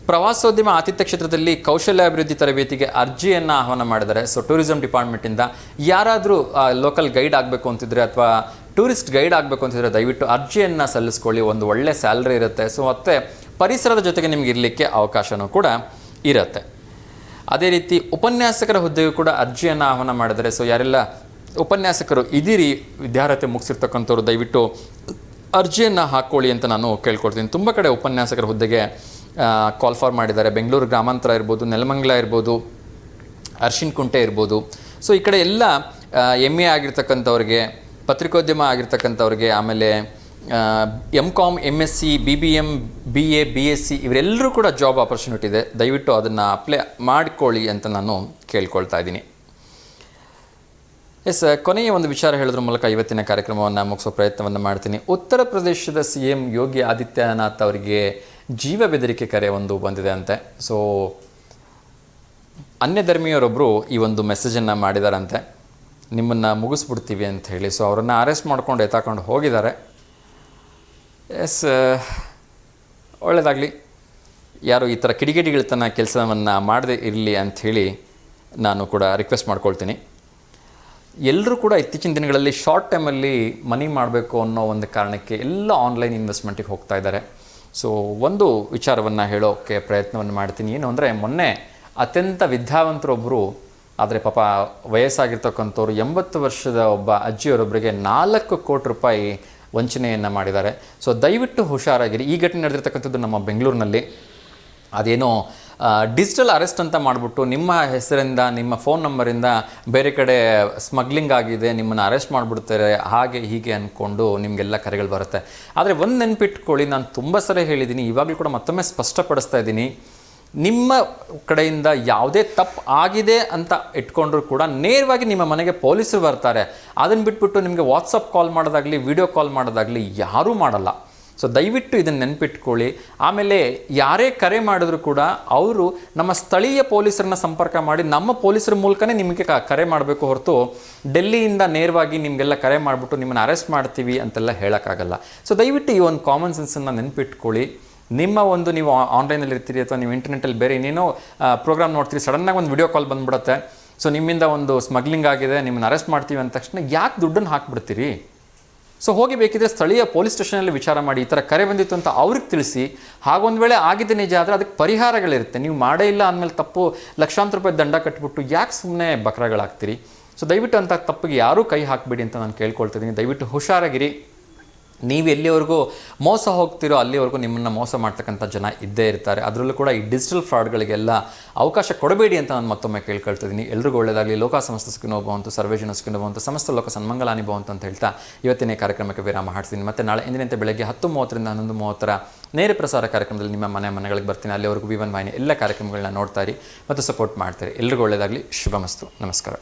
ಪ್ರವಾಸೋದ್ಯಮ ಆತಿಥ್ಯ ಕ್ಷೇತ್ರದಲ್ಲಿ ಕೌಶಲ್ಯಾಭಿವೃದ್ಧಿ ತರಬೇತಿಗೆ ಅರ್ಜಿಯನ್ನು ಆಹ್ವಾನ ಮಾಡಿದ್ದಾರೆ. ಸೊ ಟೂರಿಸಂ ಡಿಪಾರ್ಟ್ಮೆಂಟಿಂದ ಯಾರಾದರೂ ಲೋಕಲ್ ಗೈಡ್ ಆಗಬೇಕು ಅಂತಿದ್ರೆ ಅಥವಾ ಟೂರಿಸ್ಟ್ ಗೈಡ್ ಆಗಬೇಕು ಅಂತಿದ್ರೆ ದಯವಿಟ್ಟು ಅರ್ಜಿಯನ್ನು ಸಲ್ಲಿಸ್ಕೊಳ್ಳಿ. ಒಂದು ಒಳ್ಳೆ ಸ್ಯಾಲ್ರಿ ಇರುತ್ತೆ. ಸೊ ಮತ್ತು ಪರಿಸರದ ಜೊತೆಗೆ ನಿಮ್ಗೆ ಇರಲಿಕ್ಕೆ ಅವಕಾಶವೂ ಕೂಡ ಇರುತ್ತೆ. ಅದೇ ರೀತಿ ಉಪನ್ಯಾಸಕರ ಹುದ್ದೆಗೂ ಕೂಡ ಅರ್ಜಿಯನ್ನು ಆಹ್ವಾನ ಮಾಡಿದ್ದಾರೆ. ಸೊ ಯಾರೆಲ್ಲ ಉಪನ್ಯಾಸಕರು ಇದೀರಿ, ವಿದ್ಯಾರ್ಹತೆ ಮುಗಿಸಿರ್ತಕ್ಕಂಥವ್ರು ದಯವಿಟ್ಟು ಅರ್ಜಿಯನ್ನು ಹಾಕ್ಕೊಳ್ಳಿ ಅಂತ ನಾನು ಕೇಳ್ಕೊಳ್ತೀನಿ. ತುಂಬ ಕಡೆ ಉಪನ್ಯಾಸಕರ ಹುದ್ದೆಗೆ ಕಾಲ್ ಫಾರ್ ಮಾಡಿದ್ದಾರೆ. ಬೆಂಗಳೂರು ಗ್ರಾಮಾಂತರ ಇರ್ಬೋದು, ನೆಲಮಂಗಲ ಇರ್ಬೋದು, ಅರ್ಶಿನ್ಕುಂಟೆ ಇರ್ಬೋದು. ಸೊ ಈ ಕಡೆ ಎಲ್ಲ MA ಆಗಿರ್ತಕ್ಕಂಥವ್ರಿಗೆ, ಪತ್ರಿಕೋದ್ಯಮ ಆಗಿರ್ತಕ್ಕಂಥವ್ರಿಗೆ, ಆಮೇಲೆ MCOM, MSc, BBM, BA, BSc ಇವರೆಲ್ಲರೂ ಕೂಡ ಜಾಬ್ ಆಪರ್ಚುನಿಟಿ ಇದೆ. ದಯವಿಟ್ಟು ಅದನ್ನು ಅಪ್ಲೈ ಮಾಡಿಕೊಳ್ಳಿ ಅಂತ ನಾನು ಕೇಳ್ಕೊಳ್ತಾ ಇದ್ದೀನಿ. ಕೊನೆಯ ಒಂದು ವಿಚಾರ ಹೇಳೋದ್ರ ಮೂಲಕ ಇವತ್ತಿನ ಕಾರ್ಯಕ್ರಮವನ್ನು ಮುಗಿಸೋ ಪ್ರಯತ್ನವನ್ನು ಮಾಡ್ತೀನಿ. ಉತ್ತರ ಪ್ರದೇಶದ CM ಯೋಗಿ ಆದಿತ್ಯನಾಥ್ ಅವರಿಗೆ ಜೀವ ಬೆದರಿಕೆ ಕರೆ ಒಂದು ಬಂದಿದೆ ಅಂತೆ. ಸೊ ಅನ್ಯ ಧರ್ಮೀಯರೊಬ್ಬರು ಈ ಒಂದು ಮೆಸೇಜನ್ನು ಮಾಡಿದಾರಂತೆ, ನಿಮ್ಮನ್ನು ಮುಗಿಸ್ಬಿಡ್ತೀವಿ ಅಂತ ಹೇಳಿ. ಸೊ ಅವರನ್ನು ಅರೆಸ್ಟ್ ಮಾಡ್ಕೊಂಡು ಎತ್ತಾಕೊಂಡು ಹೋಗಿದ್ದಾರೆ. ಒಳ್ಳೆಯದಾಗಲಿ. ಯಾರು ಈ ಥರ ಕಿಡಿಗೇಡಿಗಳತನ ಕೆಲಸವನ್ನು ಮಾಡದೇ ಇರಲಿ ಅಂಥೇಳಿ ನಾನು ಕೂಡ ರಿಕ್ವೆಸ್ಟ್ ಮಾಡ್ಕೊಳ್ತೀನಿ. ಎಲ್ಲರೂ ಕೂಡ ಇತ್ತೀಚಿನ ದಿನಗಳಲ್ಲಿ ಶಾರ್ಟ್ ಟೈಮಲ್ಲಿ ಮನಿ ಮಾಡಬೇಕು ಅನ್ನೋ ಒಂದು ಕಾರಣಕ್ಕೆ ಎಲ್ಲ ಆನ್ಲೈನ್ ಇನ್ವೆಸ್ಟ್ಮೆಂಟಿಗೆ ಹೋಗ್ತಾ ಇದ್ದಾರೆ. ಸೊ ಒಂದು ವಿಚಾರವನ್ನು ಹೇಳೋಕ್ಕೆ ಪ್ರಯತ್ನವನ್ನು ಮಾಡ್ತೀನಿ. ಏನು ಅಂದರೆ, ಮೊನ್ನೆ ಅತ್ಯಂತ ವಿದ್ಯಾವಂತರೊಬ್ಬರು, ಆದರೆ ಪಾಪ ವಯಸ್ಸಾಗಿರ್ತಕ್ಕಂಥವ್ರು 80 ವರ್ಷದ ಒಬ್ಬ ಅಜ್ಜಿಯವರೊಬ್ಬರಿಗೆ 4 ಕೋಟಿ ರೂಪಾಯಿ ವಂಚನೆಯನ್ನು ಮಾಡಿದ್ದಾರೆ. ಸೊ ದಯವಿಟ್ಟು ಹುಷಾರಾಗಿರಿ. ಈ ಘಟನೆ ನಡೆದಿರ್ತಕ್ಕಂಥದ್ದು ನಮ್ಮ ಬೆಂಗಳೂರಿನಲ್ಲಿ. ಅದೇನೋ ಡಿಜಿಟಲ್ ಅರೆಸ್ಟ್ ಅಂತ ಮಾಡಿಬಿಟ್ಟು ನಿಮ್ಮ ಹೆಸರಿಂದ, ನಿಮ್ಮ ಫೋನ್ ನಂಬರಿಂದ ಬೇರೆ ಕಡೆ ಸ್ಮಗ್ಲಿಂಗ್ ಆಗಿದೆ, ನಿಮ್ಮನ್ನು ಅರೆಸ್ಟ್ ಮಾಡಿಬಿಡ್ತಾರೆ, ಹಾಗೆ ಹೀಗೆ ಅಂದ್ಕೊಂಡು ನಿಮಗೆಲ್ಲ ಕರೆಗಳು ಬರುತ್ತೆ. ಆದರೆ ಒಂದು ನೆನಪಿಟ್ಕೊಳ್ಳಿ, ನಾನು ತುಂಬ ಸಲ ಹೇಳಿದ್ದೀನಿ, ಇವಾಗಲೂ ಕೂಡ ಮತ್ತೊಮ್ಮೆ ಸ್ಪಷ್ಟಪಡಿಸ್ತಾ ಇದ್ದೀನಿ, ನಿಮ್ಮ ಕಡೆಯಿಂದ ಯಾವುದೇ ತಪ್ಪು ಆಗಿದೆ ಅಂತ ಇಟ್ಕೊಂಡ್ರೂ ಕೂಡ ನೇರವಾಗಿ ನಿಮ್ಮ ಮನೆಗೆ ಪೊಲೀಸರು ಬರ್ತಾರೆ. ಅದನ್ನು ಬಿಟ್ಬಿಟ್ಟು ನಿಮಗೆ ವಾಟ್ಸಪ್ ಕಾಲ್ ಮಾಡೋದಾಗಲಿ, ವಿಡಿಯೋ ಕಾಲ್ ಮಾಡೋದಾಗಲಿ ಯಾರೂ ಮಾಡಲ್ಲ. ಸೊ ದಯವಿಟ್ಟು ಇದನ್ನು ನೆನಪಿಟ್ಕೊಳ್ಳಿ. ಆಮೇಲೆ ಯಾರೇ ಕರೆ ಮಾಡಿದ್ರು ಕೂಡ ಅವರು ನಮ್ಮ ಸ್ಥಳೀಯ ಪೊಲೀಸರನ್ನ ಸಂಪರ್ಕ ಮಾಡಿ ನಮ್ಮ ಪೊಲೀಸರ ಮೂಲಕನೇ ನಿಮಗೆ ಕರೆ ಮಾಡಬೇಕು ಹೊರತು ಡೆಲ್ಲಿಯಿಂದ ನೇರವಾಗಿ ನಿಮಗೆಲ್ಲ ಕರೆ ಮಾಡಿಬಿಟ್ಟು ನಿಮ್ಮನ್ನು ಅರೆಸ್ಟ್ ಮಾಡ್ತೀವಿ ಅಂತೆಲ್ಲ ಹೇಳೋಕ್ಕಾಗಲ್ಲ. ಸೊ ದಯವಿಟ್ಟು ಈ ಒಂದು ಕಾಮನ್ ಸೆನ್ಸನ್ನು ನೆನಪಿಟ್ಕೊಳ್ಳಿ. ನಿಮ್ಮ ಒಂದು ನೀವು ಆನ್ಲೈನಲ್ಲಿ ಇರ್ತೀರಿ ಅಥವಾ ನೀವು ಇಂಟರ್ನೆಟ್ಟಲ್ಲಿ ಬೇರೆ ಇನ್ನೇನೋ ಪ್ರೋಗ್ರಾಮ್ ನೋಡ್ತೀರಿ, ಸಡನ್ನಾಗಿ ಒಂದು ವಿಡಿಯೋ ಕಾಲ್ ಬಂದುಬಿಡುತ್ತೆ, ಸೊ ನಿಮ್ಮಿಂದ ಒಂದು ಸ್ಮಗ್ಲಿಂಗ್ ಆಗಿದೆ, ನಿಮ್ಮನ್ನು ಅರೆಸ್ಟ್ ಮಾಡ್ತೀವಿ ಅಂದ ತಕ್ಷಣ ಯಾಕೆ ದುಡ್ಡನ್ನು ಹಾಕ್ಬಿಡ್ತೀರಿ? ಸೊ ಹೋಗಿ ಬೇಕಿದ್ರೆ ಸ್ಥಳೀಯ ಪೊಲೀಸ್ ಸ್ಟೇಷನಲ್ಲಿ ವಿಚಾರ ಮಾಡಿ, ಈ ಥರ ಕರೆ ಬಂದಿತ್ತು ಅಂತ ಅವ್ರಿಗೆ ತಿಳಿಸಿ. ಹಾಗೊಂದು ವೇಳೆ ಆಗಿದೆ ನಿಜ ಆದರೆ ಅದಕ್ಕೆ ಪರಿಹಾರಗಳಿರುತ್ತೆ. ನೀವು ಮಾಡೇ ಇಲ್ಲ ಅಂದಮೇಲೆ ತಪ್ಪು ಲಕ್ಷಾಂತರ ರೂಪಾಯಿ ದಂಡ ಕಟ್ಟಿಬಿಟ್ಟು ಯಾಕೆ ಸುಮ್ಮನೆ ಬಕ್ರಗಳಾಗ್ತೀರಿ? ಸೊ ದಯವಿಟ್ಟು ಅಂಥ ತಪ್ಪಿಗೆ ಯಾರೂ ಕೈ ಹಾಕಬೇಡಿ ಅಂತ ನಾನು ಕೇಳ್ಕೊಳ್ತಿದ್ದೀನಿ. ದಯವಿಟ್ಟು ಹುಷಾರಾಗಿರಿ. ನೀವು ಎಲ್ಲಿವರೆಗೂ ಮೋಸ ಹೋಗ್ತಿರೋ ಅಲ್ಲಿವರೆಗೂ ನಿಮ್ಮನ್ನು ಮೋಸ ಮಾಡ್ತಕ್ಕಂಥ ಜನ ಇದ್ದೇ ಇರ್ತಾರೆ. ಅದರಲ್ಲೂ ಕೂಡ ಈ ಡಿಜಿಟಲ್ ಫ್ರಾಡ್ಗಳಿಗೆಲ್ಲ ಅವಕಾಶ ಕೊಡಬೇಡಿ ಅಂತ ನಾನು ಮತ್ತೊಮ್ಮೆ ಕೇಳ್ಕೊಳ್ತಿದ್ದೀನಿ. ಎಲ್ರಿಗೂ ಒಳ್ಳೆಯದಾಗಲಿ. ಲೋಕ ಸಮಸ್ತ ಸುಖಿನೋ ಭವಂತು, ಸರ್ವೇ ಜನ ಸುಖಿನೋ ಭವಂತು, ಸಮಸ್ತ ಲೋಕ ಸನ್ಮಂಗಲಾನಿ ಭವಂತು ಅಂತ ಹೇಳ್ತಾ ಇವತ್ತಿನ ಕಾರ್ಯಕ್ರಮಕ್ಕೆ ವಿರಾಮ ಹಾಡ್ತೀನಿ. ಮತ್ತು ನಾಳೆ ಎಂದಿನಂತೆ ಬೆಳಗ್ಗೆ 10:30 ರಿಂದ 11:30 ನೇರ ಪ್ರಸಾರ ಕಾರ್ಯಕ್ರಮದಲ್ಲಿ ನಿಮ್ಮ ಮನೆಗಳಿಗೆ ಬರ್ತೀನಿ. ಅಲ್ಲಿವರೆಗೂ V1 ವಾಹಿನಿ ಎಲ್ಲ ಕಾರ್ಯಕ್ರಮಗಳನ್ನ ನೋಡ್ತಾ ಇರಿ ಮತ್ತು ಸಪೋರ್ಟ್ ಮಾಡ್ತಾರೆ. ಎಲ್ರಿಗೂ ಒಳ್ಳೆಯದಾಗಲಿ. ಶುಭಮಸ್ತು. ನಮಸ್ಕಾರ.